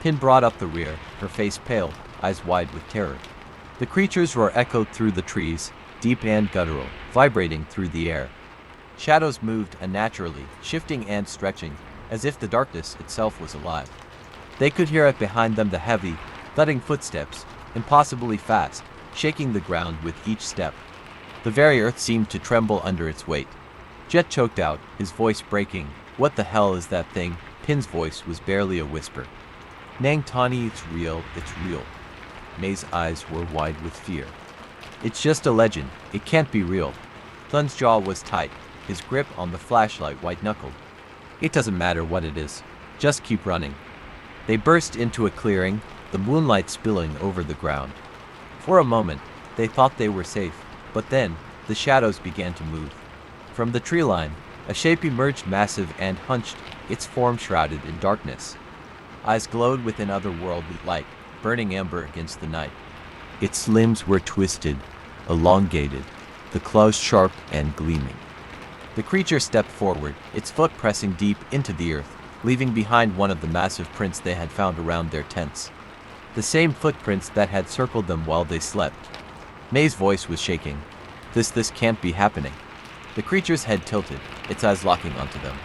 Pin brought up the rear, her face pale, eyes wide with terror. The creature's roar echoed through the trees, deep and guttural, vibrating through the air. Shadows moved unnaturally, shifting and stretching, as if the darkness itself was alive. They could hear it behind them, the heavy, thudding footsteps, impossibly fast, shaking the ground with each step. The very earth seemed to tremble under its weight. Jet choked out, his voice breaking. What the hell is that thing? Pin's voice was barely a whisper. Nang Tani, it's real, it's real. May's eyes were wide with fear. It's just a legend, it can't be real. Thun's jaw was tight, his grip on the flashlight white-knuckled. It doesn't matter what it is, just keep running. They burst into a clearing, the moonlight spilling over the ground. For a moment, they thought they were safe, but then, the shadows began to move. From the tree line, a shape emerged, massive and hunched, its form shrouded in darkness. Eyes glowed with an otherworldly light, burning amber against the night. Its limbs were twisted, elongated, the claws sharp and gleaming. The creature stepped forward, its foot pressing deep into the earth, leaving behind one of the massive prints they had found around their tents. The same footprints that had circled them while they slept. May's voice was shaking. This can't be happening. The creature's head tilted, its eyes locking onto them.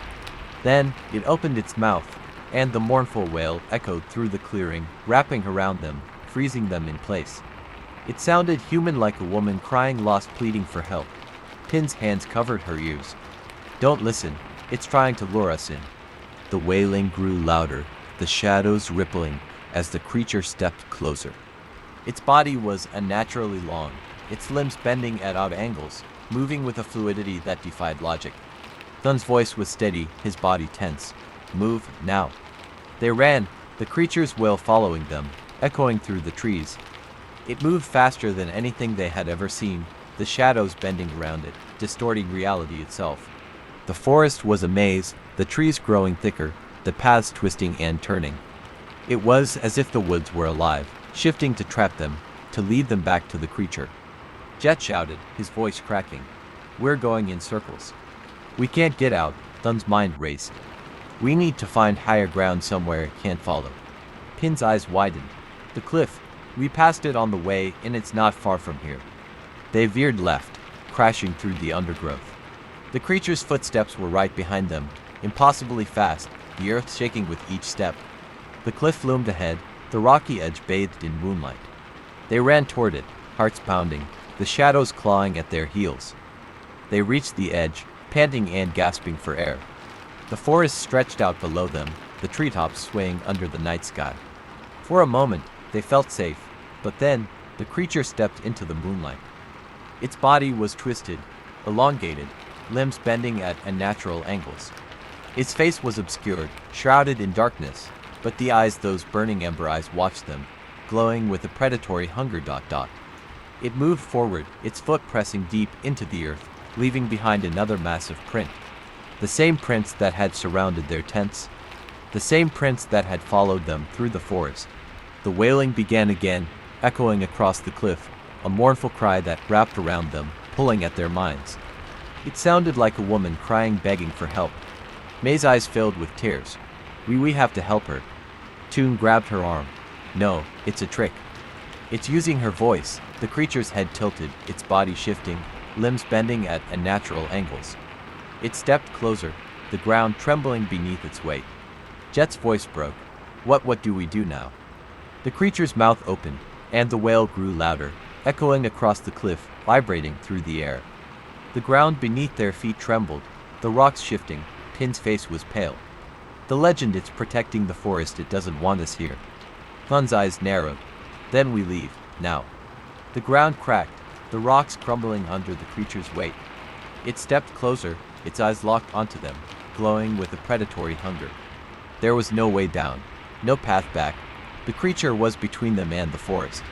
Then, it opened its mouth, and the mournful wail echoed through the clearing, wrapping around them, freezing them in place. It sounded human, like a woman crying, lost, pleading for help. Pin's hands covered her ears. Don't listen, it's trying to lure us in. The wailing grew louder, the shadows rippling as the creature stepped closer. Its body was unnaturally long, its limbs bending at odd angles, moving with a fluidity that defied logic. Thun's voice was steady, his body tense. Move, now. They ran, the creature's wail following them, echoing through the trees. It moved faster than anything they had ever seen, the shadows bending around it, distorting reality itself. The forest was a maze, the trees growing thicker, the paths twisting and turning. It was as if the woods were alive, shifting to trap them, to lead them back to the creature. Jet shouted, his voice cracking. We're going in circles. We can't get out, Thun's mind raced. We need to find higher ground somewhere it can't follow. Pin's eyes widened. The cliff. We passed it on the way, and it's not far from here. They veered left, crashing through the undergrowth. The creature's footsteps were right behind them, impossibly fast, the earth shaking with each step. The cliff loomed ahead, the rocky edge bathed in moonlight. They ran toward it, hearts pounding, the shadows clawing at their heels. They reached the edge, panting and gasping for air. The forest stretched out below them, the treetops swaying under the night sky. For a moment, they felt safe, but then, the creature stepped into the moonlight. Its body was twisted, elongated, limbs bending at unnatural angles. Its face was obscured, shrouded in darkness, but the eyes, those burning ember eyes, watched them, glowing with a predatory hunger. It moved forward, its foot pressing deep into the earth, leaving behind another massive print. The same prints that had surrounded their tents, the same prints that had followed them through the forest. The wailing began again, echoing across the cliff, a mournful cry that wrapped around them, pulling at their minds. It sounded like a woman crying, begging for help. May's eyes filled with tears. We have to help her. Toon grabbed her arm. No, it's a trick. It's using her voice. The creature's head tilted, its body shifting, limbs bending at unnatural angles. It stepped closer, the ground trembling beneath its weight. Jet's voice broke. What do we do now? The creature's mouth opened, and the wail grew louder, echoing across the cliff, vibrating through the air. The ground beneath their feet trembled, the rocks shifting. Pin's face was pale. The legend, it's protecting the forest, it doesn't want us here. Thun's eyes narrowed. Then we leave, now. The ground cracked, the rocks crumbling under the creature's weight. It stepped closer, its eyes locked onto them, glowing with a predatory hunger. There was no way down, no path back. The creature was between them and the forest.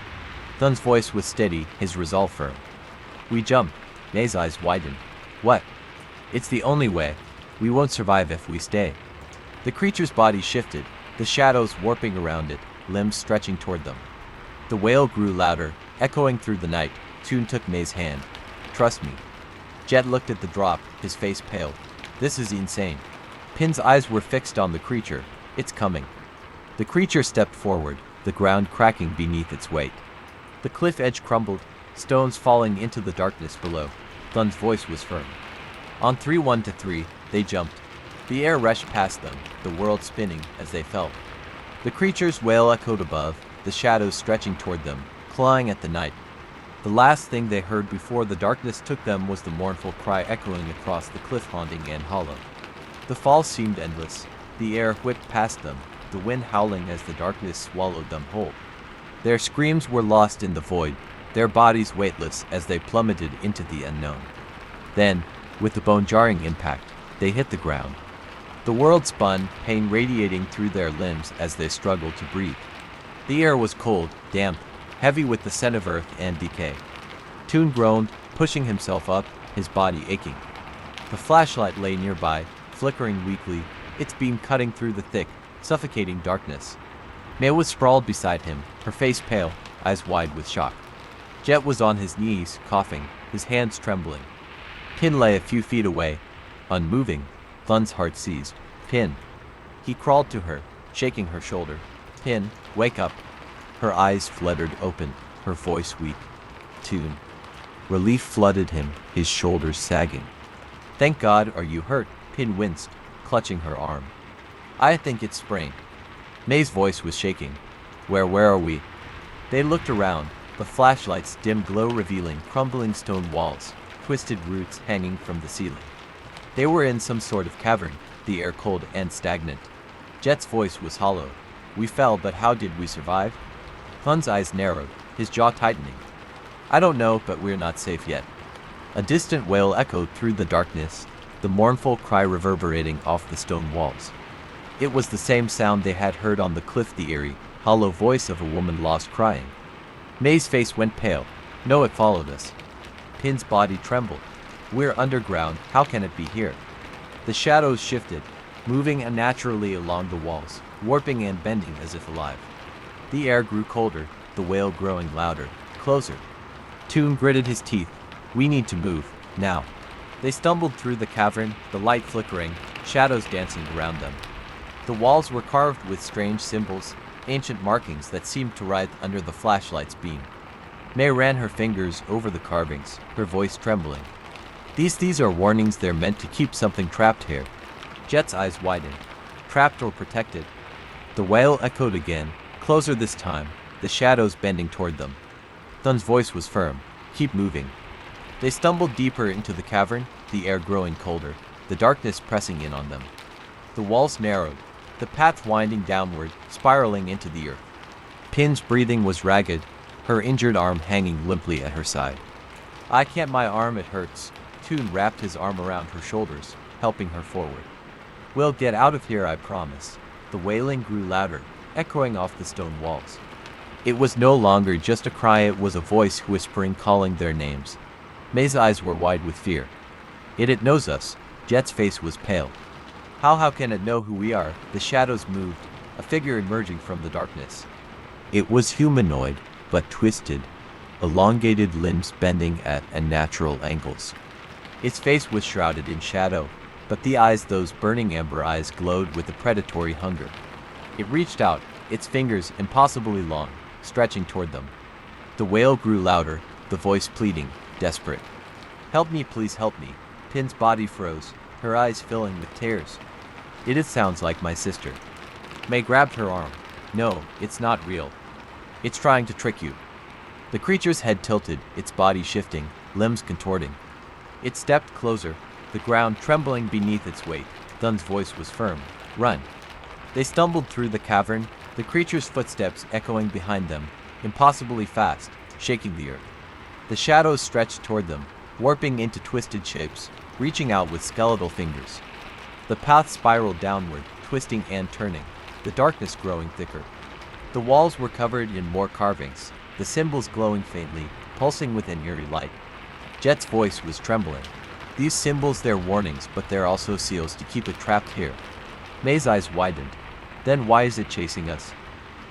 Thun's voice was steady, his resolve firm. We jumped. May's eyes widened. What? It's the only way. We won't survive if we stay. The creature's body shifted, the shadows warping around it, limbs stretching toward them. The wail grew louder, echoing through the night. Toon took May's hand. Trust me. Jet looked at the drop, his face pale. This is insane. Pin's eyes were fixed on the creature. It's coming. The creature stepped forward, the ground cracking beneath its weight. The cliff edge crumbled, stones falling into the darkness below. Thun's voice was firm. On 3, 1 to 3, they jumped. The air rushed past them, the world spinning as they fell. The creature's wail echoed above, the shadows stretching toward them, clawing at the night. The last thing they heard before the darkness took them was the mournful cry echoing across the cliff, haunting and hollow. The fall seemed endless. The air whipped past them, the wind howling as the darkness swallowed them whole. Their screams were lost in the void, their bodies weightless as they plummeted into the unknown. Then, with a bone-jarring impact, they hit the ground. The world spun, pain radiating through their limbs as they struggled to breathe. The air was cold, damp, heavy with the scent of earth and decay. Toon groaned, pushing himself up, his body aching. The flashlight lay nearby, flickering weakly, its beam cutting through the thick, suffocating darkness. May was sprawled beside him, her face pale, eyes wide with shock. Jet was on his knees, coughing, his hands trembling. Pin lay a few feet away, unmoving. Thun's heart seized. Pin. He crawled to her, shaking her shoulder. Pin, wake up. Her eyes fluttered open, her voice weak. Toon. Relief flooded him, his shoulders sagging. Thank God, are you hurt? Pin winced, clutching her arm. I think it's sprained. May's voice was shaking. Where are we? They looked around, the flashlight's dim glow revealing crumbling stone walls, twisted roots hanging from the ceiling. They were in some sort of cavern, the air cold and stagnant. Jet's voice was hollow. We fell, but how did we survive? Thun's eyes narrowed, his jaw tightening. I don't know, but we're not safe yet. A distant wail echoed through the darkness, the mournful cry reverberating off the stone walls. It was the same sound they had heard on the cliff, the eerie, hollow voice of a woman lost crying. May's face went pale. No, it followed us. Pin's body trembled. We're underground, how can it be here? The shadows shifted, moving unnaturally along the walls, warping and bending as if alive. The air grew colder, the wail growing louder, closer. Toon gritted his teeth. We need to move, now. They stumbled through the cavern, the light flickering, shadows dancing around them. The walls were carved with strange symbols, ancient markings that seemed to writhe under the flashlight's beam. May ran her fingers over the carvings, her voice trembling. These are warnings, they're meant to keep something trapped here. Jet's eyes widened. Trapped or protected? The wail echoed again, closer this time, the shadows bending toward them. Thun's voice was firm. Keep moving. They stumbled deeper into the cavern, the air growing colder, the darkness pressing in on them. The walls narrowed, the path winding downward, spiraling into the earth. Pin's breathing was ragged, her injured arm hanging limply at her side. I can't, my arm, it hurts. Toon wrapped his arm around her shoulders, helping her forward. We'll get out of here, I promise. The wailing grew louder, echoing off the stone walls. It was no longer just a cry, it was a voice whispering, calling their names. May's eyes were wide with fear. It knows us. Jet's face was pale. How can it know who we are? The shadows moved, a figure emerging from the darkness. It was humanoid, but twisted, elongated limbs bending at unnatural angles. Its face was shrouded in shadow, but the eyes, those burning amber eyes, glowed with a predatory hunger. It reached out, its fingers impossibly long, stretching toward them. The wail grew louder, the voice pleading, desperate. Help me, please help me. Pin's body froze, her eyes filling with tears. It sounds like my sister. May grabbed her arm. No, it's not real. It's trying to trick you. The creature's head tilted, its body shifting, limbs contorting. It stepped closer, the ground trembling beneath its weight. Thun's voice was firm. Run. They stumbled through the cavern, the creature's footsteps echoing behind them, impossibly fast, shaking the earth. The shadows stretched toward them, warping into twisted shapes, reaching out with skeletal fingers. The path spiraled downward, twisting and turning, the darkness growing thicker. The walls were covered in more carvings, the symbols glowing faintly, pulsing with an eerie light. Jet's voice was trembling. These symbols, they're warnings, but they're also seals to keep it trapped here. May's eyes widened. Then why is it chasing us?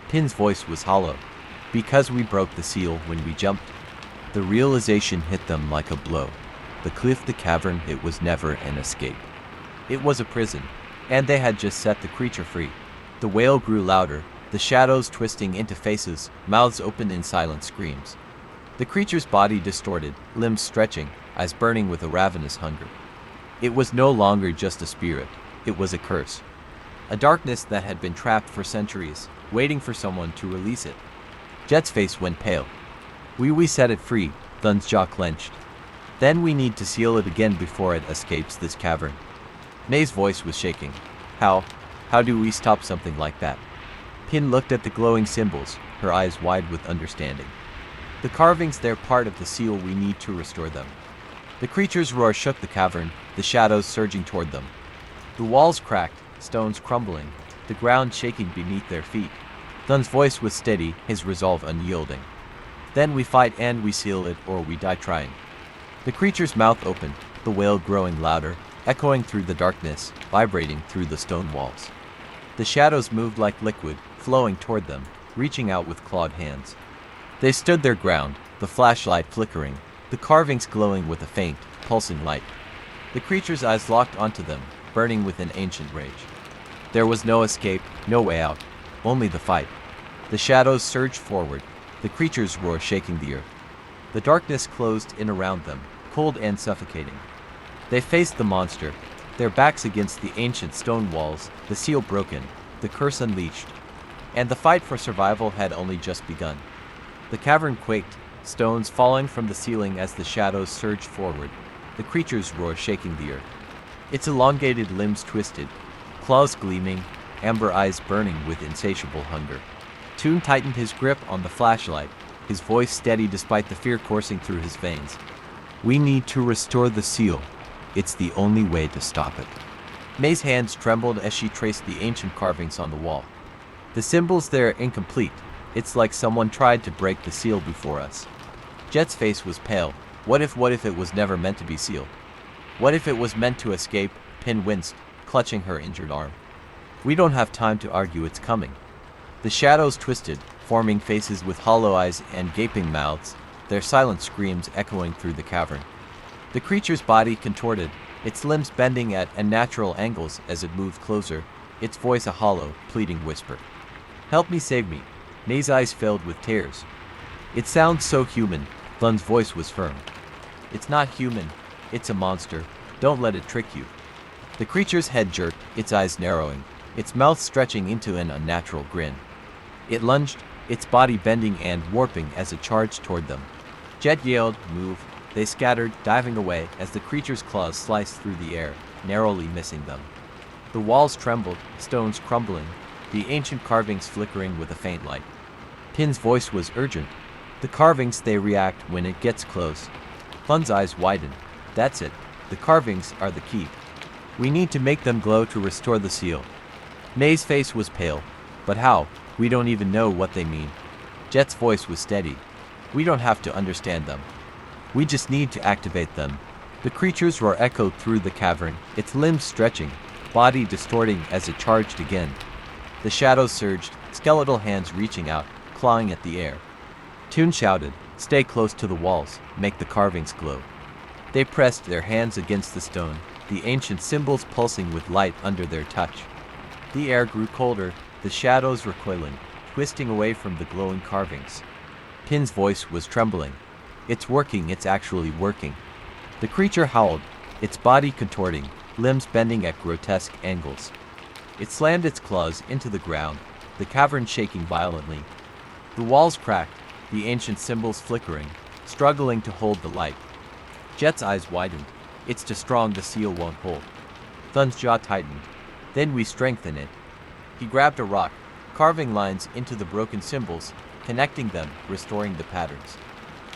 Pin's voice was hollow. Because we broke the seal when we jumped. The realization hit them like a blow. The cliff, the cavern, it was never an escape. It was a prison, and they had just set the creature free. The wail grew louder, the shadows twisting into faces, mouths open in silent screams. The creature's body distorted, limbs stretching, eyes burning with a ravenous hunger. It was no longer just a spirit, it was a curse. A darkness that had been trapped for centuries, waiting for someone to release it. Jet's face went pale. We set it free, Thun's jaw clenched. Then we need to seal it again before it escapes this cavern. May's voice was shaking. How do we stop something like that? Pin looked at the glowing symbols, her eyes wide with understanding. The carvings, they're part of the seal, we need to restore them. The creature's roar shook the cavern, the shadows surging toward them. The walls cracked, stones crumbling, the ground shaking beneath their feet. Thun's voice was steady, his resolve unyielding. Then we fight and we seal it, or we die trying. The creature's mouth opened, the wail growing louder, echoing through the darkness, vibrating through the stone walls. The shadows moved like liquid, flowing toward them, reaching out with clawed hands. They stood their ground, the flashlight flickering, the carvings glowing with a faint, pulsing light. The creature's eyes locked onto them, burning with an ancient rage. There was no escape, no way out, only the fight. The shadows surged forward, the creature's roar shaking the earth. The darkness closed in around them, cold and suffocating. They faced the monster, their backs against the ancient stone walls, the seal broken, the curse unleashed. And the fight for survival had only just begun. The cavern quaked, stones falling from the ceiling as the shadows surged forward, the creature's roar shaking the earth. Its elongated limbs twisted, claws gleaming, amber eyes burning with insatiable hunger. Toon tightened his grip on the flashlight, his voice steady despite the fear coursing through his veins. We need to restore the seal. It's the only way to stop it. May's hands trembled as she traced the ancient carvings on the wall. The symbols, they're incomplete. It's like someone tried to break the seal before us. Jet's face was pale. What if it was never meant to be sealed? What if it was meant to escape? Pin winced, clutching her injured arm. We don't have time to argue, it's coming. The shadows twisted, forming faces with hollow eyes and gaping mouths, their silent screams echoing through the cavern. The creature's body contorted, its limbs bending at unnatural angles as it moved closer, its voice a hollow, pleading whisper. Help me, save me. May's eyes filled with tears. It sounds so human. Thun's voice was firm. It's not human. It's a monster. Don't let it trick you. The creature's head jerked, its eyes narrowing, its mouth stretching into an unnatural grin. It lunged, its body bending and warping as it charged toward them. Jet yelled, move. They scattered, diving away as the creature's claws sliced through the air, narrowly missing them. The walls trembled, stones crumbling, the ancient carvings flickering with a faint light. Pin's voice was urgent. The carvings, they react when it gets close. Thun's eyes widened. That's it. The carvings are the key. We need to make them glow to restore the seal. May's face was pale. But how? We don't even know what they mean. Jet's voice was steady. We don't have to understand them. We just need to activate them. The creature's roar echoed through the cavern, its limbs stretching, body distorting as it charged again. The shadows surged, skeletal hands reaching out, clawing at the air. Toon shouted, stay close to the walls, make the carvings glow. They pressed their hands against the stone, the ancient symbols pulsing with light under their touch. The air grew colder, the shadows recoiling, twisting away from the glowing carvings. Pin's voice was trembling. It's working, it's actually working. The creature howled, its body contorting, limbs bending at grotesque angles. It slammed its claws into the ground, the cavern shaking violently. The walls cracked, the ancient symbols flickering, struggling to hold the light. Jet's eyes widened. It's too strong, the seal won't hold. Thun's jaw tightened. Then we strengthen it. He grabbed a rock, carving lines into the broken symbols, connecting them, restoring the patterns.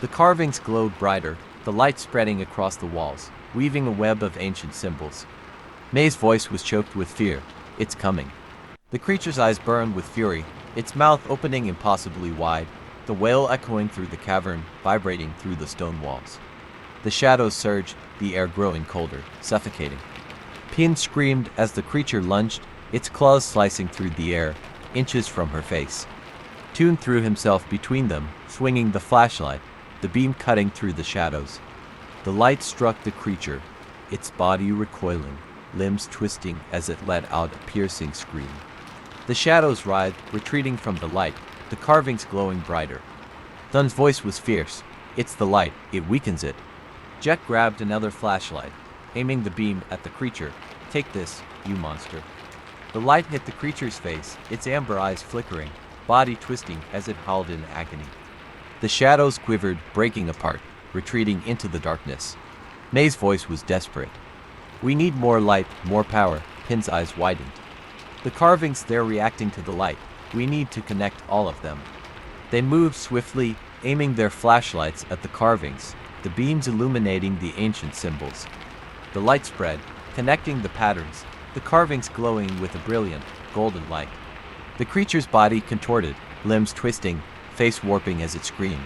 The carvings glowed brighter, the light spreading across the walls, weaving a web of ancient symbols. May's voice was choked with fear. It's coming. The creature's eyes burned with fury, its mouth opening impossibly wide, the wail echoing through the cavern, vibrating through the stone walls. The shadows surged, the air growing colder, suffocating. Pin screamed as the creature lunged, its claws slicing through the air, inches from her face. Toon threw himself between them, swinging the flashlight, the beam cutting through the shadows. The light struck the creature, its body recoiling, limbs twisting as it let out a piercing scream. The shadows writhed, retreating from the light, the carvings glowing brighter. Thun's voice was fierce. It's the light, it weakens it. Jet grabbed another flashlight, aiming the beam at the creature. Take this, you monster. The light hit the creature's face, its amber eyes flickering, body twisting as it howled in agony. The shadows quivered, breaking apart, retreating into the darkness. May's voice was desperate. "We need more light, more power." Pin's eyes widened. "The carvings, they're reacting to the light. We need to connect all of them." They moved swiftly, aiming their flashlights at the carvings, the beams illuminating the ancient symbols. The light spread, connecting the patterns, the carvings glowing with a brilliant, golden light. The creature's body contorted, limbs twisting, face warping as it screamed.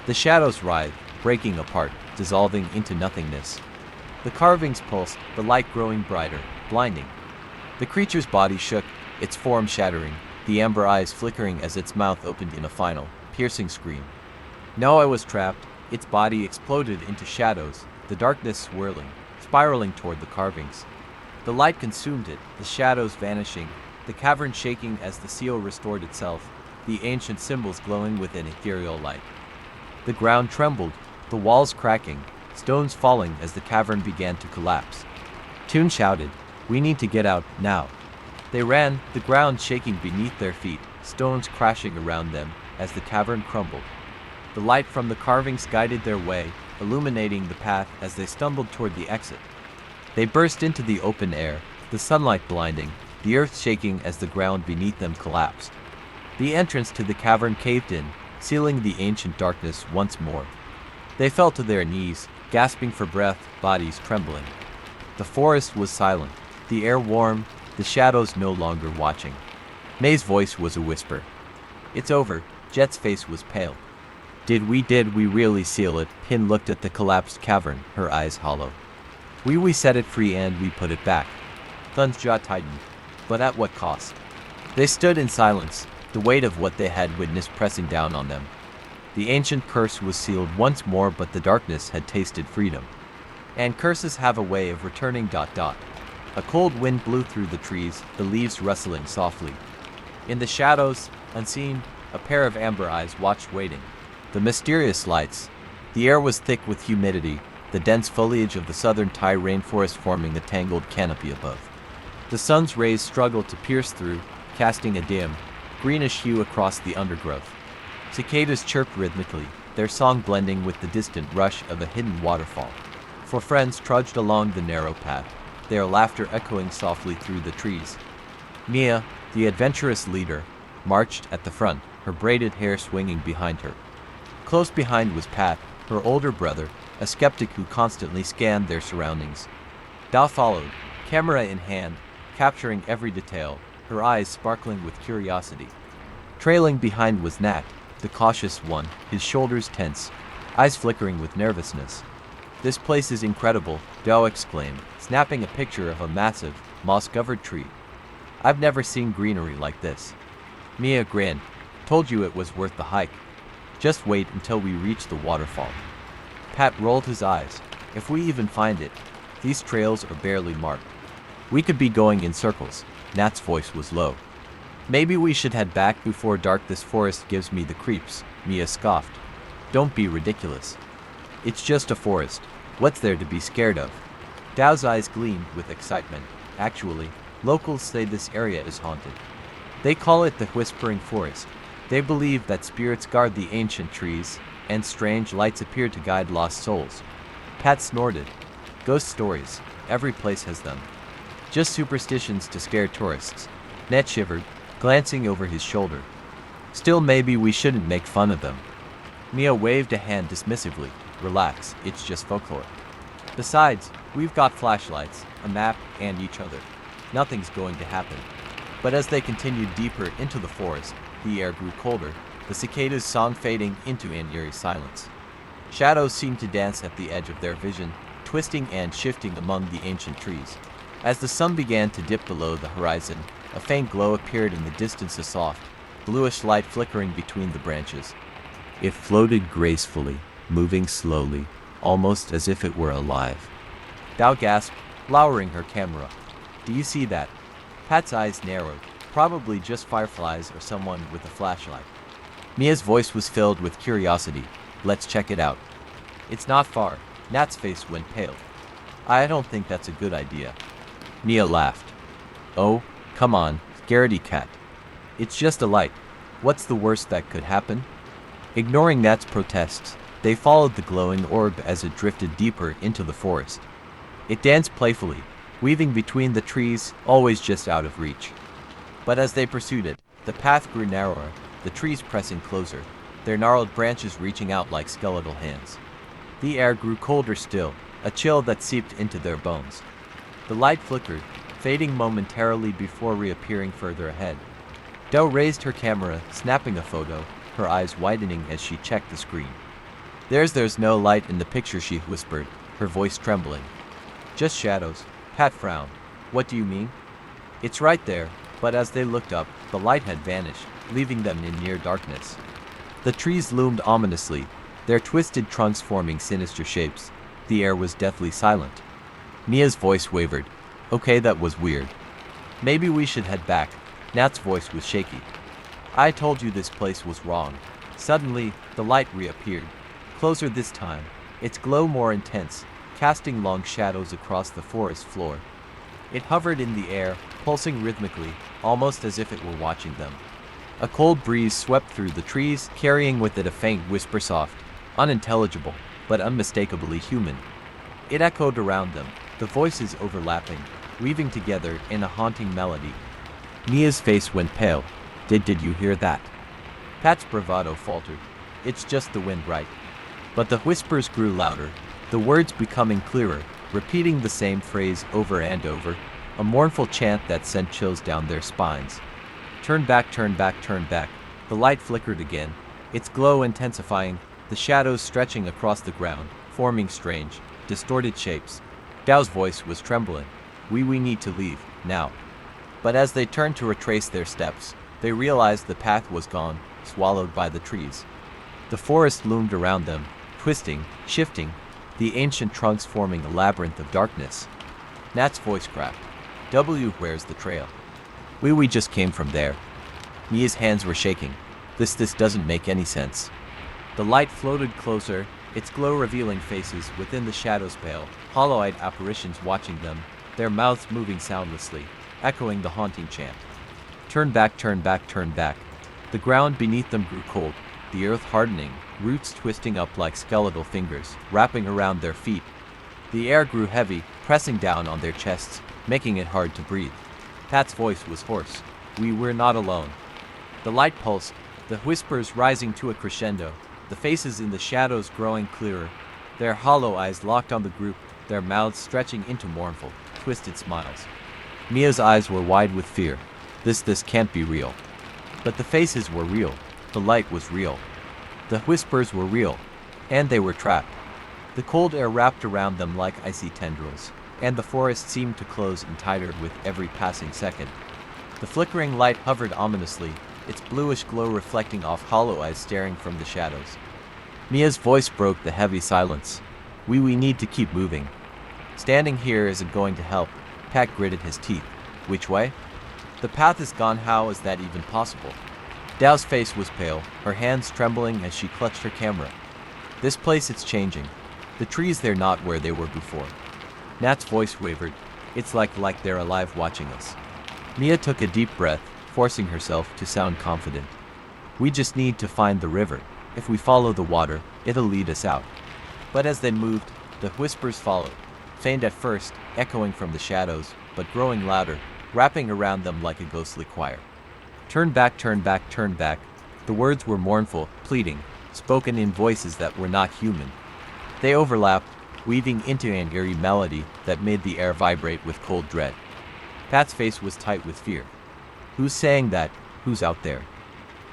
The shadows writhed, breaking apart, dissolving into nothingness. The carvings pulsed, the light growing brighter, blinding. The creature's body shook, its form shattering, the amber eyes flickering as its mouth opened in a final, piercing scream. Now I was trapped. Its body exploded into shadows, the darkness swirling, spiraling toward the carvings. The light consumed it, the shadows vanishing, the cavern shaking as the seal restored itself, the ancient symbols glowing with an ethereal light. The ground trembled, the walls cracking, stones falling as the cavern began to collapse. Toon shouted, "We need to get out, now." They ran, the ground shaking beneath their feet, stones crashing around them as the cavern crumbled. The light from the carvings guided their way, illuminating the path as they stumbled toward the exit. They burst into the open air, the sunlight blinding, the earth shaking as the ground beneath them collapsed. The entrance to the cavern caved in, sealing the ancient darkness once more. They fell to their knees, gasping for breath, bodies trembling. The forest was silent, the air warm, the shadows no longer watching. May's voice was a whisper. "It's over." Jet's face was pale. Did we really seal it?" Pin looked at the collapsed cavern, her eyes hollow. We set it free and we put it back." Thun's jaw tightened. "But at what cost?" They stood in silence, the weight of what they had witnessed pressing down on them. The ancient curse was sealed once more, but the darkness had tasted freedom. And curses have a way of returning. A cold wind blew through the trees, the leaves rustling softly. In the shadows, unseen, a pair of amber eyes watched, waiting. The mysterious lights. The air was thick with humidity, the dense foliage of the southern Thai rainforest forming a tangled canopy above. The sun's rays struggled to pierce through, casting a dim, greenish hue across the undergrowth. Cicadas chirped rhythmically, their song blending with the distant rush of a hidden waterfall. Four friends trudged along the narrow path, their laughter echoing softly through the trees. Mia, the adventurous leader, marched at the front, her braided hair swinging behind her. Close behind was Pat, her older brother, a skeptic who constantly scanned their surroundings. Da followed, camera in hand, capturing every detail, her eyes sparkling with curiosity. Trailing behind was Nat, the cautious one, his shoulders tense, eyes flickering with nervousness. "This place is incredible," Dao exclaimed, snapping a picture of a massive, moss-covered tree. "I've never seen greenery like this." Mia grinned. "Told you it was worth the hike. Just wait until we reach the waterfall." Pat rolled his eyes. "If we even find it, these trails are barely marked. We could be going in circles." Nat's voice was low. "Maybe we should head back before dark. This forest gives me the creeps," Mia scoffed. "Don't be ridiculous. It's just a forest. What's there to be scared of?" Dao's eyes gleamed with excitement. "Actually, locals say this area is haunted. They call it the Whispering Forest. They believe that spirits guard the ancient trees, and strange lights appear to guide lost souls." Pat snorted. "Ghost stories. Every place has them. Just superstitions to scare tourists." Ned shivered, glancing over his shoulder. "Still, maybe we shouldn't make fun of them." Mia waved a hand dismissively. "Relax, it's just folklore. Besides, we've got flashlights, a map, and each other. Nothing's going to happen." But as they continued deeper into the forest, the air grew colder, the cicadas' song fading into an eerie silence. Shadows seemed to dance at the edge of their vision, twisting and shifting among the ancient trees. As the sun began to dip below the horizon, a faint glow appeared in the distance, a soft, bluish light flickering between the branches. It floated gracefully, moving slowly, almost as if it were alive. Dao gasped, lowering her camera. "Do you see that?" Pat's eyes narrowed. Probably just fireflies or someone with a flashlight. Mia's voice was filled with curiosity. "Let's check it out." "It's not far." Nat's face went pale. "I don't think that's a good idea." Mia laughed. "Oh, come on, scaredy cat. It's just a light. What's the worst that could happen?" Ignoring Nat's protests, They followed the glowing orb as it drifted deeper into the forest. It danced playfully, weaving between the trees, always just out of reach. But as they pursued it, the path grew narrower, the trees pressing closer, their gnarled branches reaching out like skeletal hands. The air grew colder still, a chill that seeped into their bones. The light flickered, fading momentarily before reappearing further ahead. Dell raised her camera, snapping a photo, her eyes widening as she checked the screen. There's no light in the picture, she whispered, her voice trembling. Just shadows. Pat frowned. What do you mean? It's right there, but as they looked up, the light had vanished, leaving them in near darkness. The trees loomed ominously, their twisted trunks forming sinister shapes. The air was deathly silent. Mia's voice wavered. Okay, that was weird. Maybe we should head back. Nat's voice was shaky. I told you this place was wrong. Suddenly, the light reappeared. Closer this time, its glow more intense, casting long shadows across the forest floor. It hovered in the air, pulsing rhythmically, almost as if it were watching them. A cold breeze swept through the trees, carrying with it a faint whisper, soft, unintelligible, but unmistakably human. It echoed around them, the voices overlapping, weaving together in a haunting melody. Mia's face went pale. Did you hear that? Pat's bravado faltered. It's just the wind, right? But the whispers grew louder, the words becoming clearer, repeating the same phrase over and over, a mournful chant that sent chills down their spines. Turn back, turn back, turn back. The light flickered again, its glow intensifying, the shadows stretching across the ground, forming strange, distorted shapes. Dao's voice was trembling. We need to leave, now. But as they turned to retrace their steps, they realized the path was gone, swallowed by the trees. The forest loomed around them, twisting, shifting, the ancient trunks forming a labyrinth of darkness. Nat's voice cracked. Where's the trail? We just came from there. Mia's hands were shaking. This doesn't make any sense. The light floated closer, its glow revealing faces within the shadows pale, hollow-eyed apparitions watching them, their mouths moving soundlessly, echoing the haunting chant. Turn back, turn back, turn back. The ground beneath them grew cold, the earth hardening, roots twisting up like skeletal fingers, wrapping around their feet. The air grew heavy, pressing down on their chests, making it hard to breathe. Pat's voice was hoarse. We're not alone. The light pulsed, the whispers rising to a crescendo, the faces in the shadows growing clearer, their hollow eyes locked on the group, their mouths stretching into mournful, twisted smiles. Mia's eyes were wide with fear. This can't be real. But the faces were real. The light was real. The whispers were real. And they were trapped. The cold air wrapped around them like icy tendrils, and the forest seemed to close in tighter with every passing second. The flickering light hovered ominously, its bluish glow reflecting off hollow eyes staring from the shadows. Mia's voice broke the heavy silence. We need to keep moving. Standing here isn't going to help. Pat gritted his teeth. Which way? The path is gone. How is that even possible? Dao's face was pale, her hands trembling as she clutched her camera. This place, it's changing. The trees, they're not where they were before. Nat's voice wavered. It's like they're alive watching us. Mia took a deep breath, forcing herself to sound confident. We just need to find the river. If we follow the water, it'll lead us out. But as they moved, the whispers followed, faint at first, echoing from the shadows, but growing louder, wrapping around them like a ghostly choir. Turn back, turn back, turn back. The words were mournful, pleading, spoken in voices that were not human. They overlapped, weaving into an eerie melody that made the air vibrate with cold dread. Pat's face was tight with fear. Who's saying that? Who's out there?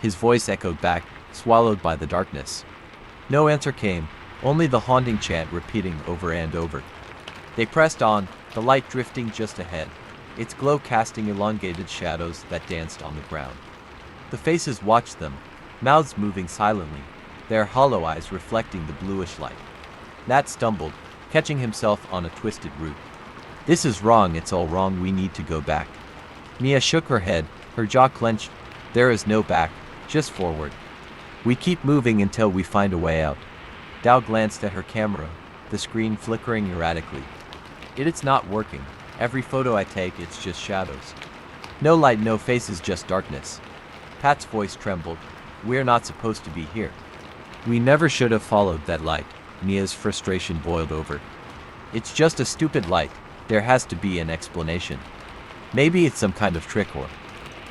His voice echoed back, swallowed by the darkness. No answer came, only the haunting chant repeating over and over. They pressed on, the light drifting just ahead, its glow casting elongated shadows that danced on the ground. The faces watched them, mouths moving silently, their hollow eyes reflecting the bluish light. Nat stumbled, catching himself on a twisted root. This is wrong, it's all wrong, we need to go back. Mia shook her head, her jaw clenched. There is no back, just forward. We keep moving until we find a way out. Dao glanced at her camera, the screen flickering erratically. It's not working. Every photo I take, it's just shadows. No light, no faces, just darkness. Pat's voice trembled. We're not supposed to be here. We never should have followed that light. Mia's frustration boiled over. It's just a stupid light. There has to be an explanation. Maybe it's some kind of trick or...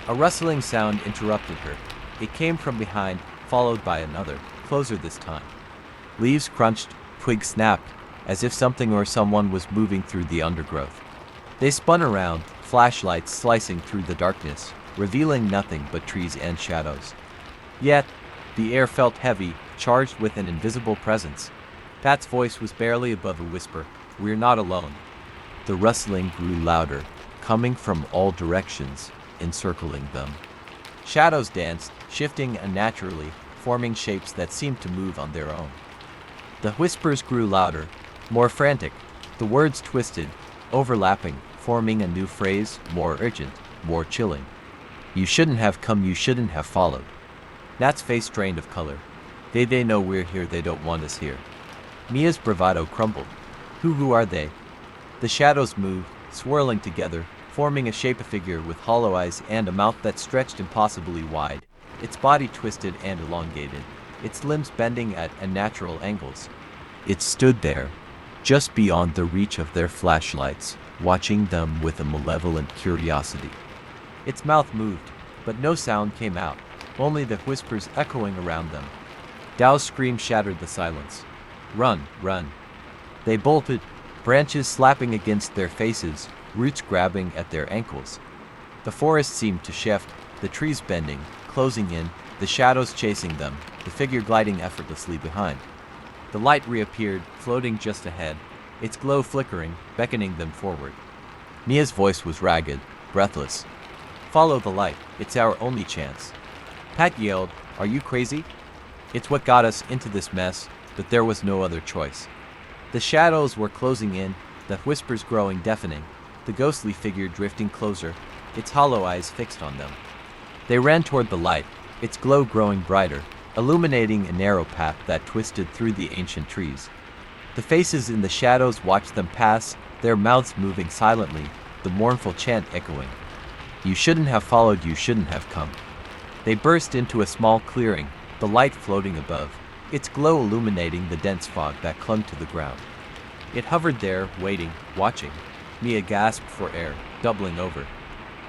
A rustling sound interrupted her. It came from behind, followed by another, closer this time. Leaves crunched, twigs snapped, as if something or someone was moving through the undergrowth. They spun around, flashlights slicing through the darkness, revealing nothing but trees and shadows. Yet, the air felt heavy, charged with an invisible presence. Pat's voice was barely above a whisper. "We're not alone." The rustling grew louder, coming from all directions, encircling them. Shadows danced, shifting unnaturally, forming shapes that seemed to move on their own. The whispers grew louder, more frantic. The words twisted, overlapping, forming a new phrase, more urgent, more chilling. "You shouldn't have come, you shouldn't have followed." Nat's face drained of color. They know we're here, they don't want us here. Mia's bravado crumbled. Who are they? The shadows moved, swirling together, forming a shape, a figure with hollow eyes and a mouth that stretched impossibly wide. Its body twisted and elongated, its limbs bending at unnatural angles. It stood there, just beyond the reach of their flashlights, watching them with a malevolent curiosity. Its mouth moved, but no sound came out, only the whispers echoing around them. Dao's scream shattered the silence. "Run, run." They bolted, branches slapping against their faces, roots grabbing at their ankles. The forest seemed to shift, the trees bending, closing in, the shadows chasing them, the figure gliding effortlessly behind. The light reappeared, floating just ahead, its glow flickering, beckoning them forward. Mia's voice was ragged, breathless. "Follow the light, it's our only chance." Pat yelled, "Are you crazy?" "It's what got us into this mess, but there was no other choice." The shadows were closing in, the whispers growing deafening, the ghostly figure drifting closer, its hollow eyes fixed on them. They ran toward the light, its glow growing brighter, illuminating a narrow path that twisted through the ancient trees. The faces in the shadows watched them pass, their mouths moving silently, the mournful chant echoing. "You shouldn't have followed, you shouldn't have come." They burst into a small clearing, the light floating above, its glow illuminating the dense fog that clung to the ground. It hovered there, waiting, watching. Mia gasped for air, doubling over.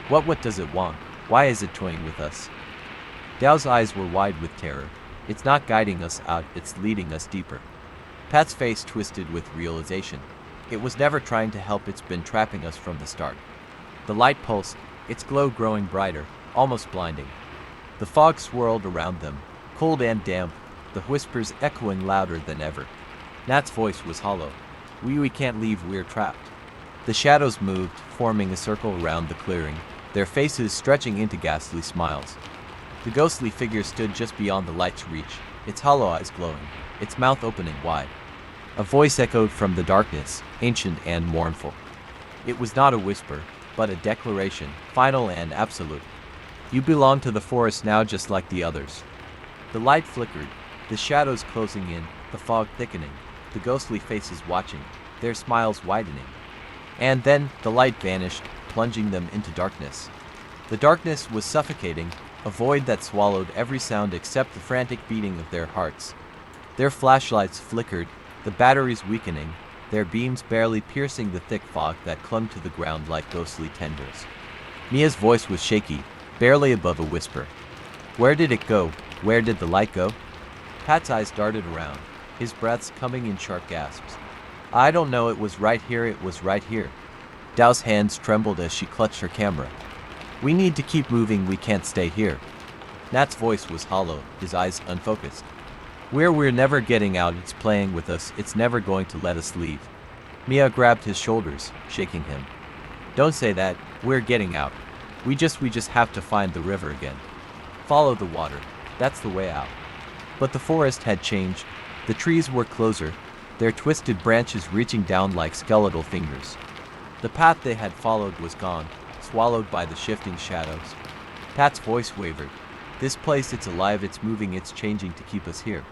What does it want? Why is it toying with us?" Dao's eyes were wide with terror. "It's not guiding us out, it's leading us deeper." Pat's face twisted with realization. It was never trying to help, it's been trapping us from the start. The light pulsed, its glow growing brighter, almost blinding. The fog swirled around them, cold and damp, the whispers echoing louder than ever. Nat's voice was hollow. We can't leave, we're trapped." The shadows moved, forming a circle around the clearing, their faces stretching into ghastly smiles. The ghostly figure stood just beyond the light's reach, its hollow eyes glowing, its mouth opening wide. A voice echoed from the darkness, ancient and mournful. It was not a whisper, but a declaration, final and absolute. "You belong to the forest now, just like the others." The light flickered, the shadows closing in, the fog thickening, the ghostly faces watching, their smiles widening. And then the light vanished, plunging them into darkness. The darkness was suffocating, a void that swallowed every sound except the frantic beating of their hearts. Their flashlights flickered, the batteries weakening, their beams barely piercing the thick fog that clung to the ground like ghostly tendrils. Mia's voice was shaky, barely above a whisper. "Where did it go? Where did the light go?" Pat's eyes darted around, his breaths coming in sharp gasps. "I don't know, it was right here, it was right here." Dao's hands trembled as she clutched her camera. "We need to keep moving, we can't stay here." Nat's voice was hollow, his eyes unfocused. We're never getting out, it's playing with us, it's never going to let us leave." Mia grabbed his shoulders, shaking him. "Don't say that, we're getting out. We just have to find the river again. Follow the water, that's the way out." But the forest had changed. The trees were closer, their twisted branches reaching down like skeletal fingers. The path they had followed was gone, swallowed by the shifting shadows. Pat's voice wavered. "This place, it's alive, it's moving, it's changing to keep us here."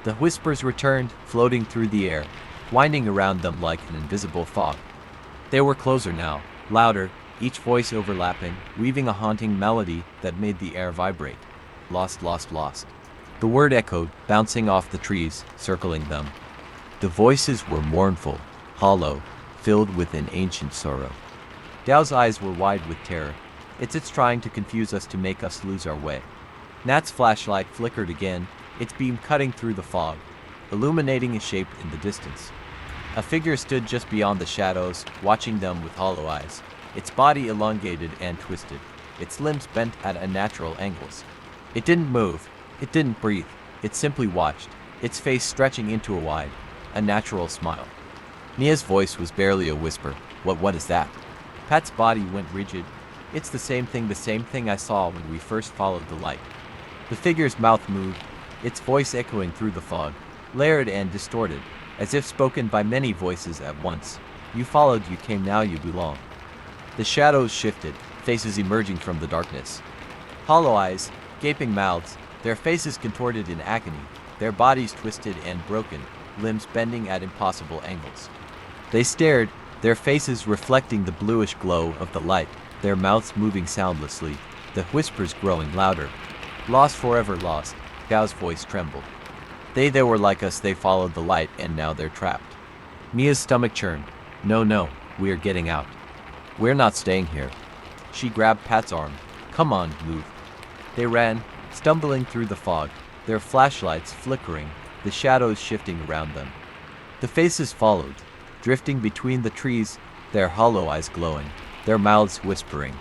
The whispers returned, floating through the air, winding around them like an invisible fog. They were closer now, louder, each voice overlapping, weaving a haunting melody that made the air vibrate. "Lost, lost, lost." The word echoed, bouncing off the trees, circling them. The voices were mournful, hollow, filled with an ancient sorrow. Dao's eyes were wide with terror. It's trying to confuse us to make us lose our way. Nat's flashlight flickered again, its beam cutting through the fog, illuminating a shape in the distance. A figure stood just beyond the shadows, watching them with hollow eyes, its body elongated and twisted, its limbs bent at unnatural angles. It didn't move, it didn't breathe, it simply watched, its face stretching into a wide, unnatural smile. Mia's voice was barely a whisper. What is that? Pat's body went rigid. It's the same thing I saw when we first followed the light. The figure's mouth moved, its voice echoing through the fog, layered and distorted, as if spoken by many voices at once. You followed, you came, now you belong. The shadows shifted, faces emerging from the darkness. Hollow eyes, gaping mouths, their faces contorted in agony, their bodies twisted and broken, limbs bending at impossible angles. They stared, their faces reflecting the bluish glow of the light, their mouths moving soundlessly, the whispers growing louder. Lost, forever lost, Gao's voice trembled. They were like us, they followed the light, and now they're trapped. Mia's stomach churned. No, we're getting out. We're not staying here. She grabbed Pat's arm. Come on, move. They ran, stumbling through the fog, their flashlights flickering, the shadows shifting around them. The faces followed, drifting between the trees, their hollow eyes glowing, their mouths whispering.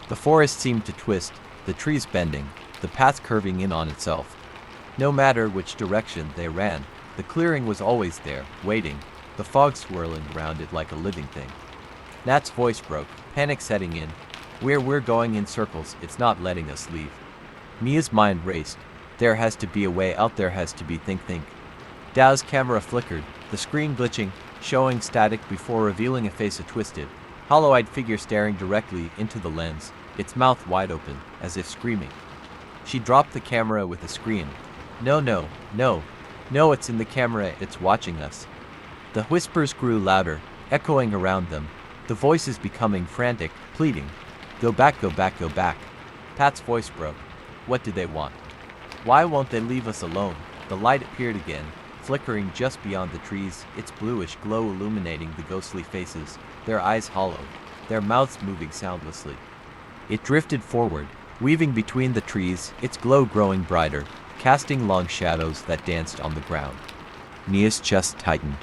The forest seemed to twist, the trees bending, the path curving in on itself. No matter which direction they ran, the clearing was always there, waiting, the fog swirling around it like a living thing. Nat's voice broke, panic setting in. We're going in circles, it's not letting us leave. Mia's mind raced. There has to be a way out, there has to be. Think. Dao's camera flickered, the screen glitching, showing static before revealing a face, a twisted, hollow-eyed figure staring directly into the lens, its mouth wide open, as if screaming. She dropped the camera with a scream. No, it's in the camera, it's watching us. The whispers grew louder, echoing around them, the voices becoming frantic, pleading. Go back. Pat's voice broke. What do they want? Why won't they leave us alone? The light appeared again, flickering just beyond the trees, its bluish glow illuminating the ghostly faces, their eyes hollow, their mouths moving soundlessly. It drifted forward, weaving between the trees, its glow growing brighter, casting long shadows that danced on the ground. Mia's chest tightened.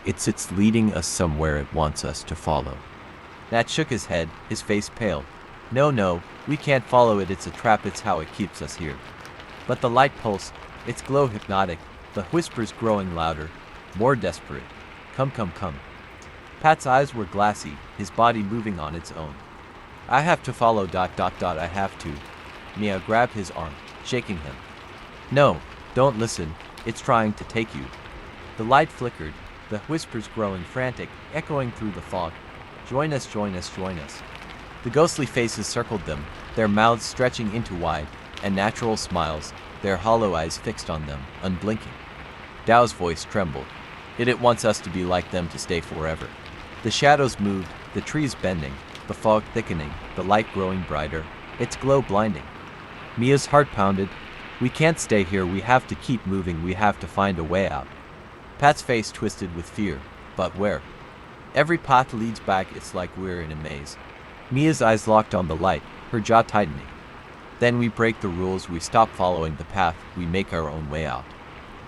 It's leading us somewhere it wants us to follow. Nat shook his head, his face pale. No, we can't follow it, it's a trap, it's how it keeps us here. But the light pulsed, its glow hypnotic, the whispers growing louder, more desperate. Come. Pat's eyes were glassy, his body moving on its own. I have to follow. I have to. Mia grabbed his arm, shaking him. No, don't listen, it's trying to take you. The light flickered, the whispers growing frantic, echoing through the fog. Join us. The ghostly faces circled them, their mouths stretching into wide, unnatural smiles, their hollow eyes fixed on them, unblinking. Dao's voice trembled. It wants us to be like them, to stay forever. The shadows moved, the trees bending, the fog thickening, the light growing brighter, its glow blinding. Mia's heart pounded. We can't stay here, we have to keep moving, we have to find a way out. Pat's face twisted with fear. But where? Every path leads back, it's like we're in a maze. Mia's eyes locked on the light, her jaw tightening. Then we break the rules, we stop following the path, we make our own way out.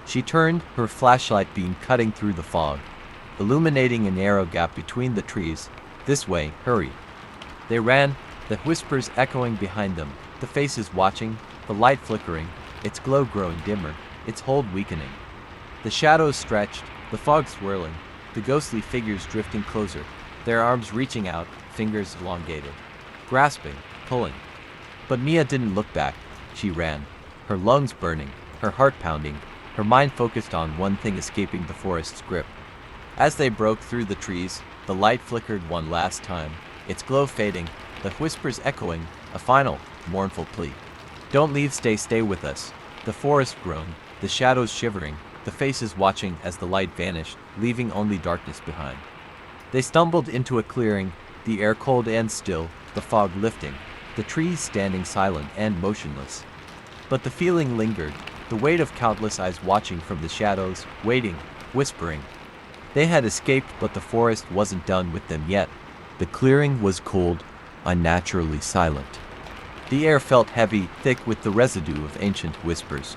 She turned, her flashlight beam cutting through the fog, illuminating a narrow gap between the trees. This way, hurry. They ran, the whispers echoing behind them, the faces watching, the light flickering, its glow growing dimmer, its hold weakening. The shadows stretched, the fog swirling, the ghostly figures drifting closer, their arms reaching out, fingers elongated, grasping, pulling. But Mia didn't look back. She ran, her lungs burning, her heart pounding, her mind focused on one thing, escaping the forest's grip. As they broke through the trees, the light flickered one last time, its glow fading, the whispers echoing, a final, mournful plea. Don't leave, stay with us. The forest groaned, the shadows shivering, the faces watching as the light vanished, leaving only darkness behind. They stumbled into a clearing, the air cold and still, the fog lifting, the trees standing silent and motionless. But the feeling lingered, the weight of countless eyes watching from the shadows, waiting, whispering. They had escaped, but the forest wasn't done with them yet. The clearing was cold, unnaturally silent. The air felt heavy, thick with the residue of ancient whispers.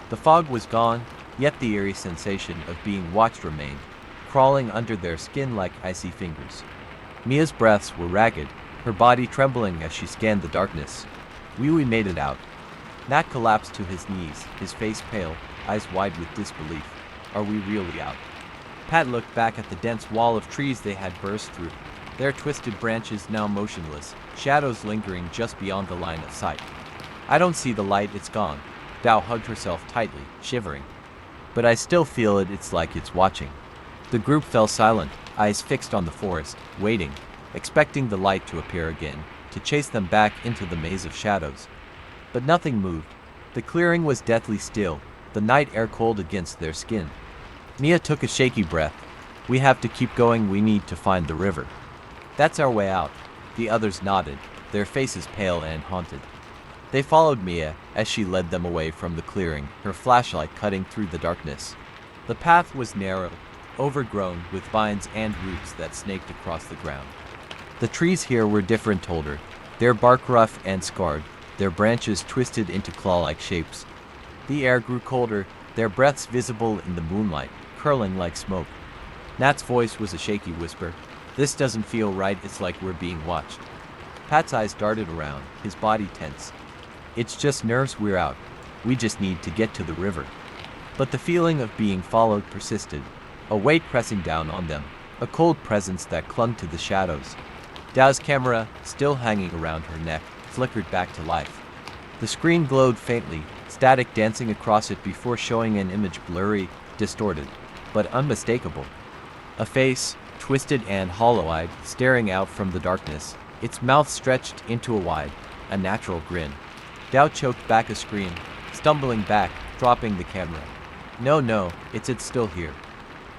The fog was gone, yet the eerie sensation of being watched remained, crawling under their skin like icy fingers. Mia's breaths were ragged, her body trembling as she scanned the darkness. We made it out. Nat collapsed to his knees, his face pale, eyes wide with disbelief. Are we really out? Pat looked back at the dense wall of trees they had burst through, their twisted branches now motionless, shadows lingering just beyond the line of sight. I don't see the light, it's gone. Dao hugged herself tightly, shivering. But I still feel it, it's like it's watching. The group fell silent, eyes fixed on the forest, waiting, expecting the light to appear again, to chase them back into the maze of shadows. But nothing moved. The clearing was deathly still, the night air cold against their skin. Mia took a shaky breath. We have to keep going, we need to find the river. That's our way out. The others nodded, their faces pale and haunted. They followed Mia as she led them away from the clearing, her flashlight cutting through the darkness. The path was narrow, overgrown with vines and roots that snaked across the ground. The trees here were different, told her, their bark rough and scarred, their branches twisted into claw-like shapes. The air grew colder, their breaths visible in the moonlight, curling like smoke. Nat's voice was a shaky whisper. This doesn't feel right, it's like we're being watched. Pat's eyes darted around, his body tense. It's just nerves, we're out. We just need to get to the river. But the feeling of being followed persisted, a weight pressing down on them, a cold presence that clung to the shadows. Dao's camera, still hanging around her neck, flickered back to life. The screen glowed faintly, static dancing across it before showing an image blurry, distorted, but unmistakable. A face, twisted and hollow-eyed, staring out from the darkness, its mouth stretched into a wide, unnatural grin. Dao choked back a scream, stumbling back, dropping the camera. No, it's still here.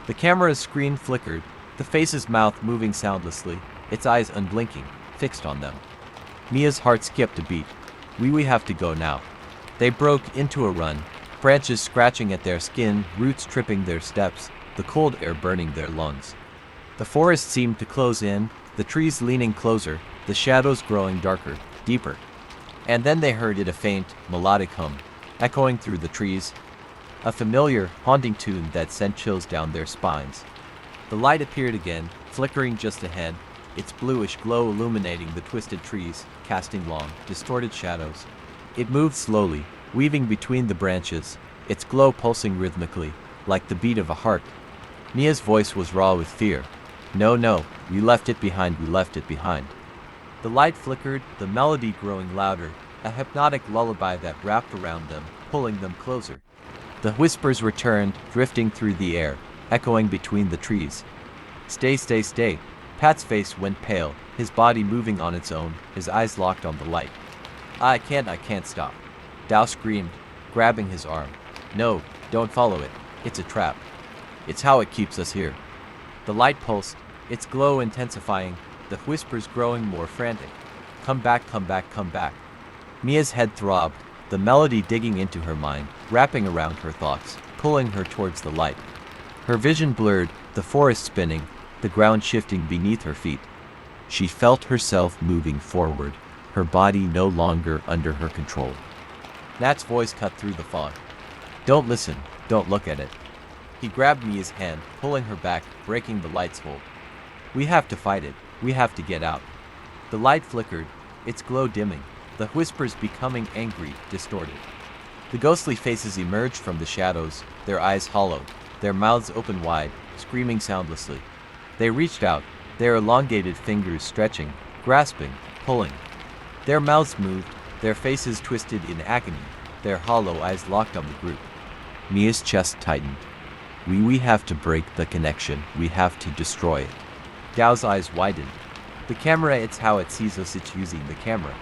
The camera's screen flickered, the face's mouth moving soundlessly, its eyes unblinking, fixed on them. Mia's heart skipped a beat. We have to go now. They broke into a run, branches scratching at their skin, roots tripping their steps, the cold air burning their lungs. The forest seemed to close in, the trees leaning closer, the shadows growing darker, deeper. And then they heard a faint, melodic hum, echoing through the trees, a familiar, haunting tune that sent chills down their spines. The light appeared again, flickering just ahead, its bluish glow illuminating the twisted trees, casting long, distorted shadows. It moved slowly, weaving between the branches, its glow pulsing rhythmically, like the beat of a heart. Mia's voice was raw with fear. No, we left it behind. The light flickered, the melody growing louder, a hypnotic lullaby that wrapped around them, pulling them closer. The whispers returned, drifting through the air, echoing between the trees. Stay. Pat's face went pale, his body moving on its own, his eyes locked on the light. I can't stop. Dao screamed, grabbing his arm. No, don't follow it. It's a trap. It's how it keeps us here. The light pulsed, its glow intensifying, the whispers growing more frantic. Come back. Mia's head throbbed, the melody digging into her mind, wrapping around her thoughts, pulling her towards the light. Her vision blurred, the forest spinning, the ground shifting beneath her feet. She felt herself moving forward, her body no longer under her control. Nat's voice cut through the fog. Don't listen, don't look at it. He grabbed Mia's hand, pulling her back, breaking the light's hold. We have to fight it, we have to get out. The light flickered, its glow dimming, the whispers becoming angry, distorted. The ghostly faces emerged from the shadows, their eyes hollow, their mouths open wide, screaming soundlessly. They reached out, their elongated fingers stretching, grasping, pulling. Their mouths moved, their faces twisted in agony, their hollow eyes locked on the group. Mia's chest tightened. We have to break the connection, we have to destroy it. Dao's eyes widened. The camera, it's how it sees us, it's using the camera.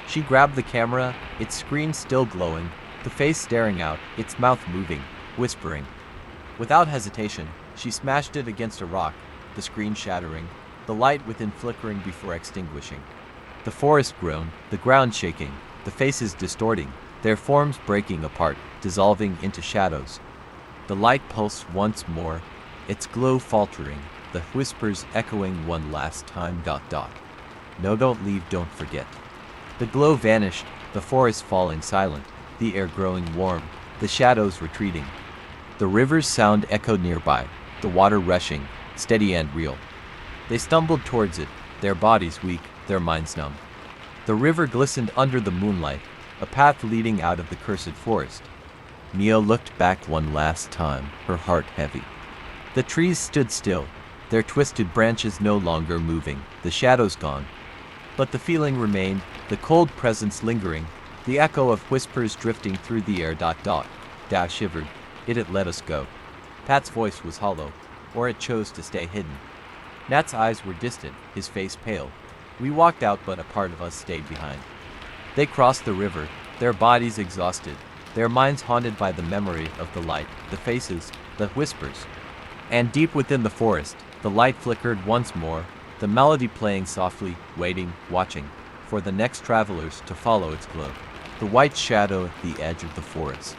She grabbed the camera, its screen still glowing, the face staring out, its mouth moving, whispering. Without hesitation, she smashed it against a rock, the screen shattering, the light within flickering before extinguishing. The forest groaned, the ground shaking, the faces distorting, their forms breaking apart, dissolving into shadows. The light pulsed once more, its glow faltering, the whispers echoing one last time. No, don't leave, don't forget. The glow vanished, the forest falling silent, the air growing warm, the shadows retreating. The river's sound echoed nearby, the water rushing, steady and real. They stumbled towards it, their bodies weak, their minds numb. The river glistened under the moonlight, a path leading out of the cursed forest. Mia looked back one last time, her heart heavy. The trees stood still, their twisted branches no longer moving, the shadows gone. But the feeling remained, the cold presence lingering, the echo of whispers drifting through the air. Dash shivered. It had let us go. Pat's voice was hollow, or it chose to stay hidden. Nat's eyes were distant, his face pale. We walked out, but a part of us stayed behind. They crossed the river, their bodies exhausted, their minds haunted by the memory of the light, the faces, the whispers. And deep within the forest, the light flickered once more, the melody playing softly, waiting, watching, for the next travelers to follow its glow. The white shadow at the edge of the forest.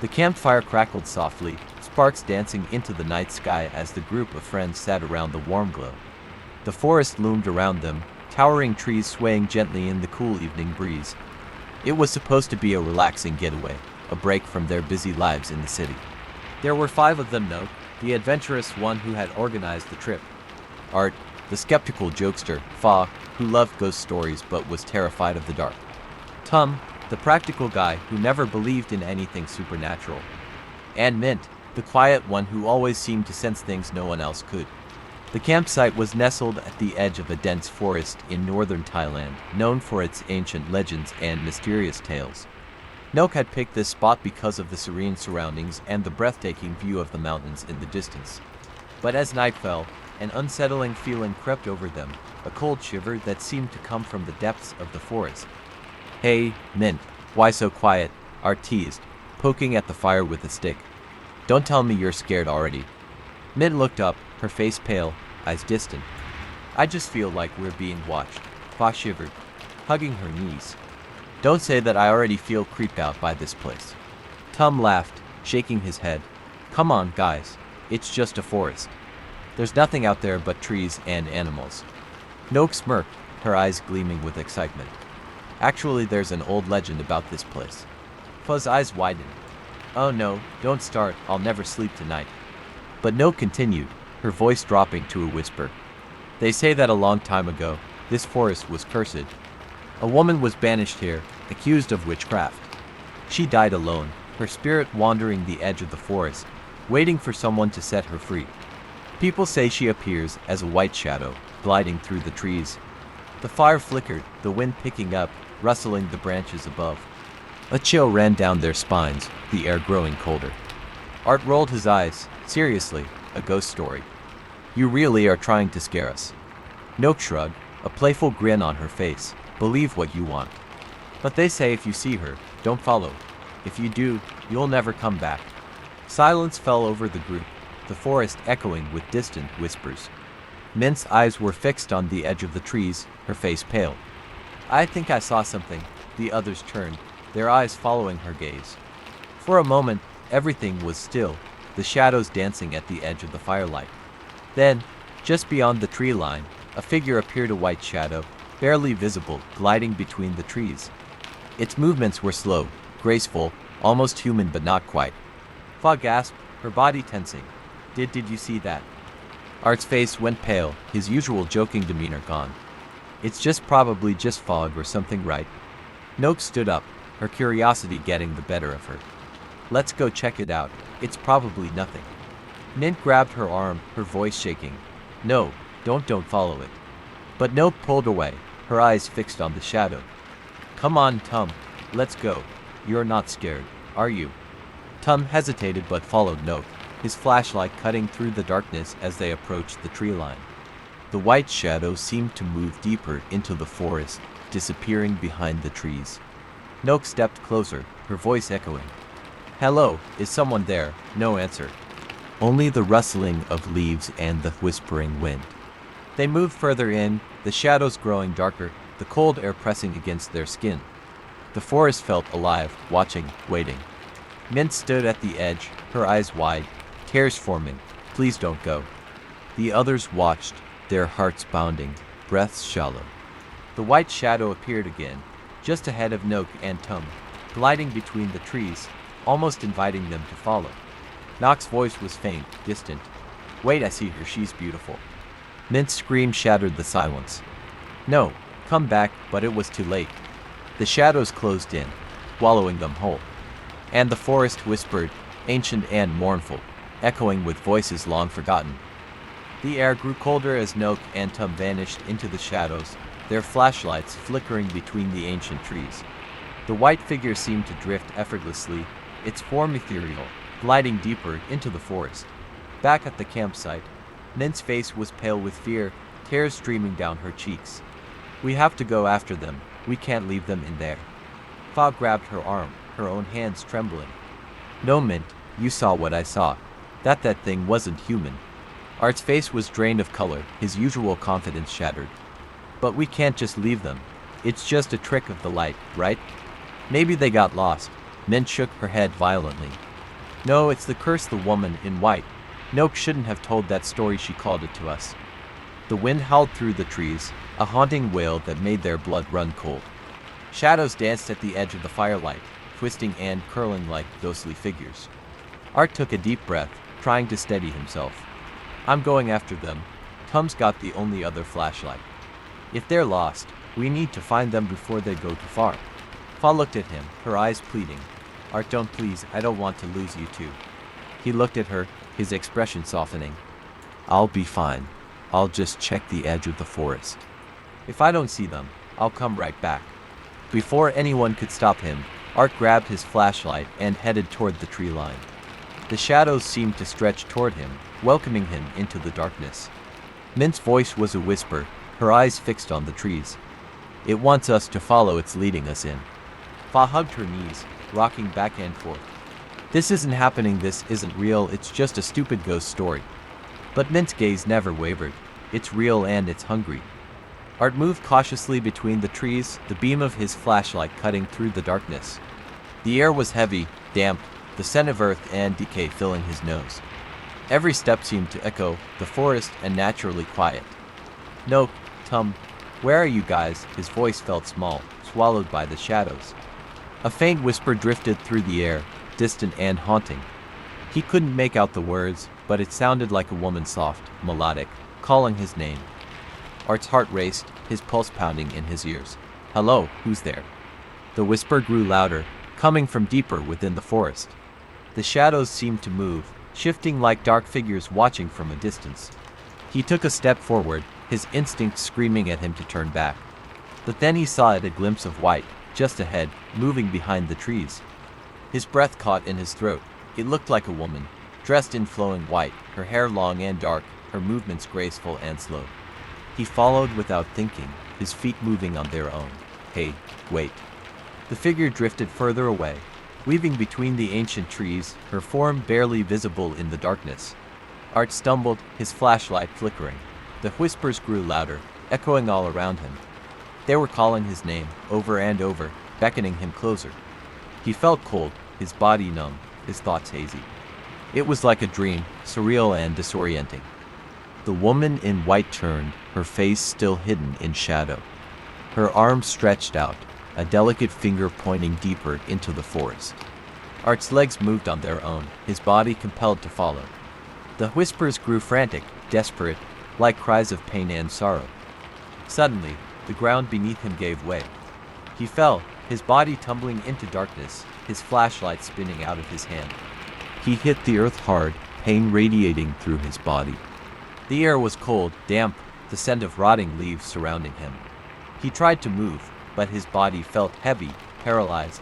The campfire crackled softly, sparks dancing into the night sky as the group of friends sat around the warm glow. The forest loomed around them, towering trees swaying gently in the cool evening breeze. It was supposed to be a relaxing getaway, a break from their busy lives in the city. There were 5 of them, Note, the adventurous one who had organized the trip. Art, the skeptical jokester, Fa, who loved ghost stories but was terrified of the dark. Tum, the practical guy who never believed in anything supernatural. And Mint, the quiet one who always seemed to sense things no one else could. The campsite was nestled at the edge of a dense forest in northern Thailand, known for its ancient legends and mysterious tales. Noak had picked this spot because of the serene surroundings and the breathtaking view of the mountains in the distance. But as night fell, an unsettling feeling crept over them, a cold shiver that seemed to come from the depths of the forest. "Hey, Mint, why so quiet?" Art teased, poking at the fire with a stick. "Don't tell me you're scared already." Mint looked up, her face pale, eyes distant. "I just feel like we're being watched," Fa shivered, hugging her knees. "Don't say that, I already feel creeped out by this place." Tum laughed, shaking his head. "Come on, guys, it's just a forest. There's nothing out there but trees and animals." Noak smirked, her eyes gleaming with excitement. "Actually, there's an old legend about this place." Fa's eyes widened. "Oh no, don't start, I'll never sleep tonight." But Noak continued, her voice dropping to a whisper. "They say that a long time ago, this forest was cursed. A woman was banished here, accused of witchcraft. She died alone, her spirit wandering the edge of the forest, waiting for someone to set her free. People say she appears as a white shadow, gliding through the trees. The fire flickered, the wind picking up, rustling the branches above. A chill ran down their spines, the air growing colder. Art rolled his eyes. "Seriously, a ghost story? You really are trying to scare us." Noak shrugged, a playful grin on her face. "Believe what you want. But they say if you see her, don't follow. If you do, you'll never come back." Silence fell over the group, the forest echoing with distant whispers. Mint's eyes were fixed on the edge of the trees, her face pale. "I think I saw something." The others turned, their eyes following her gaze. For a moment, everything was still, the shadows dancing at the edge of the firelight. Then, just beyond the tree line, a figure appeared, a white shadow, barely visible, gliding between the trees. Its movements were slow, graceful, almost human but not quite. Fa gasped, her body tensing. Did you see that?" Art's face went pale, his usual joking demeanor gone. "It's probably just fog or something, right?" Noak stood up, her curiosity getting the better of her. "Let's go check it out, it's probably nothing." Mint grabbed her arm, her voice shaking. "No, don't follow it." But Noak pulled away, her eyes fixed on the shadow. "Come on, Tum, let's go. You're not scared, are you?" Tum hesitated but followed Noak, his flashlight cutting through the darkness as they approached the tree line. The white shadow seemed to move deeper into the forest, disappearing behind the trees. Noak stepped closer, her voice echoing. "Hello, is someone there?" No answer. Only the rustling of leaves and the whispering wind. They moved further in, the shadows growing darker, the cold air pressing against their skin. The forest felt alive, watching, waiting. Mint stood at the edge, her eyes wide, tears forming. Please don't go. The others watched, their hearts pounding, breaths shallow. The white shadow appeared again, just ahead of Noak and Tum, gliding between the trees, almost inviting them to follow. Nock's voice was faint, distant. Wait, I see her, she's beautiful. Mint's scream shattered the silence. No, come back, but it was too late. The shadows closed in, swallowing them whole. And the forest whispered, ancient and mournful, echoing with voices long forgotten. The air grew colder as Noak and Tum vanished into the shadows, their flashlights flickering between the ancient trees. The white figure seemed to drift effortlessly, its form ethereal, gliding deeper into the forest. Back at the campsite, Mint's face was pale with fear, tears streaming down her cheeks. We have to go after them. We can't leave them in there. Fa grabbed her arm, her own hands trembling. No, Mint, you saw what I saw. That thing wasn't human. Art's face was drained of color, his usual confidence shattered. But we can't just leave them. It's just a trick of the light, right? Maybe they got lost. Mint shook her head violently. No, it's the curse, the woman in white. Noak shouldn't have told that story, she called it to us. The wind howled through the trees, a haunting wail that made their blood run cold. Shadows danced at the edge of the firelight, twisting and curling like ghostly figures. Art took a deep breath, trying to steady himself. I'm going after them. Tum's got the only other flashlight. If they're lost, we need to find them before they go too far. Fa looked at him, her eyes pleading. Art, don't, please, I don't want to lose you too. He looked at her, his expression softening. I'll be fine. I'll just check the edge of the forest. If I don't see them, I'll come right back. Before anyone could stop him, Art grabbed his flashlight and headed toward the tree line. The shadows seemed to stretch toward him, welcoming him into the darkness. Mint's voice was a whisper, her eyes fixed on the trees. It wants us to follow, it's leading us in. Fa hugged her knees, rocking back and forth. This isn't happening, this isn't real, it's just a stupid ghost story. But Mint's gaze never wavered. It's real and it's hungry. Art moved cautiously between the trees, the beam of his flashlight cutting through the darkness. The air was heavy, damp, the scent of earth and decay filling his nose. Every step seemed to echo the forest and naturally quiet. Noak, Tum, where are you guys? His voice felt small, swallowed by the shadows. A faint whisper drifted through the air, distant and haunting. He couldn't make out the words, but it sounded like a woman, soft, melodic, calling his name. Art's heart raced, his pulse pounding in his ears. Hello, who's there? The whisper grew louder, coming from deeper within the forest. The shadows seemed to move, shifting like dark figures watching from a distance. He took a step forward, his instincts screaming at him to turn back. But then he saw a glimpse of white, just ahead, moving behind the trees. His breath caught in his throat. It looked like a woman, dressed in flowing white, her hair long and dark, her movements graceful and slow. He followed without thinking, his feet moving on their own. Hey, wait. The figure drifted further away, weaving between the ancient trees, her form barely visible in the darkness. Art stumbled, his flashlight flickering. The whispers grew louder, echoing all around him. They were calling his name, over and over, beckoning him closer. He felt cold, his body numb, his thoughts hazy. It was like a dream, surreal and disorienting. The woman in white turned, her face still hidden in shadow. Her arms stretched out, a delicate finger pointing deeper into the forest. Art's legs moved on their own, his body compelled to follow. The whispers grew frantic, desperate, like cries of pain and sorrow. Suddenly, the ground beneath him gave way. He fell, his body tumbling into darkness, his flashlight spinning out of his hand. He hit the earth hard, pain radiating through his body. The air was cold, damp, the scent of rotting leaves surrounding him. He tried to move, but his body felt heavy, paralyzed.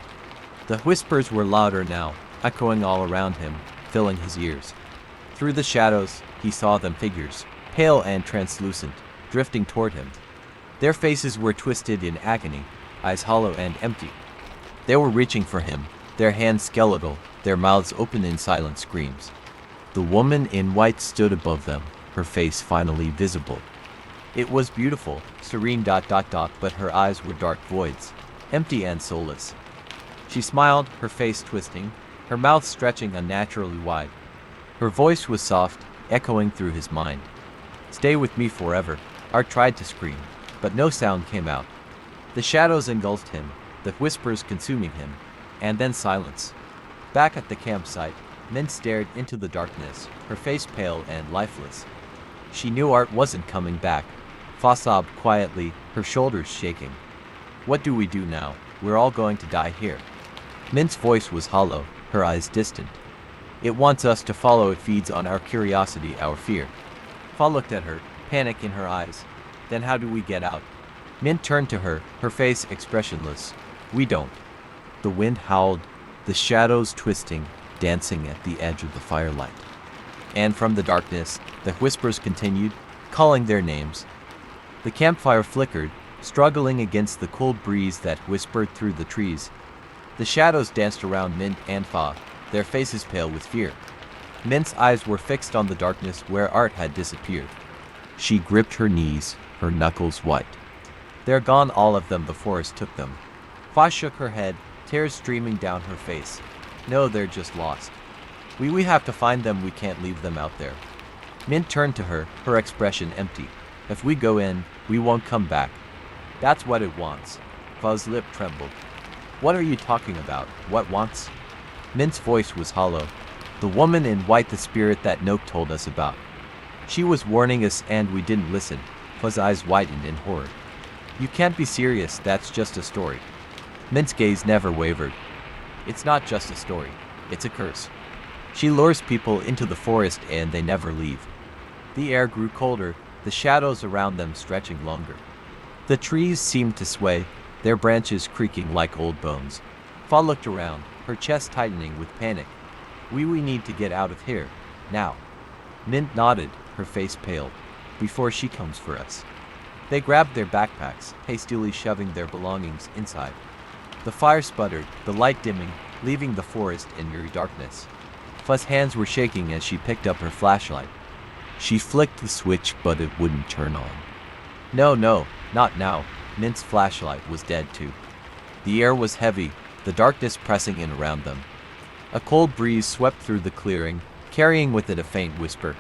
The whispers were louder now, echoing all around him, filling his ears. Through the shadows, he saw them, figures, pale and translucent, drifting toward him. Their faces were twisted in agony, eyes hollow and empty. They were reaching for him, their hands skeletal, their mouths open in silent screams. The woman in white stood above them, her face finally visible. It was beautiful, serene, but her eyes were dark voids, empty and soulless, She smiled, her face twisting, her mouth stretching unnaturally wide. Her voice was soft, echoing through his mind. "Stay with me forever." Art tried to scream, but no sound came out. The shadows engulfed him, the whispers consuming him, and then silence. Back at the campsite, Min stared into the darkness, her face pale and lifeless. She knew Art wasn't coming back. Fa sobbed quietly, her shoulders shaking. "What do we do now? We're all going to die here." Min's voice was hollow, her eyes distant. "It wants us to follow. It feeds on our curiosity, our fear." Fa looked at her, panic in her eyes. "Then how do we get out?" Min turned to her, her face expressionless. "We don't." The wind howled, the shadows twisting, dancing at the edge of the firelight. And from the darkness, the whispers continued, calling their names. The campfire flickered, struggling against the cold breeze that whispered through the trees. The shadows danced around Min and Fa, their faces pale with fear. Min's eyes were fixed on the darkness where Art had disappeared. She gripped her knees, her knuckles white. "They're gone, all of them. The forest took them." Fa shook her head, tears streaming down her face. "No, they're just lost. We have to find them. We can't leave them out there." Min turned to her, her expression empty. "If we go in, we won't come back." "That's what it wants." Fa's lip trembled. "What are you talking about? What wants?" Min's voice was hollow. "The woman in white, the spirit that Noak told us about. She was warning us and we didn't listen." Fa's eyes widened in horror. "You can't be serious. That's just a story." Min's gaze never wavered. "It's not just a story. It's a curse. She lures people into the forest and they never leave." The air grew colder, the shadows around them stretching longer. The trees seemed to sway, their branches creaking like old bones. Fa looked around, her chest tightening with panic. We need to get out of here. Now." Min nodded, her face paled. "Before she comes for us." They grabbed their backpacks, hastily shoving their belongings inside. The fire sputtered, the light dimming, leaving the forest in eerie darkness. Fa's hands were shaking as she picked up her flashlight. She flicked the switch, but it wouldn't turn on. No, not now. Min's flashlight was dead too. The air was heavy, the darkness pressing in around them. A cold breeze swept through the clearing, carrying with it a faint whisper.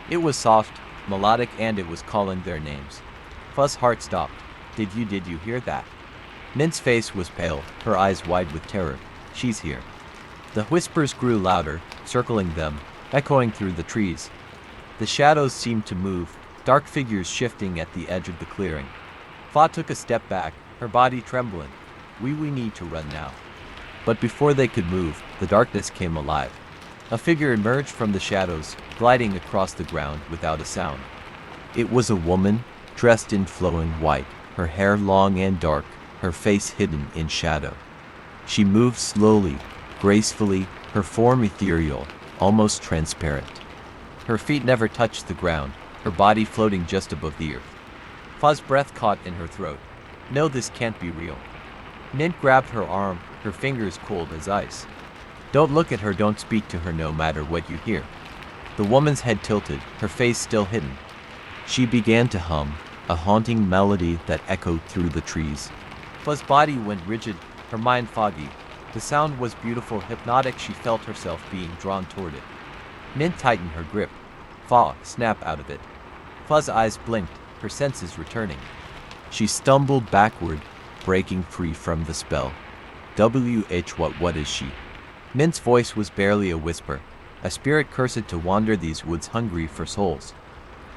It was soft, melodic, and it was calling their names. Fa's heart stopped. Did you hear that?" Min's face was pale, her eyes wide with terror. "She's here." The whispers grew louder, circling them, echoing through the trees. The shadows seemed to move, dark figures shifting at the edge of the clearing. Fa took a step back, her body trembling. We need to run now." But before they could move, the darkness came alive. A figure emerged from the shadows, gliding across the ground without a sound. It was a woman, dressed in flowing white, her hair long and dark, her face hidden in shadow. She moved slowly, gracefully, her form ethereal, almost transparent. Her feet never touched the ground, her body floating just above the earth. Fa's breath caught in her throat. "No, this can't be real." Min grabbed her arm, her fingers cold as ice. "Don't look at her, don't speak to her no matter what you hear." The woman's head tilted, her face still hidden. She began to hum, a haunting melody that echoed through the trees. Fa's body went rigid, her mind foggy. The sound was beautiful, hypnotic. She felt herself being drawn toward it. Min tightened her grip. "Fa, snap out of it." Fa's eyes blinked, her senses returning. She stumbled backward, breaking free from the spell. What is she?" Min's voice was barely a whisper, a spirit cursed to wander these woods hungry for souls.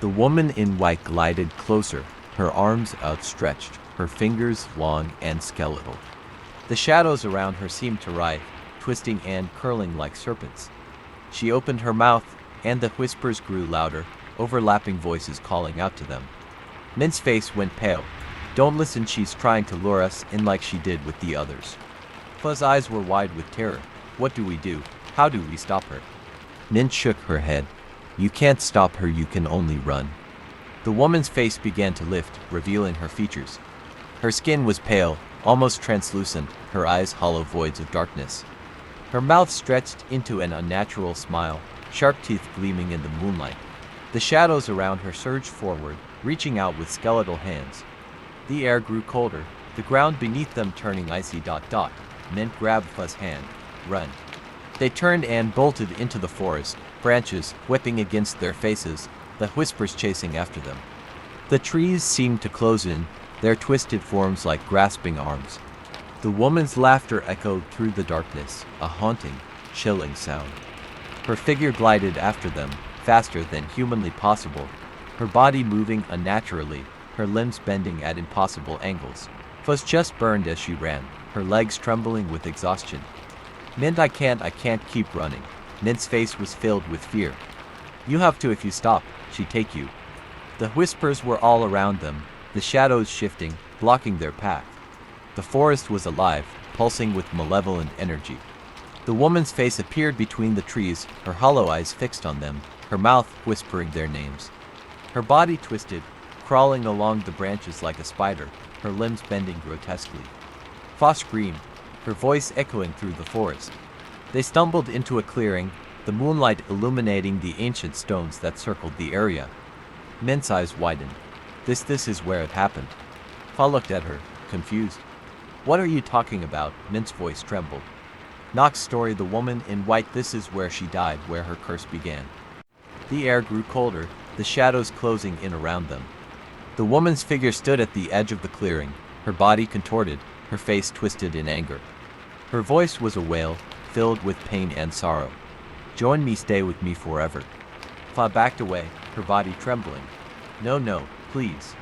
The woman in white glided closer, her arms outstretched, her fingers long and skeletal. The shadows around her seemed to writhe, twisting and curling like serpents. She opened her mouth, and the whispers grew louder, overlapping voices calling out to them. Min's face went pale. "Don't listen, she's trying to lure us in like she did with the others." Fa's eyes were wide with terror. "What do we do? How do we stop her?" Min shook her head. "You can't stop her, you can only run." The woman's face began to lift, revealing her features. Her skin was pale, almost translucent, her eyes hollow voids of darkness. Her mouth stretched into an unnatural smile, sharp teeth gleaming in the moonlight. The shadows around her surged forward, reaching out with skeletal hands. The air grew colder, the ground beneath them turning icy. Mint grabbed Fuzz's hand. Run. They turned and bolted into the forest, branches whipping against their faces, the whispers chasing after them. The trees seemed to close in, their twisted forms like grasping arms. The woman's laughter echoed through the darkness, a haunting, chilling sound. Her figure glided after them, faster than humanly possible, her body moving unnaturally, her limbs bending at impossible angles. Fuzz just burned as she ran, her legs trembling with exhaustion. Mint, I can't keep running. Mint's face was filled with fear. You have to if you stop, she'd take you. The whispers were all around them, the shadows shifting, blocking their path. The forest was alive, pulsing with malevolent energy. The woman's face appeared between the trees, her hollow eyes fixed on them, her mouth whispering their names. Her body twisted, crawling along the branches like a spider, her limbs bending grotesquely. Fa screamed, her voice echoing through the forest. They stumbled into a clearing, the moonlight illuminating the ancient stones that circled the area. Mint's eyes widened. This is where it happened. Fa looked at her, confused. What are you talking about? Mint's voice trembled. Nox's story, the woman in white, this is where she died, where her curse began. The air grew colder, the shadows closing in around them. The woman's figure stood at the edge of the clearing, her body contorted, her face twisted in anger. Her voice was a wail, filled with pain and sorrow. Join me, stay with me forever. Fa backed away, her body trembling. No, please.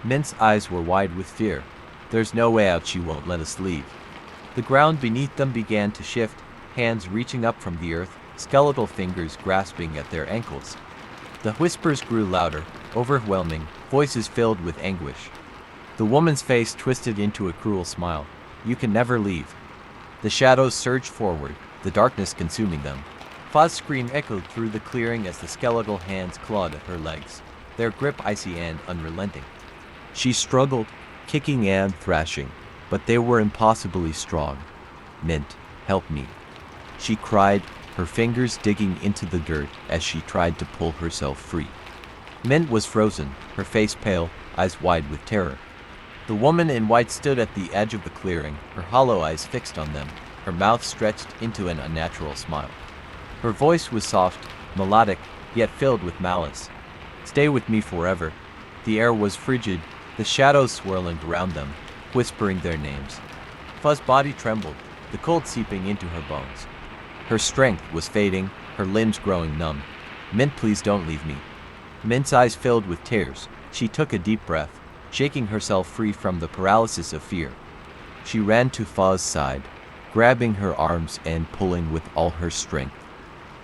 Mint's eyes were wide with fear. There's no way out, she won't let us leave. The ground beneath them began to shift, hands reaching up from the earth, skeletal fingers grasping at their ankles. The whispers grew louder, overwhelming, voices filled with anguish. The woman's face twisted into a cruel smile. You can never leave. The shadows surged forward, the darkness consuming them. Fa's scream echoed through the clearing as the skeletal hands clawed at her legs, their grip icy and unrelenting. She struggled, kicking and thrashing, but they were impossibly strong. Mint, help me. She cried, her fingers digging into the dirt as she tried to pull herself free. Mint was frozen, her face pale, eyes wide with terror. The woman in white stood at the edge of the clearing, her hollow eyes fixed on them, her mouth stretched into an unnatural smile. Her voice was soft, melodic, yet filled with malice. Stay with me forever. The air was frigid, the shadows swirling around them, whispering their names. Fa's body trembled, the cold seeping into her bones. Her strength was fading, her limbs growing numb. Mint, please don't leave me. Mint's eyes filled with tears. She took a deep breath, shaking herself free from the paralysis of fear. She ran to Fa's side, grabbing her arms and pulling with all her strength.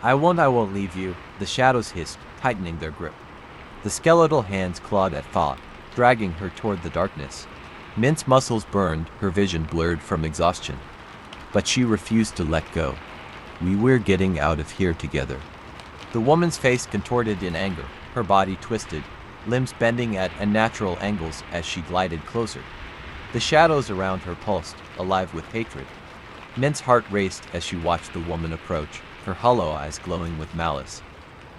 I won't leave you, the shadows hissed, tightening their grip. The skeletal hands clawed at Fa, dragging her toward the darkness. Mint's muscles burned, her vision blurred from exhaustion. But she refused to let go. We're getting out of here together. The woman's face contorted in anger, her body twisted, limbs bending at unnatural angles as she glided closer. The shadows around her pulsed, alive with hatred. Mint's heart raced as she watched the woman approach, her hollow eyes glowing with malice.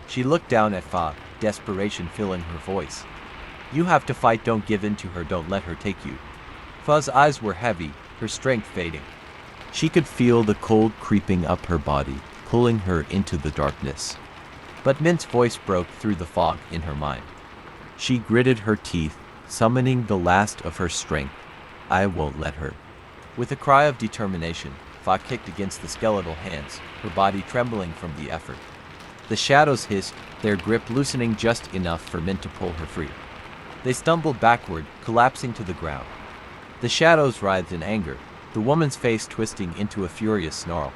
She looked down at Fa, desperation filling her voice. You have to fight, don't give in to her, don't let her take you. Fa's eyes were heavy, her strength fading. She could feel the cold creeping up her body, pulling her into the darkness. But Mint's voice broke through the fog in her mind. She gritted her teeth, summoning the last of her strength. I won't let her. With a cry of determination, Fa kicked against the skeletal hands, her body trembling from the effort. The shadows hissed, their grip loosening just enough for Mint to pull her free. They stumbled backward, collapsing to the ground. The shadows writhed in anger, the woman's face twisting into a furious snarl.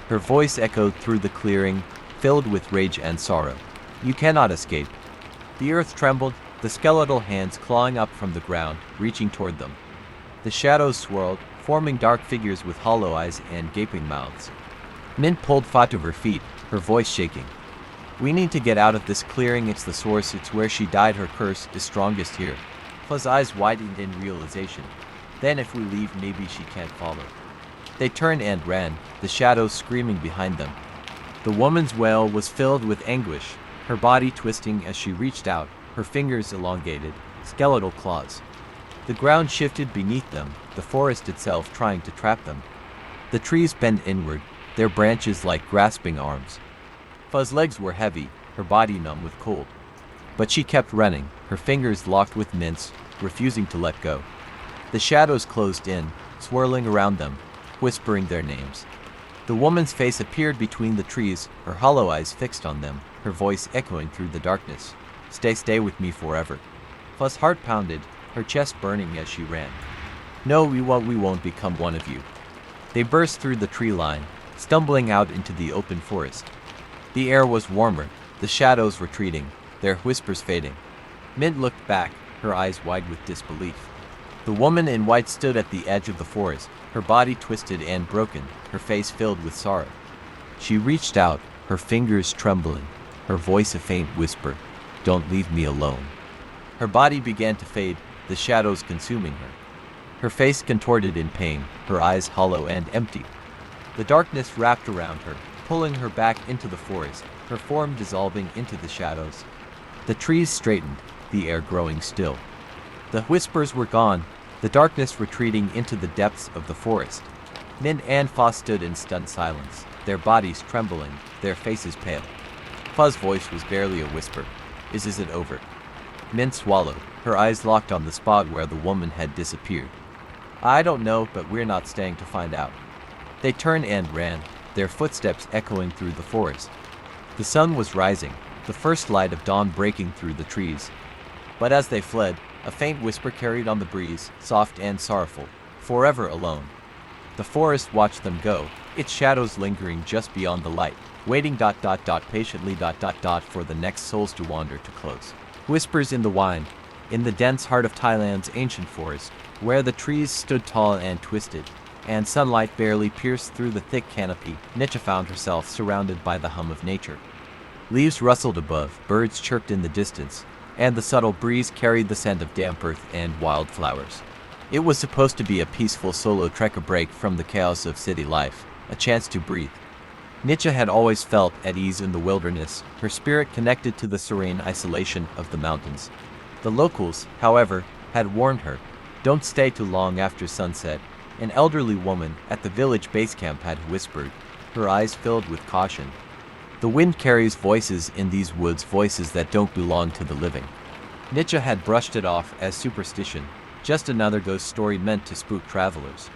Her voice echoed through the clearing, filled with rage and sorrow. You cannot escape. The earth trembled, the skeletal hands clawing up from the ground, reaching toward them. The shadows swirled, forming dark figures with hollow eyes and gaping mouths. Mint pulled Fa to her feet, her voice shaking. We need to get out of this clearing, it's the source, it's where she died, her curse is strongest here. Fa's eyes widened in realization. Then if we leave, maybe she can't follow. They turned and ran, the shadows screaming behind them. The woman's wail was filled with anguish, her body twisting as she reached out, her fingers elongated, skeletal claws. The ground shifted beneath them, the forest itself trying to trap them. The trees bent inward, their branches like grasping arms. Fuzz's legs were heavy, her body numb with cold. But she kept running, her fingers locked with Mint's, refusing to let go. The shadows closed in, swirling around them, whispering their names. The woman's face appeared between the trees, her hollow eyes fixed on them, her voice echoing through the darkness. Stay with me forever. Fuzz's heart pounded, her chest burning as she ran. No, we won't become one of you. They burst through the tree line, stumbling out into the open forest. The air was warmer, the shadows retreating, their whispers fading. Mint looked back, her eyes wide with disbelief. The woman in white stood at the edge of the forest, her body twisted and broken, her face filled with sorrow. She reached out, her fingers trembling, her voice a faint whisper, "Don't leave me alone." Her body began to fade, the shadows consuming her. Her face contorted in pain, her eyes hollow and empty. The darkness wrapped around her, pulling her back into the forest, her form dissolving into the shadows. The trees straightened, the air growing still. The whispers were gone, the darkness retreating into the depths of the forest. Mint and Fuzz stood in stunned silence, their bodies trembling, their faces pale. Fuzz's voice was barely a whisper. Is it over? Mint swallowed, her eyes locked on the spot where the woman had disappeared. I don't know, but we're not staying to find out. They turned and ran, their footsteps echoing through the forest. The sun was rising, the first light of dawn breaking through the trees. But as they fled, a faint whisper carried on the breeze, soft and sorrowful, forever alone. The forest watched them go, its shadows lingering just beyond the light, waiting patiently for the next souls to wander to close. Whispers in the wind, in the dense heart of Thailand's ancient forest, where the trees stood tall and twisted, and sunlight barely pierced through the thick canopy, Nietzsche found herself surrounded by the hum of nature. Leaves rustled above, birds chirped in the distance, and the subtle breeze carried the scent of damp earth and wildflowers. It was supposed to be a peaceful solo trek, a break from the chaos of city life, a chance to breathe. Nietzsche had always felt at ease in the wilderness, her spirit connected to the serene isolation of the mountains. The locals, however, had warned her, don't stay too long after sunset. An elderly woman at the village base camp had whispered, her eyes filled with caution. The wind carries voices in these woods, voices that don't belong to the living. Nietzsche had brushed it off as superstition, just another ghost story meant to spook travelers.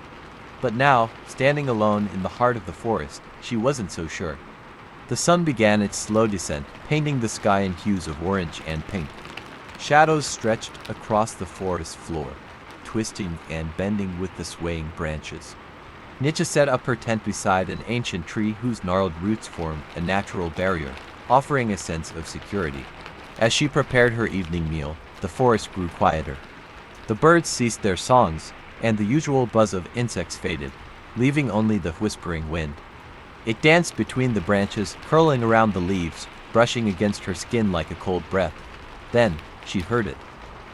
But now, standing alone in the heart of the forest, she wasn't so sure. The sun began its slow descent, painting the sky in hues of orange and pink. Shadows stretched across the forest floor, twisting and bending with the swaying branches. Nietzsche set up her tent beside an ancient tree whose gnarled roots formed a natural barrier, offering a sense of security. As she prepared her evening meal, the forest grew quieter. The birds ceased their songs, and the usual buzz of insects faded, leaving only the whispering wind. It danced between the branches, curling around the leaves, brushing against her skin like a cold breath. Then, she heard it.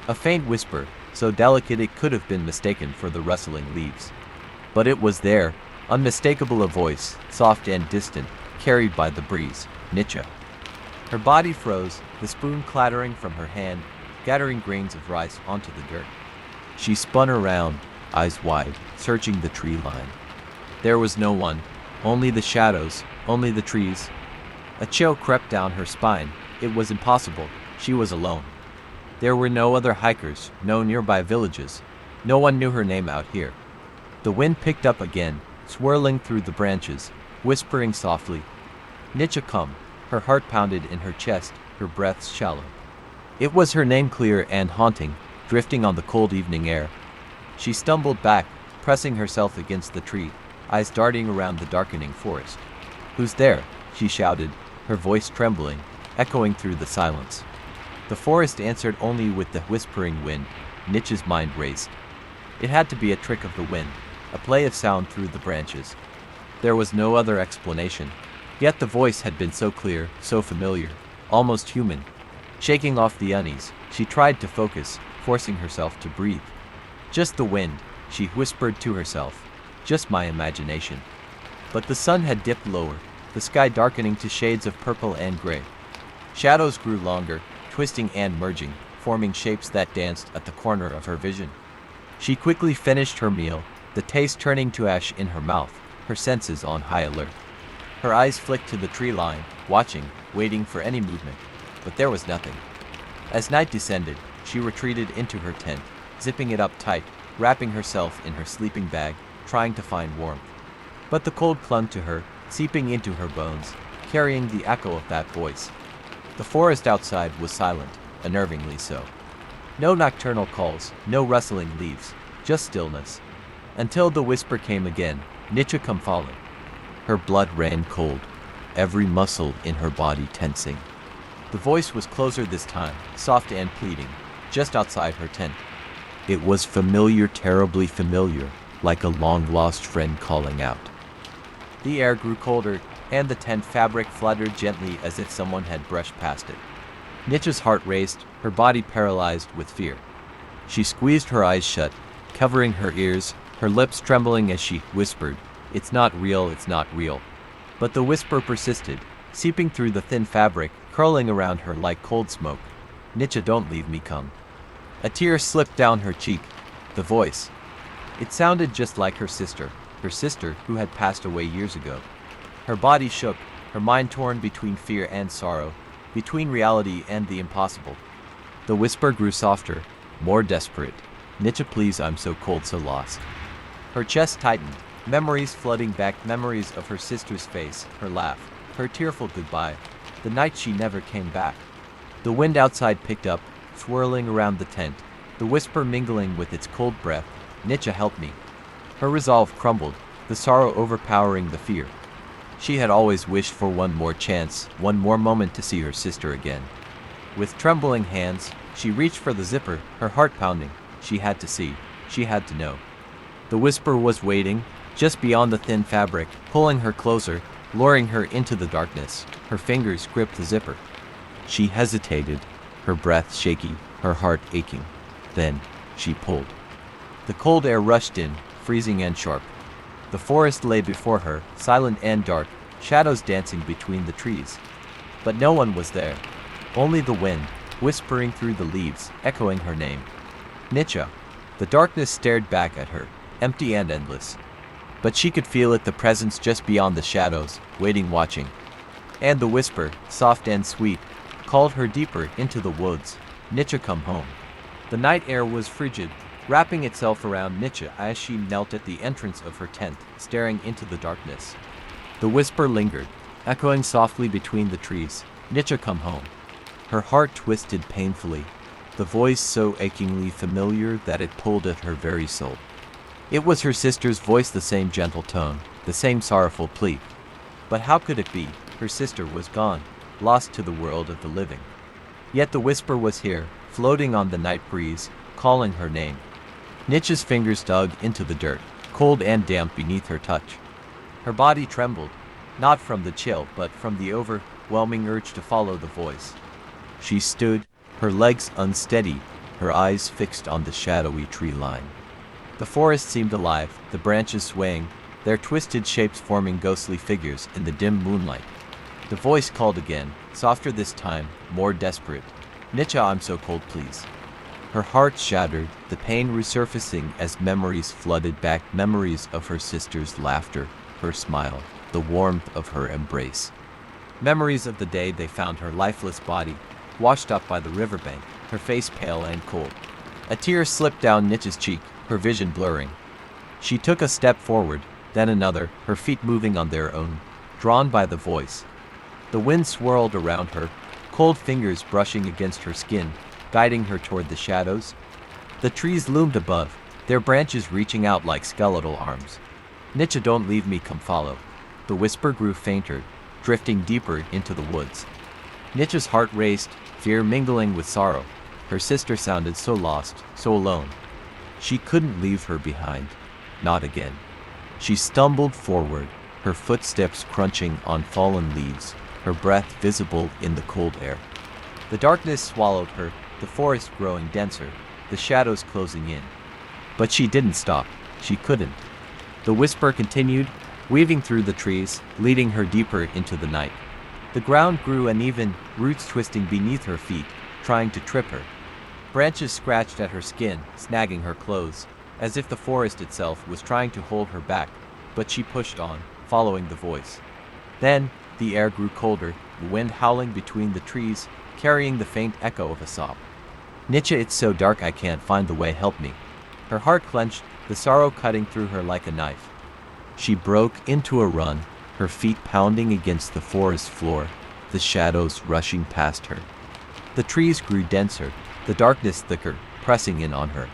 A faint whisper, so delicate it could have been mistaken for the rustling leaves. But it was there, unmistakable, a voice, soft and distant, carried by the breeze. Nietzsche. Her body froze, the spoon clattering from her hand, scattering grains of rice onto the dirt. She spun around, eyes wide, searching the tree line. There was no one, only the shadows, only the trees. A chill crept down her spine. It was impossible. She was alone. There were no other hikers, no nearby villages. No one knew her name out here. The wind picked up again, swirling through the branches, whispering softly. Nietzsche, come. Her heart pounded in her chest, her breaths shallow. It was her name, clear and haunting, drifting on the cold evening air. She stumbled back, pressing herself against the tree, eyes darting around the darkening forest. Who's there? She shouted, her voice trembling, echoing through the silence. The forest answered only with the whispering wind. Nietzsche's mind raced. It had to be a trick of the wind, a play of sound through the branches. There was no other explanation. Yet the voice had been so clear, so familiar, almost human. Shaking off the unease, she tried to focus, forcing herself to breathe. Just the wind, she whispered to herself. Just my imagination. But the sun had dipped lower, the sky darkening to shades of purple and gray. Shadows grew longer, twisting and merging, forming shapes that danced at the corner of her vision. She quickly finished her meal, the taste turning to ash in her mouth. her senses on high alert. Her eyes flicked to the tree line, watching, waiting for any movement, but there was nothing. As night descended, she retreated into her tent, zipping it up tight, wrapping herself in her sleeping bag, trying to find warmth. But the cold clung to her, seeping into her bones, carrying the echo of that voice. The forest outside was silent, unnervingly so. No nocturnal calls, no rustling leaves, just stillness. Until the whisper came again, "Nietzsche come follow." Her blood ran cold, every muscle in her body tensing. The voice was closer this time, soft and pleading, just outside her tent. It was familiar, terribly familiar, like a long-lost friend calling out. The air grew colder, and the tent fabric fluttered gently as if someone had brushed past it. Nietzsche's heart raced, her body paralyzed with fear. She squeezed her eyes shut, covering her ears, her lips trembling as she whispered, "It's not real, it's not real." But the whisper persisted, seeping through the thin fabric, curling around her like cold smoke. "Nietzsche, don't leave me, come." A tear slipped down her cheek. The voice. It sounded just like her sister who had passed away years ago. Her body shook, her mind torn between fear and sorrow, between reality and the impossible. The whisper grew softer, more desperate. "Nietzsche, please, I'm so cold, so lost." Her chest tightened, memories flooding back, memories of her sister's face, her laugh, her tearful goodbye, the night she never came back. The wind outside picked up, swirling around the tent, the whisper mingling with its cold breath, "Nietzsche, help me." Her resolve crumbled, the sorrow overpowering the fear. She had always wished for one more chance, one more moment to see her sister again. With trembling hands, she reached for the zipper, her heart pounding. She had to see, she had to know. The whisper was waiting, just beyond the thin fabric, pulling her closer, luring her into the darkness. Her fingers gripped the zipper. She hesitated, her breath shaky, her heart aching. Then, she pulled. The cold air rushed in, freezing and sharp. The forest lay before her, silent and dark, shadows dancing between the trees. But no one was there. Only the wind, whispering through the leaves, echoing her name. "Nietzsche." The darkness stared back at her, empty and endless. But she could feel it, the presence just beyond the shadows, waiting, watching. And the whisper, soft and sweet, called her deeper into the woods. "Nietzsche, come home." The night air was frigid, wrapping itself around Nietzsche as she knelt at the entrance of her tent, staring into the darkness. The whisper lingered, echoing softly between the trees. "Nietzsche, come home." Her heart twisted painfully, the voice so achingly familiar that it pulled at her very soul. It was her sister's voice, the same gentle tone, the same sorrowful plea. But how could it be? Her sister was gone, lost to the world of the living. Yet the whisper was here, floating on the night breeze, calling her name. Nietzsche's fingers dug into the dirt, cold and damp beneath her touch. Her body trembled, not from the chill, but from the overwhelming urge to follow the voice. She stood, her legs unsteady, her eyes fixed on the shadowy tree line. The forest seemed alive, the branches swaying, their twisted shapes forming ghostly figures in the dim moonlight. The voice called again, softer this time, more desperate. "Nietzsche, I'm so cold, please." Her heart shattered, the pain resurfacing as memories flooded back, memories of her sister's laughter, her smile, the warmth of her embrace. Memories of the day they found her lifeless body, washed up by the riverbank, her face pale and cold. A tear slipped down Nietzsche's cheek, her vision blurring. She took a step forward, then another, her feet moving on their own, drawn by the voice. The wind swirled around her, cold fingers brushing against her skin, guiding her toward the shadows. The trees loomed above, their branches reaching out like skeletal arms. "Nietzsche, don't leave me, come follow." The whisper grew fainter, drifting deeper into the woods. Nietzsche's heart raced, fear mingling with sorrow. Her sister sounded so lost, so alone. She couldn't leave her behind. Not again. She stumbled forward, her footsteps crunching on fallen leaves, her breath visible in the cold air. The darkness swallowed her, the forest growing denser, the shadows closing in. But she didn't stop. She couldn't. The whisper continued, weaving through the trees, leading her deeper into the night. The ground grew uneven, roots twisting beneath her feet, trying to trip her. Branches scratched at her skin, snagging her clothes, as if the forest itself was trying to hold her back. but she pushed on, following the voice. Then, the air grew colder, the wind howling between the trees, carrying the faint echo of a sob. "Nietzsche, it's so dark I can't find the way, help me." Her heart clenched, the sorrow cutting through her like a knife. She broke into a run, her feet pounding against the forest floor, the shadows rushing past her. The trees grew denser, the darkness thicker, pressing in on her.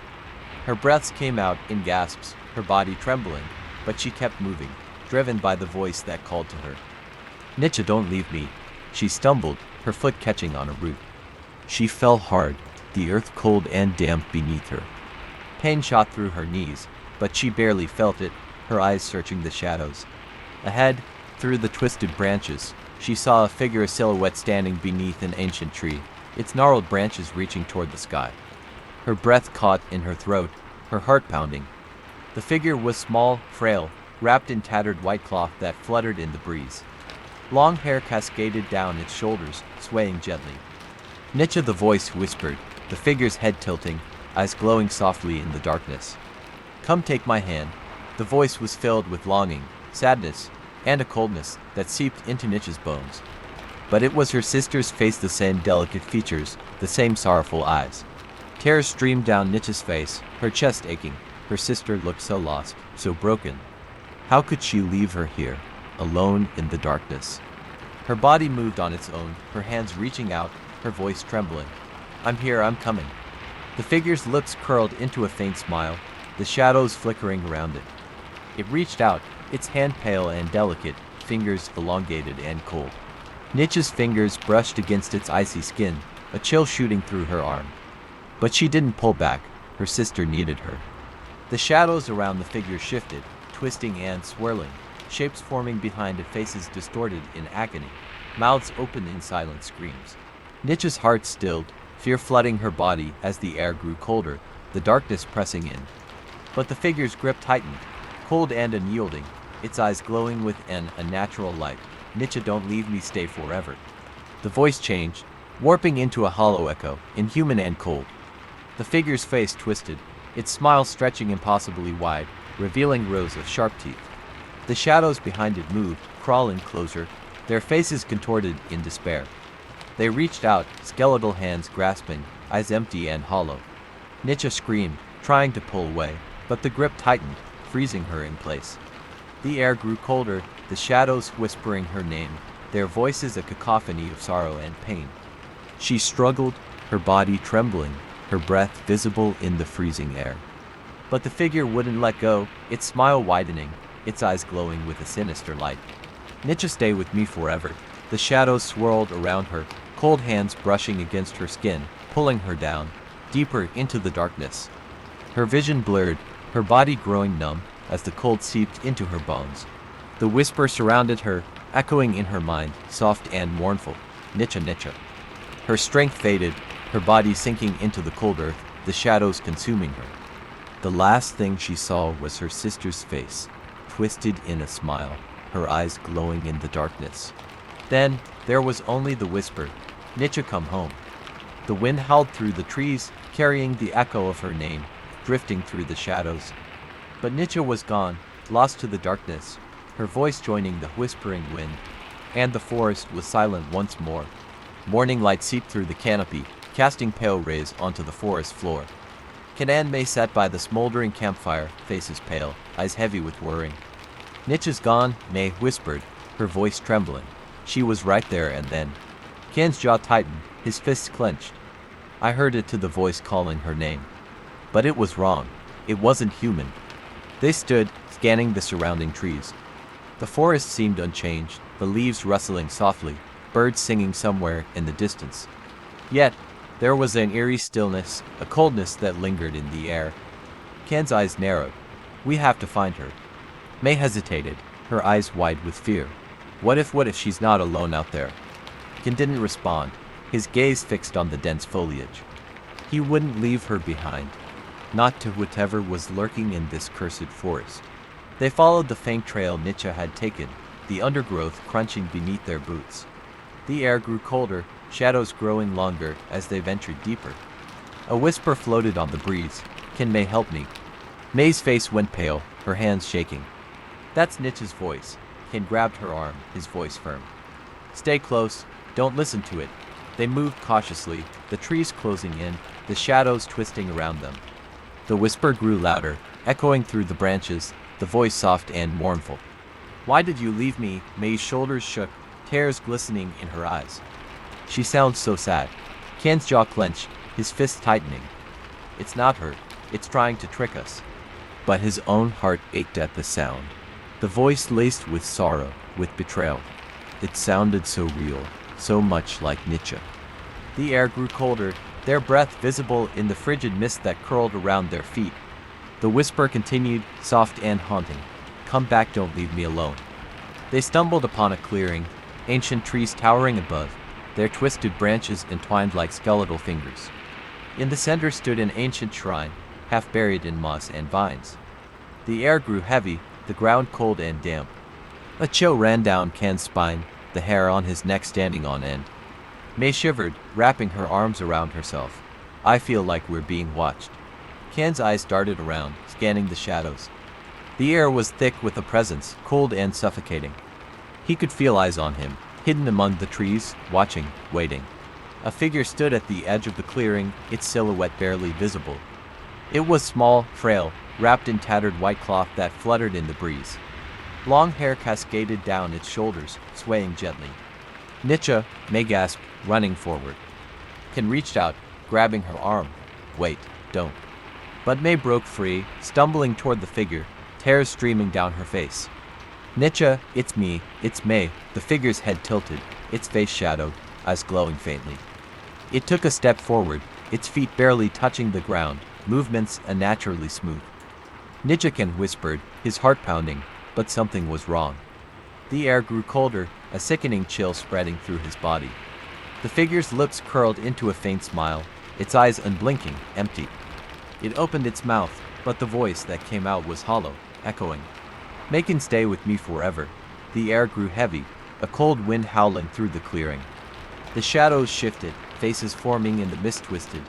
Her breaths came out in gasps, her body trembling, but she kept moving, driven by the voice that called to her. "Nietzsche, don't leave me." She stumbled, her foot catching on a root. She fell hard, the earth cold and damp beneath her. Pain shot through her knees, but she barely felt it, her eyes searching the shadows. Ahead, through the twisted branches, she saw a figure, a silhouette standing beneath an ancient tree, its gnarled branches reaching toward the sky. Her breath caught in her throat, her heart pounding. The figure was small, frail, wrapped in tattered white cloth that fluttered in the breeze. Long hair cascaded down its shoulders, swaying gently. "Nietzsche," the voice whispered, the figure's head tilting, eyes glowing softly in the darkness. "Come take my hand." The voice was filled with longing, sadness, and a coldness that seeped into Nietzsche's bones. But it was her sister's face, the same delicate features, the same sorrowful eyes. Tears streamed down Nietzsche's face, her chest aching. Her sister looked so lost, so broken. How could she leave her here, alone in the darkness? Her body moved on its own, her hands reaching out, her voice trembling. "I'm here, I'm coming." The figure's lips curled into a faint smile, the shadows flickering around it. It reached out, its hand pale and delicate, fingers elongated and cold. Nietzsche's fingers brushed against its icy skin, a chill shooting through her arm. But she didn't pull back, her sister needed her. The shadows around the figure shifted, twisting and swirling, shapes forming behind it, faces distorted in agony, mouths open in silent screams. Nietzsche's heart stilled, fear flooding her body as the air grew colder, the darkness pressing in. But the figure's grip tightened, cold and unyielding, its eyes glowing with an unnatural light. "Nietzsche, don't leave me, stay forever." The voice changed, warping into a hollow echo, inhuman and cold. The figure's face twisted, its smile stretching impossibly wide, revealing rows of sharp teeth. The shadows behind it moved, crawling closer, their faces contorted in despair. They reached out, skeletal hands grasping, eyes empty and hollow. Nietzsche screamed, trying to pull away, but the grip tightened, freezing her in place. The air grew colder, the shadows whispering her name, their voices a cacophony of sorrow and pain. She struggled, her body trembling, her breath visible in the freezing air. But the figure wouldn't let go, its smile widening, its eyes glowing with a sinister light. "Nietzsche, stay with me forever." The shadows swirled around her, cold hands brushing against her skin, pulling her down, deeper into the darkness. Her vision blurred, her body growing numb as the cold seeped into her bones. The whisper surrounded her, echoing in her mind, soft and mournful. "Nietzsche, Nietzsche." Her strength faded, her body sinking into the cold earth, the shadows consuming her. The last thing she saw was her sister's face, twisted in a smile, her eyes glowing in the darkness. Then there was only the whisper, "Nietzsche, come home." The wind howled through the trees, carrying the echo of her name, drifting through the shadows. But Nietzsche was gone, lost to the darkness, her voice joining the whispering wind, and the forest was silent once more. Morning light seeped through the canopy, casting pale rays onto the forest floor. Ken and May sat by the smoldering campfire, faces pale, eyes heavy with worrying. "Nietzsche's gone," May whispered, her voice trembling. She was right there and then. Ken's jaw tightened, his fists clenched. I heard it, to the voice calling her name. But it was wrong. It wasn't human. They stood, scanning the surrounding trees. The forest seemed unchanged, the leaves rustling softly, birds singing somewhere in the distance. Yet, there was an eerie stillness, a coldness that lingered in the air. Ken's eyes narrowed. "We have to find her." May hesitated, her eyes wide with fear. What if she's not alone out there? Ken didn't respond, his gaze fixed on the dense foliage. He wouldn't leave her behind, not to whatever was lurking in this cursed forest. They followed the faint trail Nietzsche had taken, the undergrowth crunching beneath their boots. The air grew colder, shadows growing longer as they ventured deeper. A whisper floated on the breeze, "Can May help me?" May's face went pale, her hands shaking. That's Nietzsche's voice. Ken grabbed her arm, his voice firm. Stay close, don't listen to it. They moved cautiously, the trees closing in, the shadows twisting around them. The whisper grew louder, echoing through the branches, the voice soft and mournful. Why did you leave me? May's shoulders shook, tears glistening in her eyes. She sounds so sad. Ken's jaw clenched, his fist tightening. It's not her, it's trying to trick us. But his own heart ached at the sound. The voice laced with sorrow, with betrayal. It sounded so real, so much like Nietzsche. The air grew colder, their breath visible in the frigid mist that curled around their feet. The whisper continued, soft and haunting. Come back, don't leave me alone. They stumbled upon a clearing, ancient trees towering above, their twisted branches entwined like skeletal fingers. In the center stood an ancient shrine, half buried in moss and vines. The air grew heavy, the ground cold and damp. A chill ran down Ken's spine, the hair on his neck standing on end. May shivered, wrapping her arms around herself. I feel like we're being watched. Ken's eyes darted around, scanning the shadows. The air was thick with a presence, cold and suffocating. He could feel eyes on him, hidden among the trees, watching, waiting. A figure stood at the edge of the clearing, its silhouette barely visible. It was small, frail, wrapped in tattered white cloth that fluttered in the breeze. Long hair cascaded down its shoulders, swaying gently. Nietzsche, May gasped, running forward. Ken reached out, grabbing her arm. Wait, don't. But May broke free, stumbling toward the figure, tears streaming down her face. Nietzsche, it's me, it's May. The figure's head tilted, its face shadowed, eyes glowing faintly. It took a step forward, its feet barely touching the ground, movements unnaturally smooth. Nietzsche whispered, his heart pounding, but something was wrong. The air grew colder, a sickening chill spreading through his body. The figure's lips curled into a faint smile, its eyes unblinking, empty. It opened its mouth, but the voice that came out was hollow, echoing. May can stay with me forever. The air grew heavy, a cold wind howling through the clearing. The shadows shifted, faces forming in the mist twisted.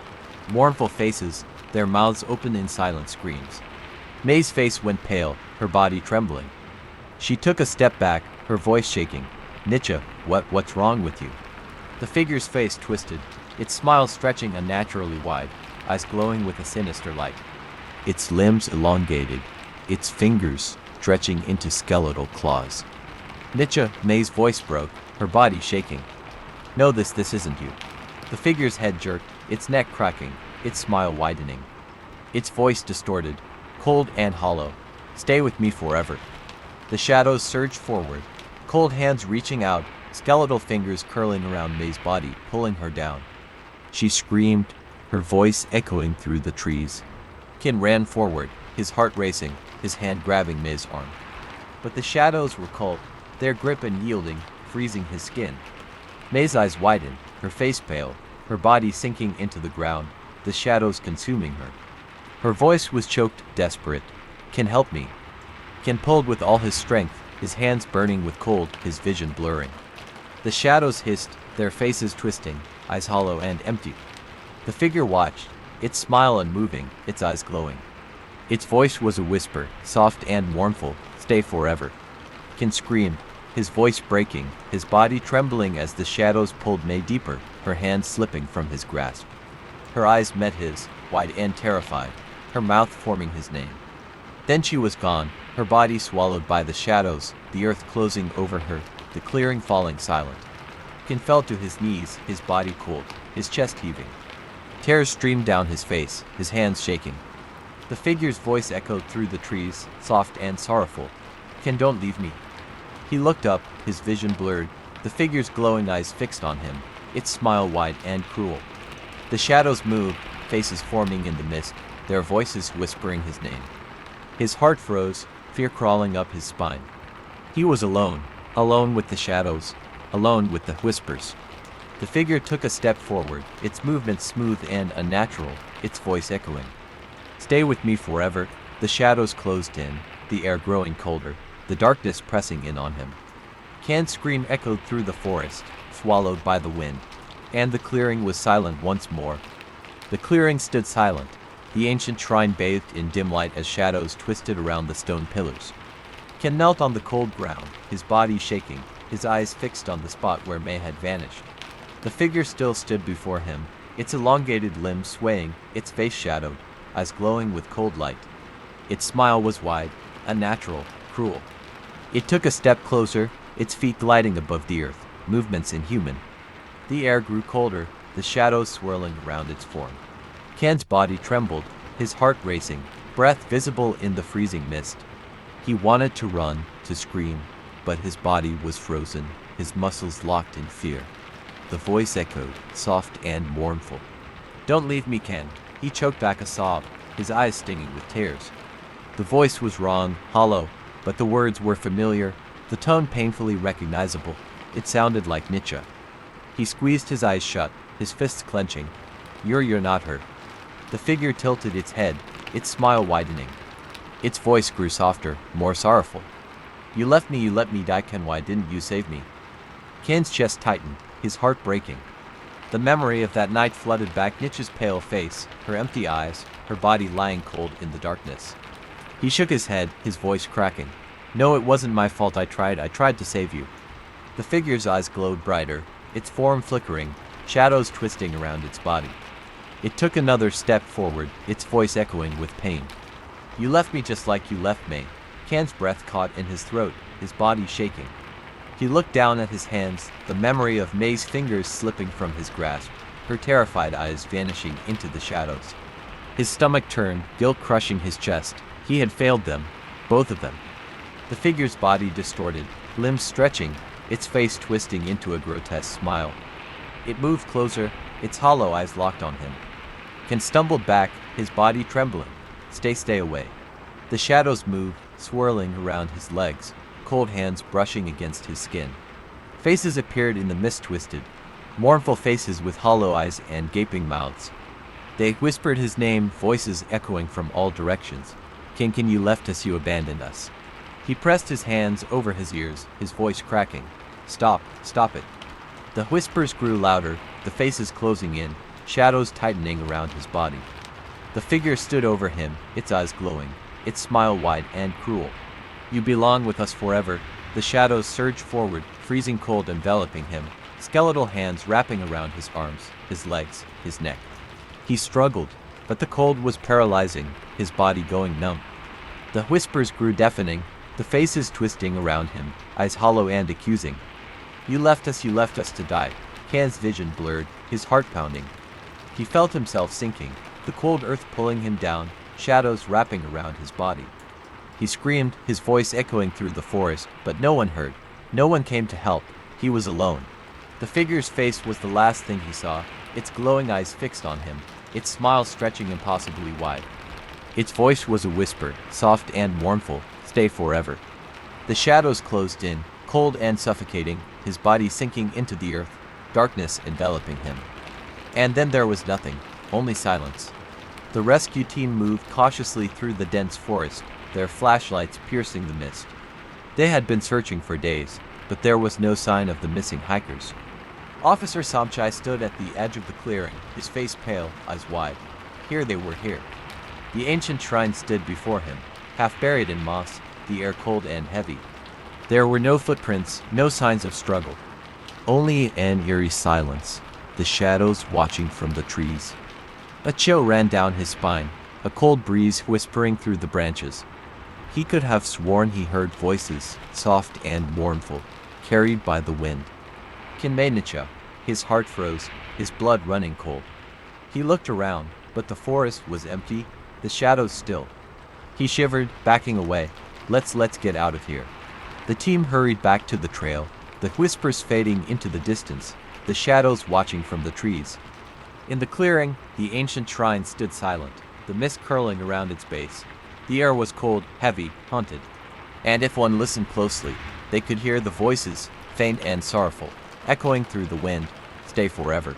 Mournful faces, their mouths open in silent screams. May's face went pale, her body trembling. She took a step back, her voice shaking. Nietzsche, what's wrong with you? The figure's face twisted, its smile stretching unnaturally wide, eyes glowing with a sinister light. Its limbs elongated, its fingers stretching into skeletal claws. Nietzsche, May's voice broke, her body shaking. No, this isn't you. The figure's head jerked, its neck cracking, its smile widening. Its voice distorted, cold and hollow. Stay with me forever. The shadows surged forward, cold hands reaching out, skeletal fingers curling around May's body, pulling her down. She screamed, her voice echoing through the trees. Ken ran forward, his heart racing, his hand grabbing May's arm. But the shadows were cold, their grip unyielding, freezing his skin. May's eyes widened, her face pale, her body sinking into the ground, the shadows consuming her. Her voice was choked, desperate. Ken, help me. Ken pulled with all his strength, his hands burning with cold, his vision blurring. The shadows hissed, their faces twisting, eyes hollow and empty. The figure watched, its smile unmoving, its eyes glowing. Its voice was a whisper, soft and mournful, stay forever. Ken screamed, his voice breaking, his body trembling as the shadows pulled May deeper, her hands slipping from his grasp. Her eyes met his, wide and terrified, her mouth forming his name. Then she was gone, her body swallowed by the shadows, the earth closing over her, the clearing falling silent. Ken fell to his knees, his body cooled, his chest heaving. Tears streamed down his face, his hands shaking. The figure's voice echoed through the trees, soft and sorrowful. Ken, don't leave me. He looked up, his vision blurred, the figure's glowing eyes fixed on him, its smile wide and cruel. The shadows moved, faces forming in the mist, their voices whispering his name. His heart froze, fear crawling up his spine. He was alone, alone with the shadows, alone with the whispers. The figure took a step forward, its movements smooth and unnatural, its voice echoing. Stay with me forever. The shadows closed in, the air growing colder, the darkness pressing in on him. Ken's scream echoed through the forest, swallowed by the wind, and the clearing was silent once more. The clearing stood silent, the ancient shrine bathed in dim light as shadows twisted around the stone pillars. Ken knelt on the cold ground, his body shaking, his eyes fixed on the spot where May had vanished. The figure still stood before him, its elongated limbs swaying, its face shadowed, eyes glowing with cold light. Its smile was wide, unnatural, cruel. It took a step closer, its feet gliding above the earth, movements inhuman. The air grew colder, the shadows swirling around its form. Ken's body trembled, his heart racing, breath visible in the freezing mist. He wanted to run, to scream, but his body was frozen, his muscles locked in fear. The voice echoed, soft and mournful. "Don't leave me, Ken." He choked back a sob, his eyes stinging with tears. The voice was wrong, hollow, but the words were familiar, the tone painfully recognizable. It sounded like Nietzsche. He squeezed his eyes shut, his fists clenching. You're not her." The figure tilted its head, its smile widening. Its voice grew softer, more sorrowful. You let me die, Ken. Why didn't you save me?" Ken's chest tightened, his heart breaking. The memory of that night flooded back Nietzsche's pale face, her empty eyes, her body lying cold in the darkness. He shook his head, his voice cracking. "No, it wasn't my fault. I tried to save you." The figure's eyes glowed brighter, its form flickering, shadows twisting around its body. It took another step forward, its voice echoing with pain. "You left me just like you left me." Ken's breath caught in his throat, his body shaking. He looked down at his hands, the memory of May's fingers slipping from his grasp, her terrified eyes vanishing into the shadows. His stomach turned, guilt crushing his chest. He had failed them, both of them. The figure's body distorted, limbs stretching, its face twisting into a grotesque smile. It moved closer, its hollow eyes locked on him. Ken stumbled back, his body trembling. Stay away." The shadows moved, swirling around his legs, cold hands brushing against his skin. Faces appeared in the mist, twisted, mournful faces with hollow eyes and gaping mouths. They whispered his name, voices echoing from all directions. "Ken, you left us, you abandoned us." He pressed his hands over his ears, his voice cracking. Stop it." The whispers grew louder, the faces closing in, shadows tightening around his body. The figure stood over him, its eyes glowing, its smile wide and cruel. "You belong with us forever." The shadows surged forward, freezing cold enveloping him, skeletal hands wrapping around his arms, his legs, his neck. He struggled, but the cold was paralyzing, his body going numb. The whispers grew deafening, the faces twisting around him, eyes hollow and accusing. You left us to die." Ken's vision blurred, his heart pounding. He felt himself sinking, the cold earth pulling him down, shadows wrapping around his body. He screamed, his voice echoing through the forest, but no one heard. No one came to help. He was alone. The figure's face was the last thing he saw, its glowing eyes fixed on him, its smile stretching impossibly wide. Its voice was a whisper, soft and mournful, "Stay forever." The shadows closed in, cold and suffocating, his body sinking into the earth, darkness enveloping him. And then there was nothing, only silence. The rescue team moved cautiously through the dense forest, their flashlights piercing the mist. They had been searching for days, but there was no sign of the missing hikers. Officer Samchai stood at the edge of the clearing, his face pale, eyes wide. Here they were here. The ancient shrine stood before him, half buried in moss, the air cold and heavy. There were no footprints, no signs of struggle. Only an eerie silence, the shadows watching from the trees. A chill ran down his spine, a cold breeze whispering through the branches. He could have sworn he heard voices, soft and mournful, carried by the wind. Kinmenicha, his heart froze, his blood running cold. He looked around, but the forest was empty, the shadows still. He shivered, backing away. Let's get out of here." The team hurried back to the trail, the whispers fading into the distance, the shadows watching from the trees. In the clearing, the ancient shrine stood silent, the mist curling around its base. The air was cold, heavy, haunted. And if one listened closely, they could hear the voices, faint and sorrowful, echoing through the wind. "Stay forever."